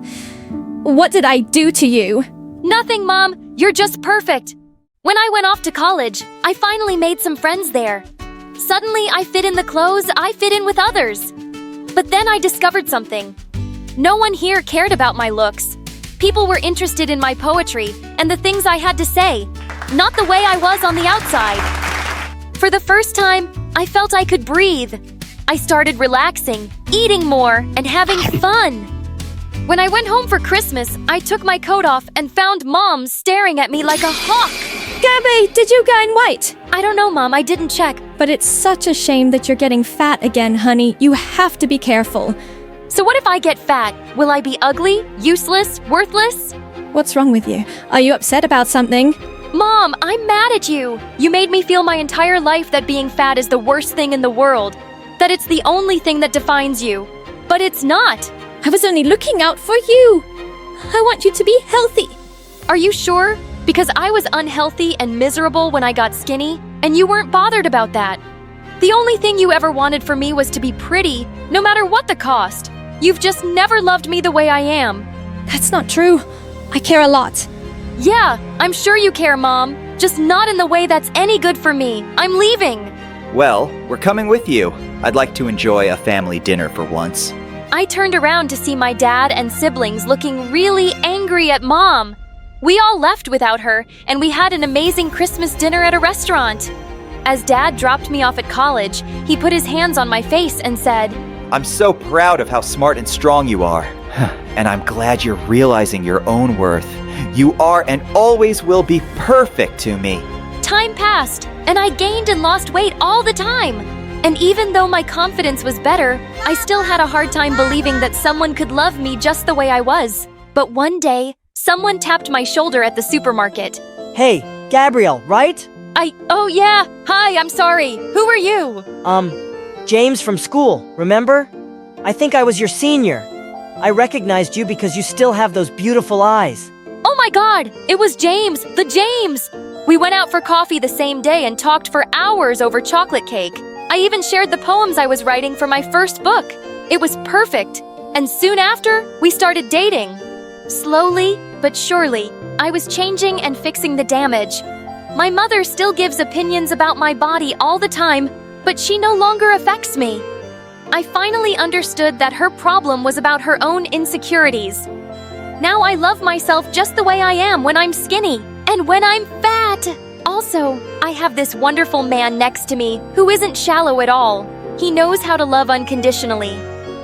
What did I do to you? Nothing, Mom. You're just perfect. When I went off to college, I finally made some friends there. Suddenly, I fit in the clothes I fit in with others. But then I discovered something. No one here cared about my looks. People were interested in my poetry and the things I had to say, not the way I was on the outside. For the first time, I felt I could breathe. I started relaxing, eating more, and having fun. When I went home for Christmas, I took my coat off and found Mom staring at me like a hawk. Gabby, did you gain weight? I don't know, Mom. I didn't check. But it's such a shame that you're getting fat again, honey. You have to be careful. So what if I get fat? Will I be ugly, useless, worthless? What's wrong with you? Are you upset about something? Mom, I'm mad at you. You made me feel my entire life that being fat is the worst thing in the world. That it's the only thing that defines you. But it's not. I was only looking out for you. I want you to be healthy. Are you sure? Because I was unhealthy and miserable when I got skinny, and you weren't bothered about that. The only thing you ever wanted for me was to be pretty, no matter what the cost. You've just never loved me the way I am. That's not true. I care a lot. Yeah, I'm sure you care, Mom. Just not in the way that's any good for me. I'm leaving. Well, we're coming with you. I'd like to enjoy a family dinner for once. I turned around to see my dad and siblings looking really angry at Mom. We all left without her, and we had an amazing Christmas dinner at a restaurant. As Dad dropped me off at college, he put his hands on my face and said, I'm so proud of how smart and strong you are. And I'm glad you're realizing your own worth. You are and always will be perfect to me. Time passed, and I gained and lost weight all the time. And even though my confidence was better, I still had a hard time believing that someone could love me just the way I was. But one day, someone tapped my shoulder at the supermarket. Hey, Gabrielle, right? Oh yeah, hi, I'm sorry. Who are you? James from school, remember? I think I was your senior. I recognized you because you still have those beautiful eyes. Oh my God, it was James, the James! We went out for coffee the same day and talked for hours over chocolate cake. I even shared the poems I was writing for my first book. It was perfect. And soon after, we started dating. Slowly, but surely, I was changing and fixing the damage. My mother still gives opinions about my body all the time, but she no longer affects me. I finally understood that her problem was about her own insecurities. Now I love myself just the way I am when I'm skinny and when I'm fat. Also, I have this wonderful man next to me who isn't shallow at all. He knows how to love unconditionally.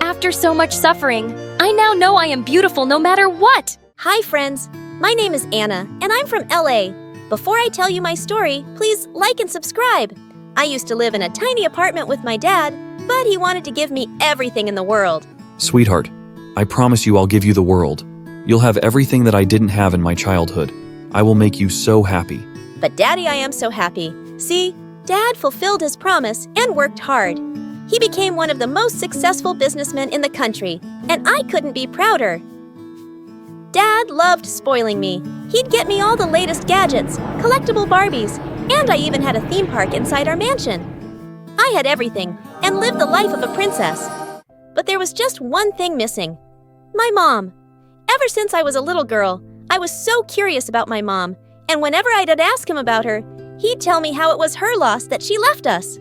After so much suffering, I now know I am beautiful no matter what. Hi, friends. My name is Anna, and I'm from LA. Before I tell you my story, please like and subscribe. I used to live in a tiny apartment with my dad, but he wanted to give me everything in the world. Sweetheart, I promise you I'll give you the world. You'll have everything that I didn't have in my childhood. I will make you so happy. But Daddy, I am so happy. See, Dad fulfilled his promise and worked hard. He became one of the most successful businessmen in the country, and I couldn't be prouder. Dad loved spoiling me. He'd get me all the latest gadgets, collectible Barbies, and I even had a theme park inside our mansion. I had everything and lived the life of a princess. But there was just one thing missing. My mom. Ever since I was a little girl, I was so curious about my mom, and whenever I'd ask him about her, he'd tell me how it was her loss that she left us.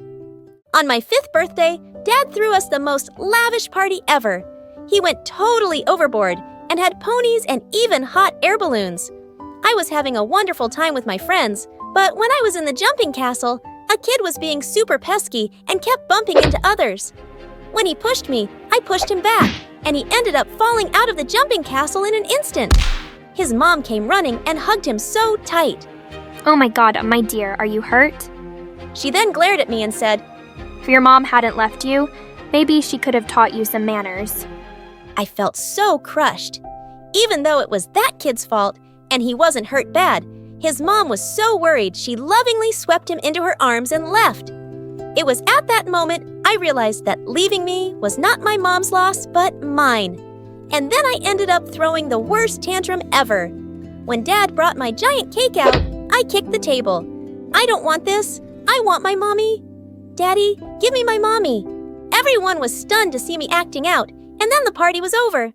On my 5th birthday, Dad threw us the most lavish party ever. He went totally overboard and had ponies and even hot air balloons. I was having a wonderful time with my friends, but when I was in the jumping castle, a kid was being super pesky and kept bumping into others. When he pushed me, I pushed him back, and he ended up falling out of the jumping castle in an instant. His mom came running and hugged him so tight. Oh my God, my dear, are you hurt? She then glared at me and said, If your mom hadn't left you, maybe she could have taught you some manners. I felt so crushed. Even though it was that kid's fault, and he wasn't hurt bad, his mom was so worried she lovingly swept him into her arms and left. It was at that moment I realized that leaving me was not my mom's loss, but mine. And then I ended up throwing the worst tantrum ever. When Dad brought my giant cake out, I kicked the table. I don't want this. I want my mommy. Daddy, give me my mommy. Everyone was stunned to see me acting out, and then the party was over.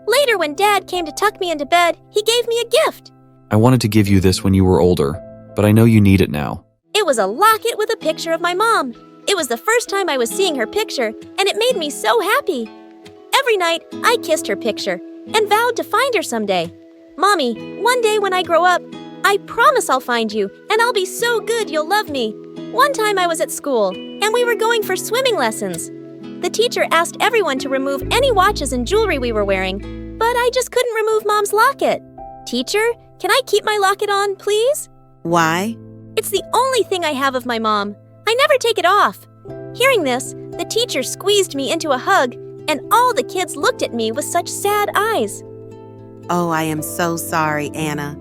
Later, when Dad came to tuck me into bed, he gave me a gift. I wanted to give you this when you were older, but I know you need it now. It was a locket with a picture of my mom. It was the first time I was seeing her picture, and it made me so happy. Every night, I kissed her picture and vowed to find her someday. Mommy, one day when I grow up, I promise I'll find you, and I'll be so good you'll love me. One time I was at school, and we were going for swimming lessons. The teacher asked everyone to remove any watches and jewelry we were wearing, but I just couldn't remove Mom's locket. Teacher, can I keep my locket on, please? Why? It's the only thing I have of my mom. I never take it off. Hearing this, the teacher squeezed me into a hug, and all the kids looked at me with such sad eyes. Oh, I am so sorry, Anna.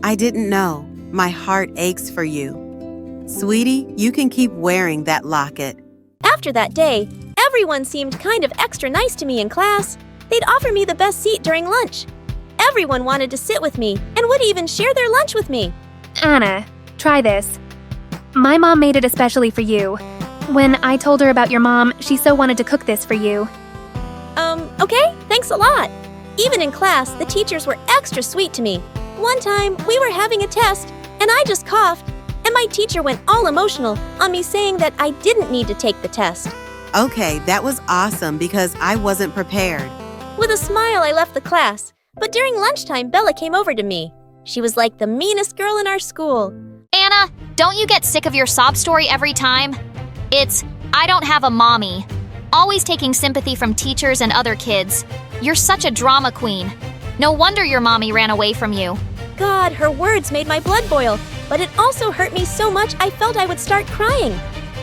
I didn't know. My heart aches for you. Sweetie, you can keep wearing that locket. After that day, everyone seemed kind of extra nice to me in class. They'd offer me the best seat during lunch. Everyone wanted to sit with me and would even share their lunch with me. Anna, try this. My mom made it especially for you. When I told her about your mom, she so wanted to cook this for you. Okay, thanks a lot. Even in class, the teachers were extra sweet to me. One time, we were having a test, and I just coughed, and my teacher went all emotional on me saying that I didn't need to take the test. Okay, that was awesome because I wasn't prepared. With a smile, I left the class, but during lunchtime, Bella came over to me. She was like the meanest girl in our school. Anna, don't you get sick of your sob story every time? It's, I don't have a mommy. Always taking sympathy from teachers and other kids. You're such a drama queen. No wonder your mommy ran away from you. God, her words made my blood boil, but it also hurt me so much I felt I would start crying.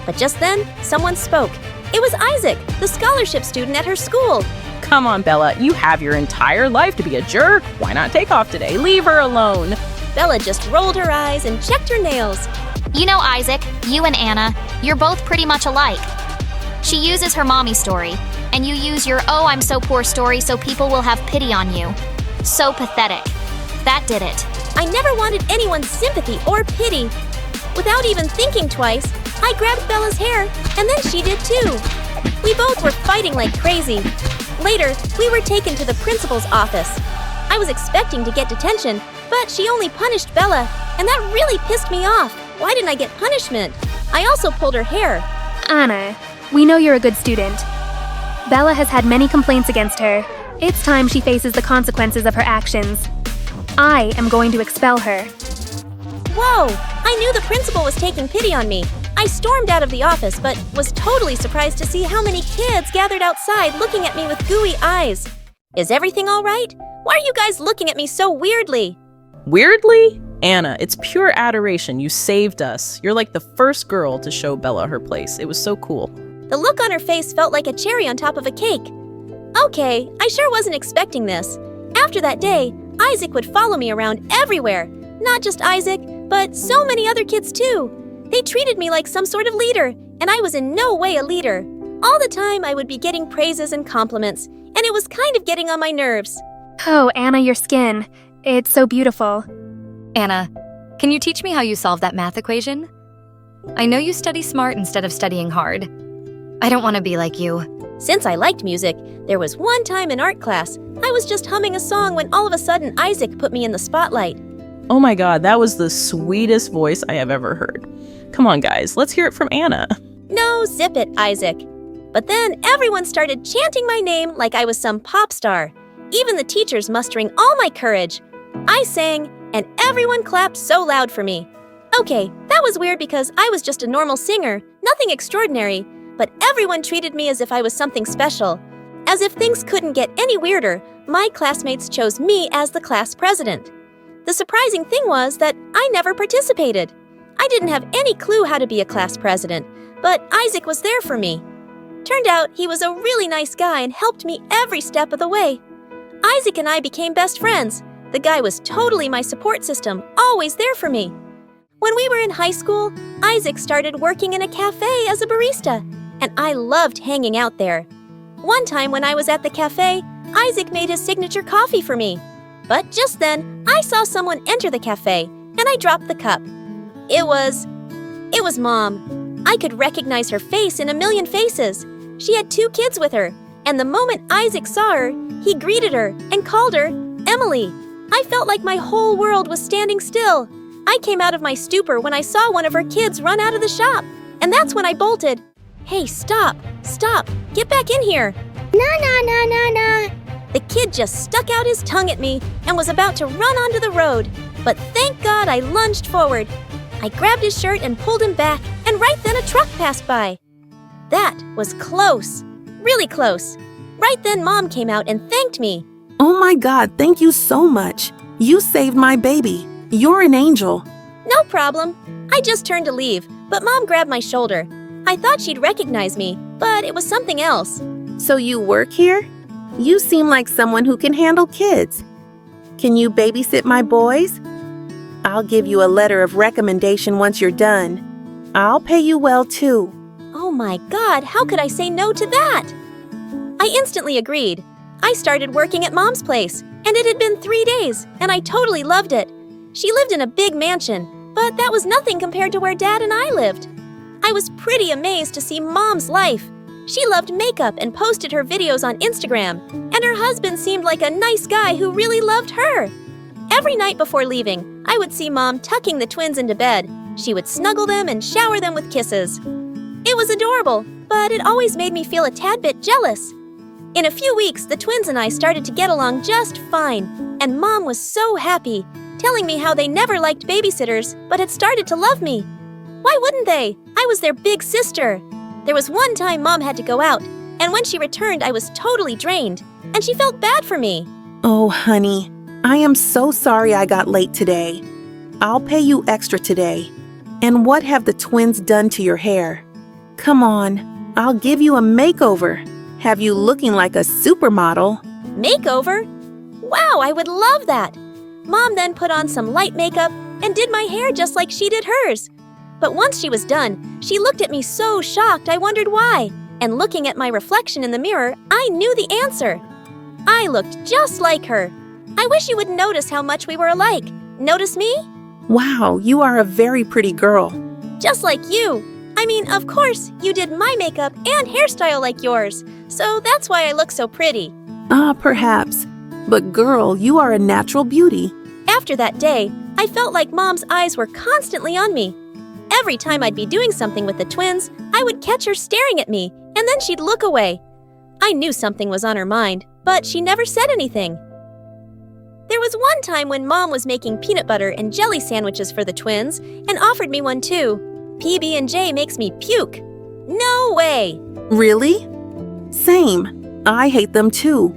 But just then, someone spoke. It was Isaac, the scholarship student at her school. Come on, Bella, you have your entire life to be a jerk. Why not take off today? Leave her alone. Bella just rolled her eyes and checked her nails. You know, Isaac, you and Anna, you're both pretty much alike. She uses her mommy story, and you use your oh I'm so poor story so people will have pity on you. So pathetic. That did it. I never wanted anyone's sympathy or pity. Without even thinking twice, I grabbed Bella's hair, and then she did too. We both were fighting like crazy. Later, we were taken to the principal's office. I was expecting to get detention, but she only punished Bella, and that really pissed me off. Why didn't I get punishment? I also pulled her hair. Anna, we know you're a good student. Bella has had many complaints against her. It's time she faces the consequences of her actions. I am going to expel her. Whoa! I knew the principal was taking pity on me. I stormed out of the office, but was totally surprised to see how many kids gathered outside looking at me with gooey eyes. Is everything all right? Why are you guys looking at me so weirdly? Weirdly? Anna, it's pure adoration. You saved us. You're like the first girl to show Bella her place. It was so cool. The look on her face felt like a cherry on top of a cake. Okay, I sure wasn't expecting this. After that day, Isaac would follow me around everywhere. Not just Isaac, but so many other kids too. They treated me like some sort of leader, and I was in no way a leader. All the time I would be getting praises and compliments, and it was kind of getting on my nerves. Oh, Anna, your skin. It's so beautiful. Anna, can you teach me how you solve that math equation? I know you study smart instead of studying hard. I don't want to be like you. Since I liked music, there was one time in art class, I was just humming a song when all of a sudden Isaac put me in the spotlight. Oh my god, that was the sweetest voice I have ever heard. Come on, guys, let's hear it from Anna. No, zip it, Isaac. But then everyone started chanting my name like I was some pop star. Even the teachers mustering all my courage. I sang, and everyone clapped so loud for me. Okay, that was weird because I was just a normal singer, nothing extraordinary, but everyone treated me as if I was something special. As if things couldn't get any weirder, my classmates chose me as the class president. The surprising thing was that I never participated. I didn't have any clue how to be a class president, but Isaac was there for me. Turned out he was a really nice guy and helped me every step of the way. Isaac and I became best friends. The guy was totally my support system, always there for me. When we were in high school, Isaac started working in a cafe as a barista, and I loved hanging out there. One time when I was at the cafe, Isaac made his signature coffee for me. But just then, I saw someone enter the cafe, and I dropped the cup. It was Mom. I could recognize her face in a million faces. She had 2 kids with her, and the moment Isaac saw her, he greeted her called her Emily. I felt like my whole world was standing still. I came out of my stupor when I saw one of her kids run out of the shop, and that's when I bolted. Hey, stop, get back in here. No. The kid just stuck out his tongue at me and was about to run onto the road, but thank God I lunged forward. I grabbed his shirt and pulled him back, and right then a truck passed by. That was close, really close. Right then Mom came out and thanked me. Oh my God, thank you so much. You saved my baby. You're an angel. No problem. I just turned to leave, but Mom grabbed my shoulder. I thought she'd recognize me, but it was something else. So you work here? You seem like someone who can handle kids. Can you babysit my boys? I'll give you a letter of recommendation once you're done. I'll pay you well too. Oh my God, how could I say no to that? I instantly agreed. I started working at Mom's place, and it had been 3 days, and I totally loved it. She lived in a big mansion, but that was nothing compared to where Dad and I lived. I was pretty amazed to see Mom's life. She loved makeup and posted her videos on Instagram, and her husband seemed like a nice guy who really loved her. Every night before leaving, I would see Mom tucking the twins into bed. She would snuggle them and shower them with kisses. It was adorable, but it always made me feel a tad bit jealous. In a few weeks, the twins and I started to get along just fine, and Mom was so happy, telling me how they never liked babysitters, but had started to love me. Why wouldn't they? I was their big sister. There was one time Mom had to go out, and when she returned, I was totally drained, and she felt bad for me. Oh, honey, I am so sorry I got late today. I'll pay you extra today. And what have the twins done to your hair? Come on, I'll give you a makeover. Have you looking like a supermodel. Makeover? Wow, I would love that. Mom then put on some light makeup and did my hair just like she did hers. But once she was done, she looked at me so shocked I wondered why. And looking at my reflection in the mirror, I knew the answer. I looked just like her. I wish you would notice how much we were alike. Notice me? Wow, you are a very pretty girl. Just like you. I mean, of course, you did my makeup and hairstyle like yours, so that's why I look so pretty. Perhaps. But girl, you are a natural beauty. After that day, I felt like Mom's eyes were constantly on me. Every time I'd be doing something with the twins, I would catch her staring at me, and then she'd look away. I knew something was on her mind, but she never said anything. There was one time when Mom was making peanut butter and jelly sandwiches for the twins and offered me one too. PB&J makes me puke. No way! Really? Same. I hate them too.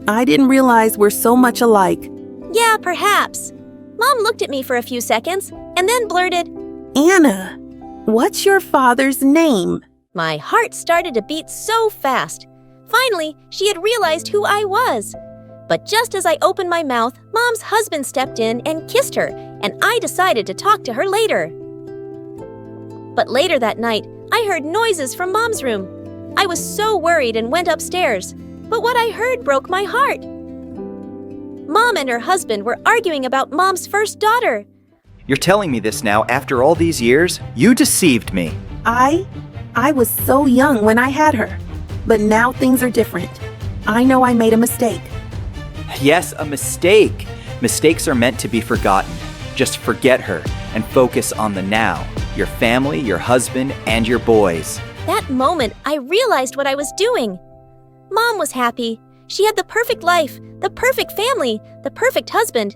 I didn't realize we're so much alike. Yeah, perhaps. Mom looked at me for a few seconds and then blurted, Anna, what's your father's name? My heart started to beat so fast. Finally, she had realized who I was. But just as I opened my mouth, Mom's husband stepped in and kissed her, and I decided to talk to her later. But later that night, I heard noises from Mom's room. I was so worried and went upstairs, but what I heard broke my heart. Mom and her husband were arguing about Mom's first daughter. You're telling me this now after all these years? You deceived me. I was so young when I had her, but now things are different. I know I made a mistake. Yes, a mistake. Mistakes are meant to be forgotten. Just forget her and focus on the now. Your family, your husband, and your boys. That moment, I realized what I was doing. Mom was happy. She had the perfect life, the perfect family, the perfect husband,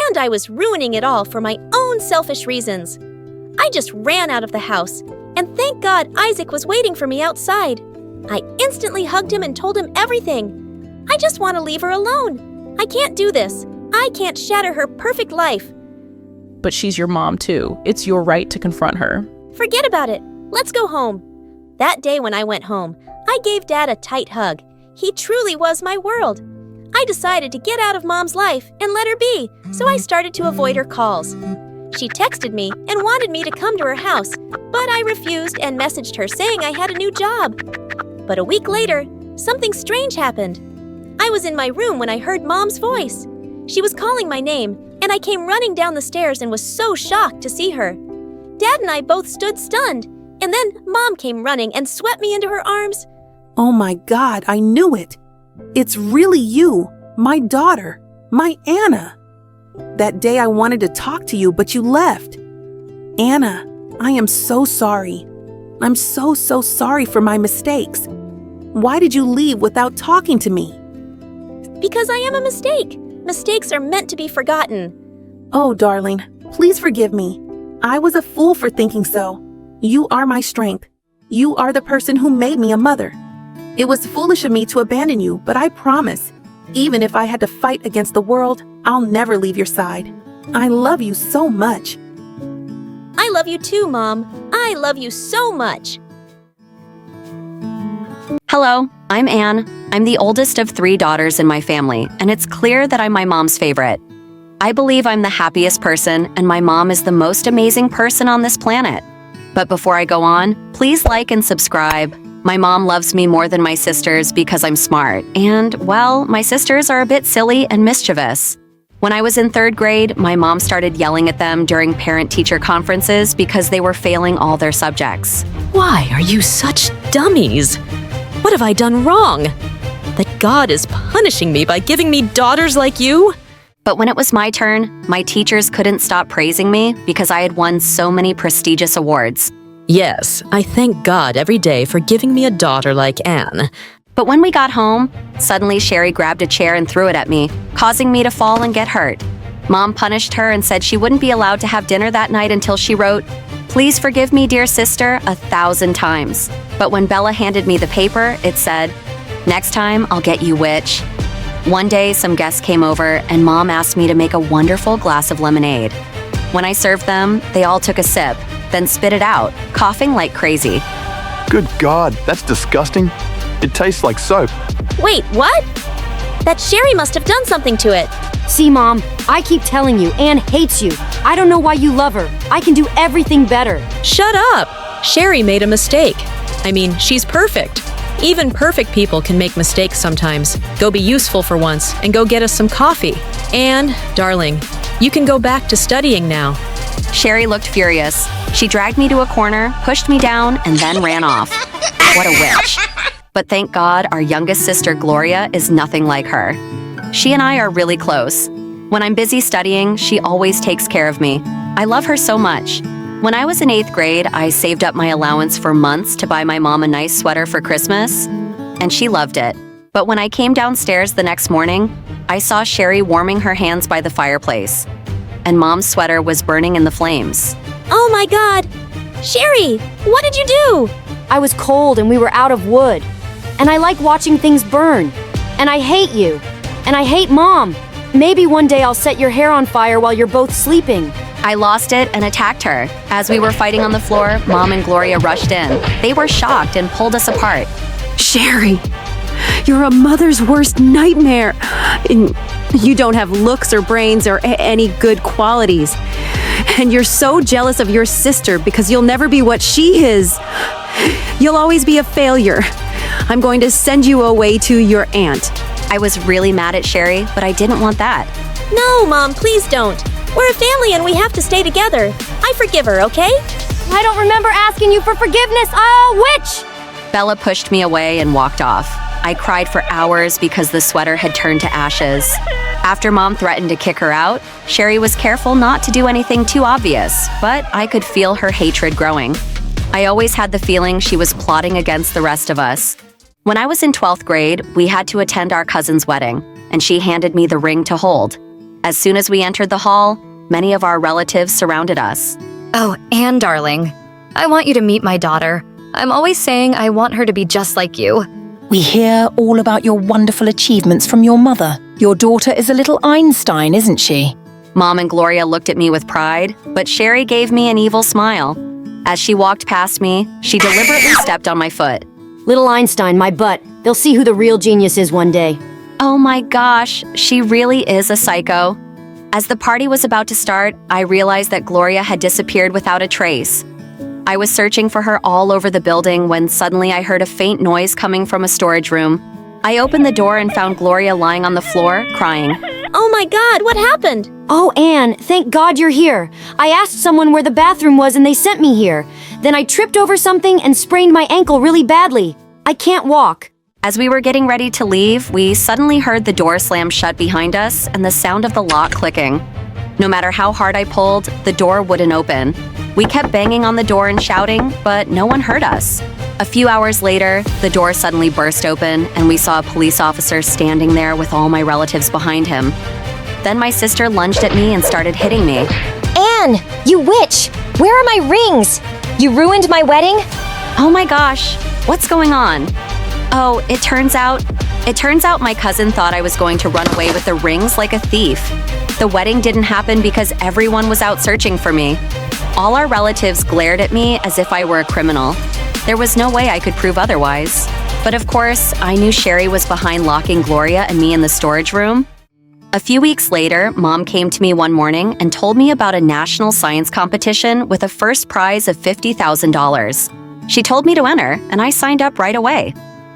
and I was ruining it all for my own selfish reasons. I just ran out of the house, and thank God Isaac was waiting for me outside. I instantly hugged him and told him everything. I just want to leave her alone. I can't do this. I can't shatter her perfect life. But she's your mom too. It's your right to confront her. Forget about it. Let's go home. That day when I went home, I gave Dad a tight hug. He truly was my world. I decided to get out of Mom's life and let her be, so I started to avoid her calls. She texted me and wanted me to come to her house, but I refused and messaged her saying I had a new job. But a week later, something strange happened. I was in my room when I heard Mom's voice. She was calling my name, and I came running down the stairs and was so shocked to see her. Dad and I both stood stunned, and then Mom came running and swept me into her arms. Oh my God, I knew it. It's really you. My daughter, my Anna. That day I wanted to talk to you, but you left. Anna, I am so sorry. I'm so sorry for my mistakes. Why did you leave without talking to me? Because I am a mistake. Mistakes are meant to be forgotten. Oh, darling, please forgive me. I was a fool for thinking so. You are my strength. You are the person who made me a mother. It was foolish of me to abandon you, but I promise, even if I had to fight against the world, I'll never leave your side. I love you so much. I love you too, Mom. I love you so much. Hello, I'm Anne. I'm the oldest of 3 daughters in my family, and it's clear that I'm my mom's favorite. I believe I'm the happiest person, and my mom is the most amazing person on this planet. But before I go on, please like and subscribe. My mom loves me more than my sisters because I'm smart, and, well, my sisters are a bit silly and mischievous. When I was in 3rd grade, my mom started yelling at them during parent-teacher conferences because they were failing all their subjects. Why are you such dummies? What have I done wrong? That God is punishing me by giving me daughters like you? But when it was my turn, my teachers couldn't stop praising me because I had won so many prestigious awards. Yes, I thank God every day for giving me a daughter like Anne. But when we got home, suddenly Sherry grabbed a chair and threw it at me, causing me to fall and get hurt. Mom punished her and said she wouldn't be allowed to have dinner that night until she wrote, "Please forgive me, dear sister," 1,000 times. But when Bella handed me the paper, it said, "Next time, I'll get you, witch." One day, some guests came over, and Mom asked me to make a wonderful glass of lemonade. When I served them, they all took a sip, then spit it out, coughing like crazy. Good God, that's disgusting. It tastes like soap. Wait, what? That Sherry must have done something to it. See, Mom, I keep telling you, Anne hates you. I don't know why you love her. I can do everything better. Shut up! Sherry made a mistake. I mean, she's perfect. Even perfect people can make mistakes sometimes. Go be useful for once and go get us some coffee. Anne, darling, you can go back to studying now. Sherry looked furious. She dragged me to a corner, pushed me down, and then ran off. What a witch. But thank God our youngest sister, Gloria, is nothing like her. She and I are really close. When I'm busy studying, she always takes care of me. I love her so much. When I was in 8th grade, I saved up my allowance for months to buy my mom a nice sweater for Christmas, and she loved it. But when I came downstairs the next morning, I saw Sherry warming her hands by the fireplace, and Mom's sweater was burning in the flames. Oh my God! Sherry, what did you do? I was cold and we were out of wood. And I like watching things burn. And I hate you. And I hate Mom. Maybe one day I'll set your hair on fire while you're both sleeping. I lost it and attacked her. As we were fighting on the floor, Mom and Gloria rushed in. They were shocked and pulled us apart. Sherry, you're a mother's worst nightmare. You don't have looks or brains or any good qualities. And you're so jealous of your sister because you'll never be what she is. You'll always be a failure. I'm going to send you away to your aunt. I was really mad at Sherry, but I didn't want that. No, Mom, please don't. We're a family and we have to stay together. I forgive her, okay? I don't remember asking you for forgiveness. Oh, witch! Bella pushed me away and walked off. I cried for hours because the sweater had turned to ashes. After Mom threatened to kick her out, Sherry was careful not to do anything too obvious, but I could feel her hatred growing. I always had the feeling she was plotting against the rest of us. When I was in 12th grade, we had to attend our cousin's wedding, and she handed me the ring to hold. As soon as we entered the hall, many of our relatives surrounded us. Oh, Anne, darling, I want you to meet my daughter. I'm always saying I want her to be just like you. We hear all about your wonderful achievements from your mother. Your daughter is a little Einstein, isn't she? Mom and Gloria looked at me with pride, but Sherry gave me an evil smile. As she walked past me, she deliberately stepped on my foot. Little Einstein, my butt. They'll see who the real genius is one day. Oh my gosh, she really is a psycho. As the party was about to start, I realized that Gloria had disappeared without a trace. I was searching for her all over the building when suddenly I heard a faint noise coming from a storage room. I opened the door and found Gloria lying on the floor, crying. Oh my God, what happened? Oh, Anne, thank God you're here. I asked someone where the bathroom was and they sent me here. Then I tripped over something and sprained my ankle really badly. I can't walk. As we were getting ready to leave, we suddenly heard the door slam shut behind us and the sound of the lock clicking. No matter how hard I pulled, the door wouldn't open. We kept banging on the door and shouting, but no one heard us. A few hours later, the door suddenly burst open and we saw a police officer standing there with all my relatives behind him. Then my sister lunged at me and started hitting me. Anne, you witch! Where are my rings? You ruined my wedding? Oh my gosh, what's going on? Oh, it turns out my cousin thought I was going to run away with the rings like a thief. The wedding didn't happen because everyone was out searching for me. All our relatives glared at me as if I were a criminal. There was no way I could prove otherwise. But of course, I knew Sherry was behind locking Gloria and me in the storage room. A few weeks later, Mom came to me one morning and told me about a national science competition with a first prize of $50,000. She told me to enter, and I signed up right away.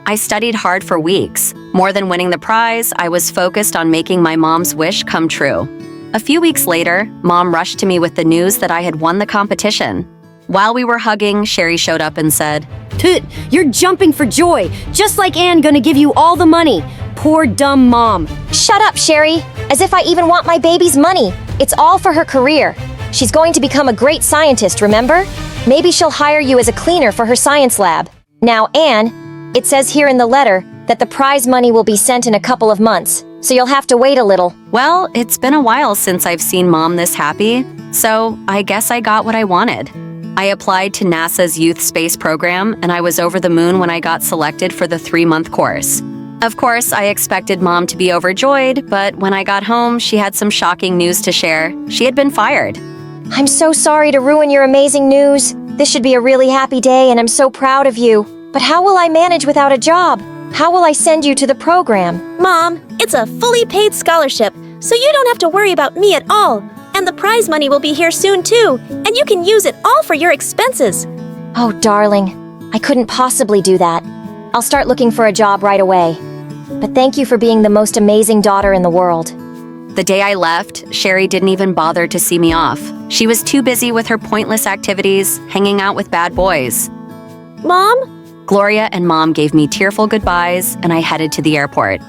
I studied hard for weeks. More than winning the prize, I was focused on making my mom's wish come true. A few weeks later, Mom rushed to me with the news that I had won the competition. While we were hugging, Sherry showed up and said, Toot, you're jumping for joy, just like Anne gonna give you all the money. Poor dumb mom. Shut up, Sherry! As if I even want my baby's money. It's all for her career. She's going to become a great scientist, remember? Maybe she'll hire you as a cleaner for her science lab. Now, Anne, it says here in the letter that the prize money will be sent in a couple of months, so you'll have to wait a little. Well, it's been a while since I've seen Mom this happy, so I guess I got what I wanted. I applied to NASA's Youth Space Program, and I was over the moon when I got selected for the 3-month course. Of course, I expected Mom to be overjoyed, but when I got home, she had some shocking news to share. She had been fired. I'm so sorry to ruin your amazing news. This should be a really happy day, and I'm so proud of you. But how will I manage without a job? How will I send you to the program? Mom, it's a fully paid scholarship, so you don't have to worry about me at all. And the prize money will be here soon too, and you can use it all for your expenses. Oh, darling, I couldn't possibly do that. I'll start looking for a job right away. But thank you for being the most amazing daughter in the world. The day I left, Sherry didn't even bother to see me off. She was too busy with her pointless activities, hanging out with bad boys. Mom? Gloria and Mom gave me tearful goodbyes, and I headed to the airport.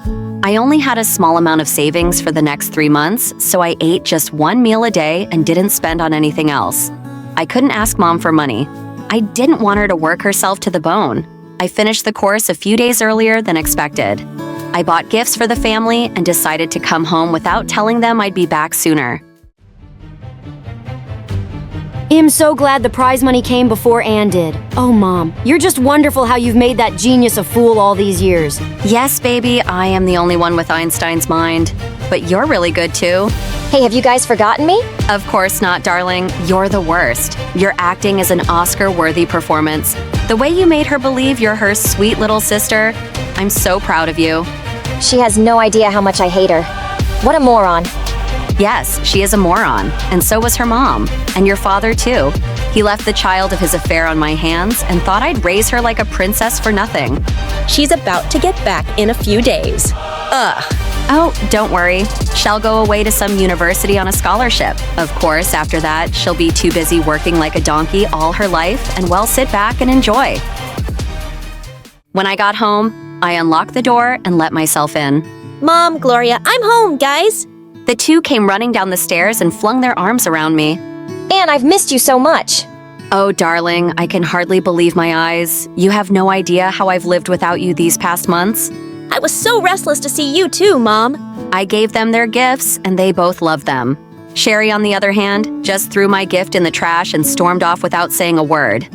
I only had a small amount of savings for the next 3 months, so I ate just 1 meal a day and didn't spend on anything else. I couldn't ask Mom for money. I didn't want her to work herself to the bone. I finished the course a few days earlier than expected. I bought gifts for the family and decided to come home without telling them I'd be back sooner. I'm so glad the prize money came before Anne did. Oh, Mom, you're just wonderful how you've made that genius a fool all these years. Yes, baby, I am the only one with Einstein's mind. But you're really good, too. Hey, have you guys forgotten me? Of course not, darling. You're the worst. Your acting is an Oscar-worthy performance. The way you made her believe you're her sweet little sister, I'm so proud of you. She has no idea how much I hate her. What a moron. Yes, she is a moron, and so was her mom, and your father too. He left the child of his affair on my hands and thought I'd raise her like a princess for nothing. She's about to get back in a few days. Ugh. Oh, don't worry. She'll go away to some university on a scholarship. Of course, after that, she'll be too busy working like a donkey all her life and well sit back and enjoy. When I got home, I unlocked the door and let myself in. Mom, Gloria, I'm home, guys. The two came running down the stairs and flung their arms around me. Anne, I've missed you so much. Oh, darling, I can hardly believe my eyes. You have no idea how I've lived without you these past months. I was so restless to see you too, Mom. I gave them their gifts, and they both loved them. Sherry, on the other hand, just threw my gift in the trash and stormed off without saying a word.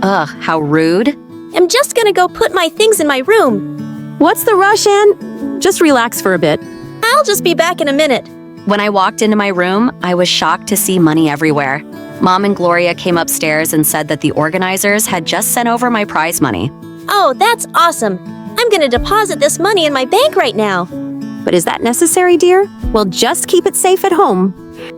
Ugh, how rude. I'm just gonna go put my things in my room. What's the rush, Anne? Just relax for a bit. I'll just be back in a minute. When I walked into my room, I was shocked to see money everywhere. Mom and Gloria came upstairs and said that the organizers had just sent over my prize money. Oh, that's awesome. I'm gonna deposit this money in my bank right now. But is that necessary, dear? We'll just keep it safe at home.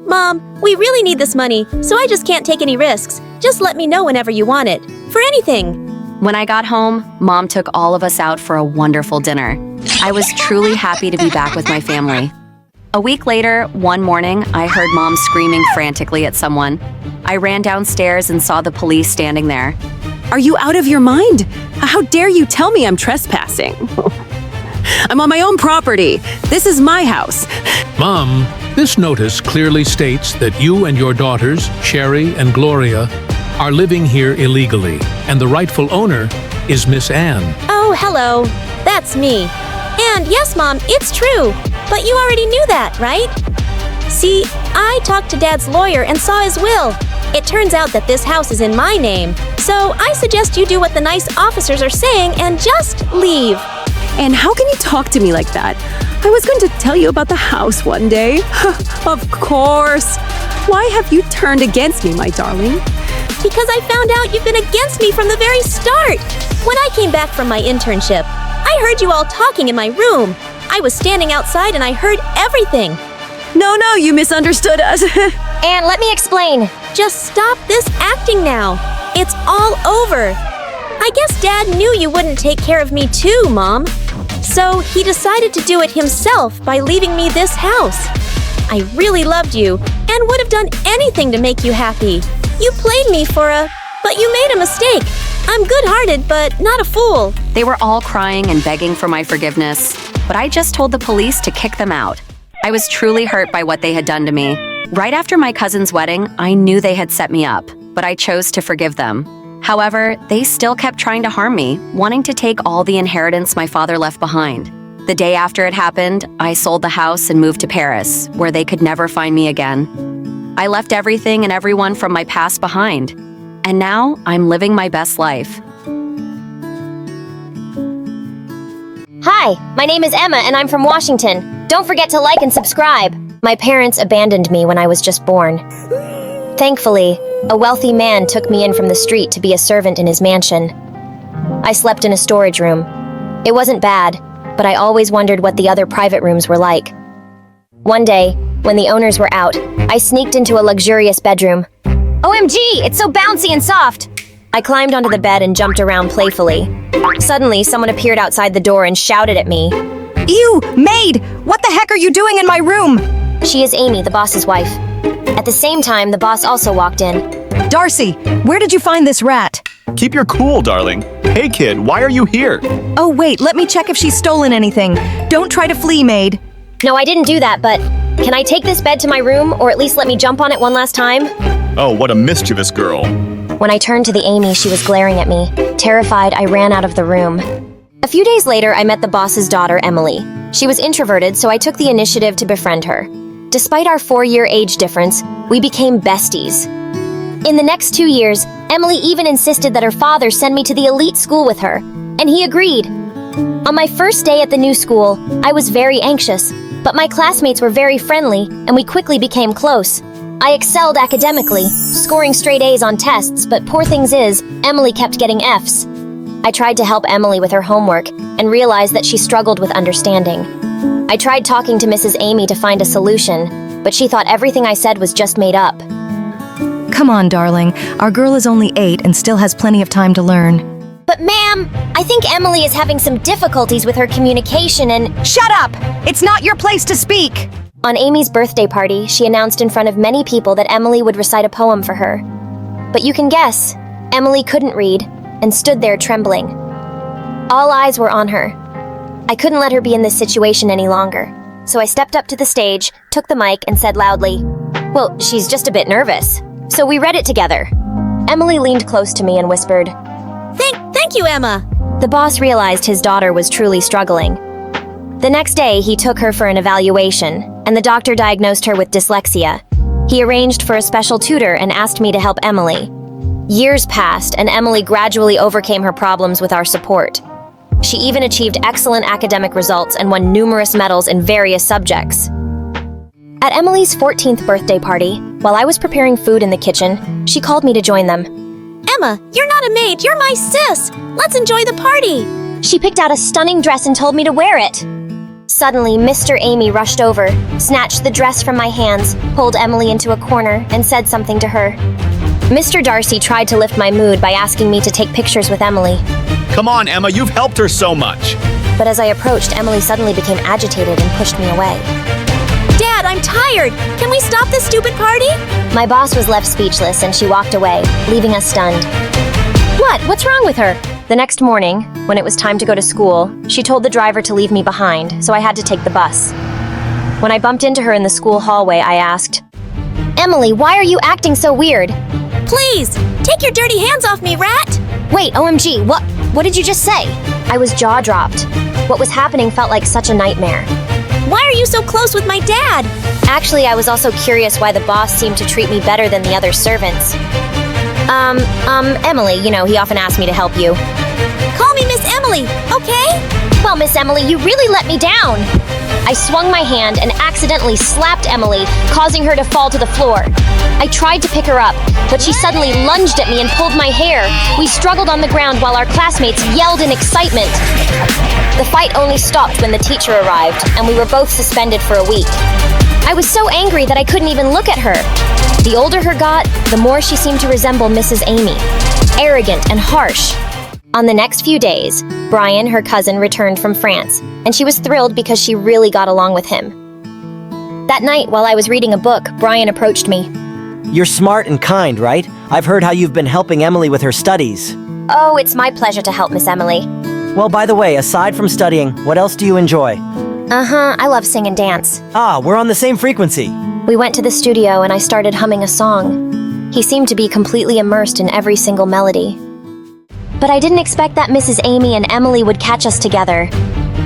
Mom, we really need this money, so I just can't take any risks. Just let me know whenever you want it. For anything. When I got home, Mom took all of us out for a wonderful dinner. I was truly happy to be back with my family. A week later, one morning, I heard Mom screaming frantically at someone. I ran downstairs and saw the police standing there. Are you out of your mind? How dare you tell me I'm trespassing? I'm on my own property. This is my house. Mom, this notice clearly states that you and your daughters, Sherry and Gloria, are living here illegally, and the rightful owner is Miss Anne. Oh, hello. That's me. And yes, Mom, it's true. But you already knew that, right? See, I talked to Dad's lawyer and saw his will. It turns out that this house is in my name. So I suggest you do what the nice officers are saying and just leave. And how can you talk to me like that? I was going to tell you about the house one day. Of course. Why have you turned against me, my darling? Because I found out you've been against me from the very start. When I came back from my internship, I heard you all talking in my room. I was standing outside and I heard everything. No, you misunderstood us. Anne, let me explain. Just stop this acting now. It's all over. I guess Dad knew you wouldn't take care of me too, Mom. So he decided to do it himself by leaving me this house. I really loved you and would have done anything to make you happy. You played me but you made a mistake. I'm good-hearted, but not a fool. They were all crying and begging for my forgiveness, but I just told the police to kick them out. I was truly hurt by what they had done to me. Right after my cousin's wedding, I knew they had set me up, but I chose to forgive them. However, they still kept trying to harm me, wanting to take all the inheritance my father left behind. The day after it happened, I sold the house and moved to Paris, where they could never find me again. I left everything and everyone from my past behind, and now I'm living my best life. Hi, my name is Emma and I'm from Washington. Don't forget to like and subscribe. My parents abandoned me when I was just born. Thankfully, a wealthy man took me in from the street to be a servant in his mansion. I slept in a storage room. It wasn't bad, but I always wondered what the other private rooms were like. One day, when the owners were out, I sneaked into a luxurious bedroom. OMG, it's so bouncy and soft! I climbed onto the bed and jumped around playfully. Suddenly, someone appeared outside the door and shouted at me. Ew, maid! What the heck are you doing in my room? She is Amy, the boss's wife. At the same time, the boss also walked in. Darcy, where did you find this rat? Keep your cool, darling. Hey, kid, why are you here? Oh, wait, let me check if she's stolen anything. Don't try to flee, maid. No, I didn't do that, but can I take this bed to my room, or at least let me jump on it one last time? Oh, what a mischievous girl. When I turned to the Amy, she was glaring at me. Terrified, I ran out of the room. A few days later, I met the boss's daughter, Emily. She was introverted, so I took the initiative to befriend her. Despite our 4-year age difference, we became besties. In the next 2 years, Emily even insisted that her father send me to the elite school with her, and he agreed. On my first day at the new school, I was very anxious, but my classmates were very friendly, and we quickly became close. I excelled academically, scoring straight A's on tests, but poor things is, Emily kept getting F's. I tried to help Emily with her homework and realized that she struggled with understanding. I tried talking to Mrs. Amy to find a solution, but she thought everything I said was just made up. Come on, darling. Our girl is only 8 and still has plenty of time to learn. But ma'am, I think Emily is having some difficulties with her communication and— Shut up! It's not your place to speak! On Amy's birthday party, she announced in front of many people that Emily would recite a poem for her. But you can guess, Emily couldn't read and stood there trembling. All eyes were on her. I couldn't let her be in this situation any longer, so I stepped up to the stage, took the mic, and said loudly, "Well, she's just a bit nervous." So we read it together. Emily leaned close to me and whispered, Thank you, Emma. The boss realized his daughter was truly struggling. The next day, he took her for an evaluation, and the doctor diagnosed her with dyslexia. He arranged for a special tutor and asked me to help Emily. Years passed, and Emily gradually overcame her problems with our support. She even achieved excellent academic results and won numerous medals in various subjects. At Emily's 14th birthday party, while I was preparing food in the kitchen, she called me to join them. Emma, you're not a maid, you're my sis! Let's enjoy the party! She picked out a stunning dress and told me to wear it. Suddenly, Mr. Amy rushed over, snatched the dress from my hands, pulled Emily into a corner, and said something to her. Mr. Darcy tried to lift my mood by asking me to take pictures with Emily. Come on, Emma, you've helped her so much. But as I approached, Emily suddenly became agitated and pushed me away. Dad, I'm tired! Can we stop this stupid party? My boss was left speechless and she walked away, leaving us stunned. What? What's wrong with her? The next morning, when it was time to go to school, she told the driver to leave me behind, so I had to take the bus. When I bumped into her in the school hallway, I asked, "Emily, why are you acting so weird?" Please, take your dirty hands off me, rat! Wait, OMG, what did you just say? I was jaw-dropped. What was happening felt like such a nightmare. Why are you so close with my dad? Actually, I was also curious why the boss seemed to treat me better than the other servants. Emily, he often asked me to help you. Call me Miss Emily, okay? Well, Miss Emily, you really let me down. I swung my hand and accidentally slapped Emily, causing her to fall to the floor. I tried to pick her up, but she suddenly lunged at me and pulled my hair. We struggled on the ground while our classmates yelled in excitement. The fight only stopped when the teacher arrived, and we were both suspended for a week. I was so angry that I couldn't even look at her. The older her got, the more she seemed to resemble Mrs. Amy. Arrogant and harsh. On the next few days, Brian, her cousin, returned from France, and she was thrilled because she really got along with him. That night, while I was reading a book, Brian approached me. You're smart and kind, right? I've heard how you've been helping Emily with her studies. Oh, it's my pleasure to help Miss Emily. Well, by the way, aside from studying, what else do you enjoy? I love sing and dance. Ah, we're on the same frequency. We went to the studio and I started humming a song. He seemed to be completely immersed in every single melody. But I didn't expect that Mrs. Amy and Emily would catch us together.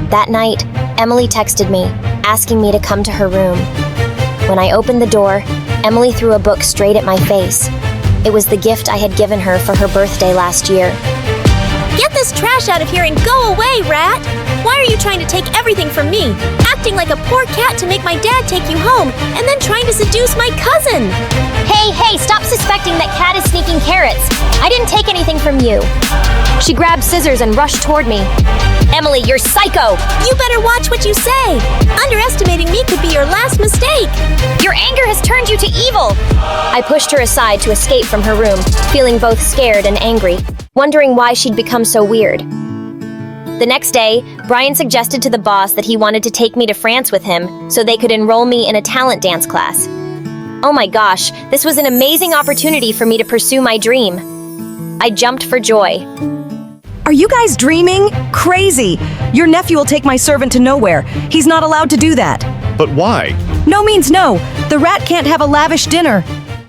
That night, Emily texted me, asking me to come to her room. When I opened the door, Emily threw a book straight at my face. It was the gift I had given her for her birthday last year. Get this trash out of here and go away, rat! Why are you trying to take everything from me? Acting like a poor cat to make my dad take you home, and then trying to seduce my cousin! Hey, stop suspecting that Cat is sneaking carrots. I didn't take anything from you. She grabbed scissors and rushed toward me. Emily, you're psycho! You better watch what you say! Underestimating me could be your last mistake! Your anger has turned you to evil! I pushed her aside to escape from her room, feeling both scared and angry, wondering why she'd become so weird. The next day, Brian suggested to the boss that he wanted to take me to France with him so they could enroll me in a talent dance class. Oh my gosh, this was an amazing opportunity for me to pursue my dream. I jumped for joy. Are you guys dreaming? Crazy! Your nephew will take my servant to nowhere. He's not allowed to do that. But why? No means no. The rat can't have a lavish dinner.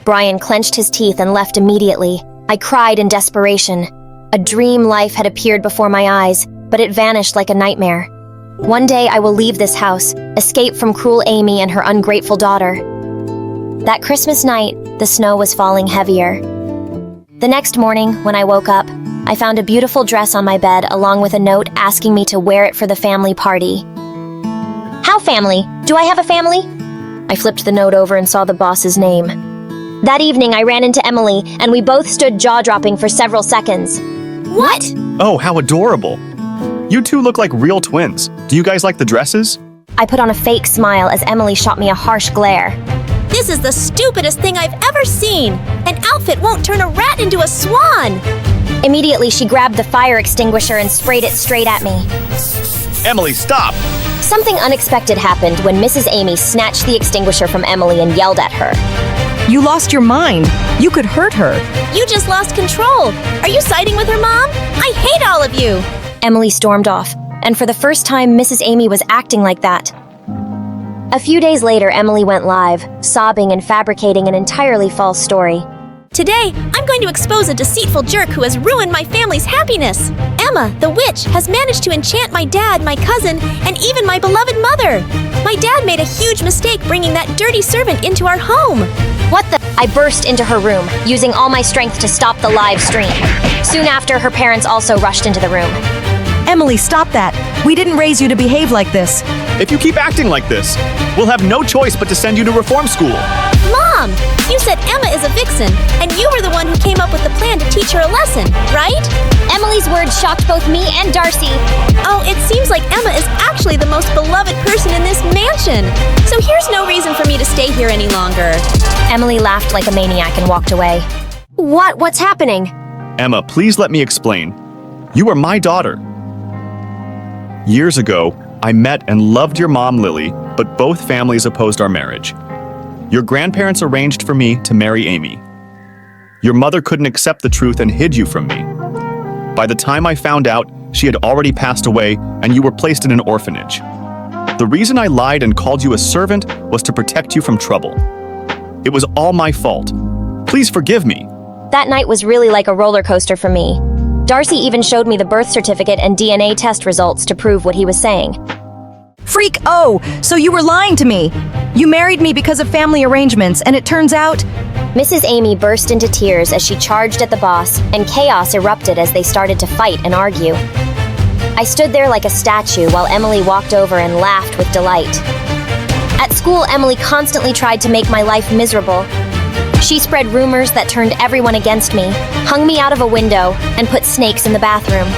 Brian clenched his teeth and left immediately. I cried in desperation. A dream life had appeared before my eyes, but it vanished like a nightmare. One day I will leave this house, escape from cruel Amy and her ungrateful daughter. That Christmas night, the snow was falling heavier. The next morning, when I woke up, I found a beautiful dress on my bed along with a note asking me to wear it for the family party. How family? Do I have a family? I flipped the note over and saw the boss's name. That evening, I ran into Emily, and we both stood jaw-dropping for several seconds. What? Oh, how adorable. You two look like real twins. Do you guys like the dresses? I put on a fake smile as Emily shot me a harsh glare. This is the stupidest thing I've ever seen! An outfit won't turn a rat into a swan! Immediately, she grabbed the fire extinguisher and sprayed it straight at me. Emily, stop! Something unexpected happened when Mrs. Amy snatched the extinguisher from Emily and yelled at her. You lost your mind. You could hurt her. You just lost control! Are you siding with her, Mom? I hate all of you! Emily stormed off, and for the first time, Mrs. Amy was acting like that. A few days later, Emily went live, sobbing and fabricating an entirely false story. Today, I'm going to expose a deceitful jerk who has ruined my family's happiness. Emma, the witch, has managed to enchant my dad, my cousin, and even my beloved mother. My dad made a huge mistake bringing that dirty servant into our home. What the? I burst into her room, using all my strength to stop the live stream. Soon after, her parents also rushed into the room. Emily, stop that. We didn't raise you to behave like this. If you keep acting like this, we'll have no choice but to send you to reform school. Mom, you said Emma is a vixen, and you were the one who came up with the plan to teach her a lesson, right? Emily's words shocked both me and Darcy. Oh, it seems like Emma is actually the most beloved person in this mansion. So here's no reason for me to stay here any longer. Emily laughed like a maniac and walked away. What's happening? Emma, please let me explain. You are my daughter. Years ago, I met and loved your mom, Lily, but both families opposed our marriage. Your grandparents arranged for me to marry Amy. Your mother couldn't accept the truth and hid you from me. By the time I found out, she had already passed away and you were placed in an orphanage. The reason I lied and called you a servant was to protect you from trouble. It was all my fault. Please forgive me. That night was really like a roller coaster for me. Darcy even showed me the birth certificate and DNA test results to prove what he was saying. Freak, oh, so you were lying to me. You married me because of family arrangements, and it turns out... Mrs. Amy burst into tears as she charged at the boss, and chaos erupted as they started to fight and argue. I stood there like a statue while Emily walked over and laughed with delight. At school, Emily constantly tried to make my life miserable. She spread rumors that turned everyone against me, hung me out of a window, and put snakes in the bathroom.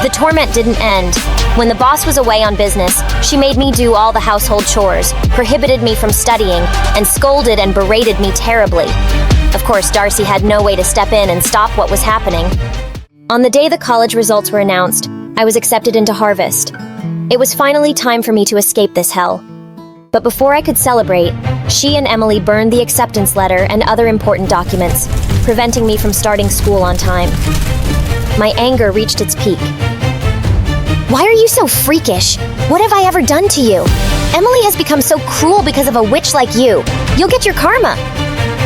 The torment didn't end. When the boss was away on business, she made me do all the household chores, prohibited me from studying, and scolded and berated me terribly. Of course, Darcy had no way to step in and stop what was happening. On the day the college results were announced, I was accepted into Harvest. It was finally time for me to escape this hell. But before I could celebrate, she and Emily burned the acceptance letter and other important documents, preventing me from starting school on time. My anger reached its peak. Why are you so freakish? What have I ever done to you? Emily has become so cruel because of a witch like you. You'll get your karma.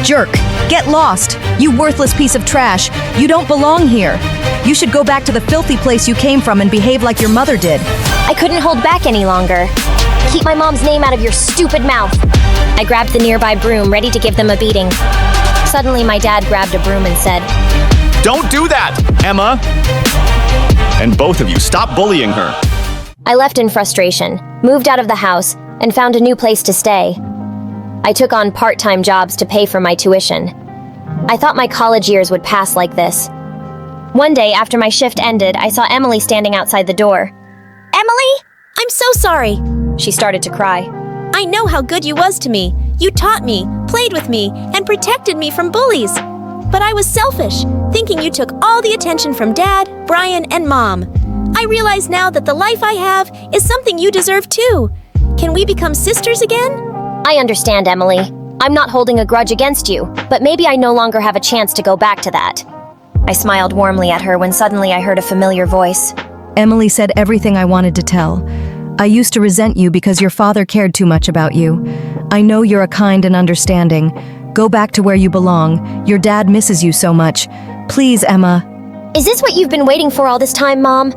Jerk, get lost. You worthless piece of trash. You don't belong here. You should go back to the filthy place you came from and behave like your mother did. I couldn't hold back any longer. Keep my mom's name out of your stupid mouth. I grabbed the nearby broom, ready to give them a beating. Suddenly, my dad grabbed a broom and said, "Don't do that, Emma!" And both of you, stop bullying her. I left in frustration, moved out of the house, and found a new place to stay. I took on part-time jobs to pay for my tuition. I thought my college years would pass like this. One day, after my shift ended, I saw Emily standing outside the door. Emily, I'm so sorry. She started to cry. I know how good you was to me. You taught me, played with me, and protected me from bullies. But I was selfish, thinking you took all the attention from Dad, Brian, and Mom. I realize now that the life I have is something you deserve too. Can we become sisters again? I understand, Emily. I'm not holding a grudge against you, but maybe I no longer have a chance to go back to that. I smiled warmly at her when suddenly I heard a familiar voice. Emily said everything I wanted to tell. I used to resent you because your father cared too much about you. I know you're a kind and understanding. Go back to where you belong. Your dad misses you so much. Please, Emma. Is this what you've been waiting for all this time, Mom?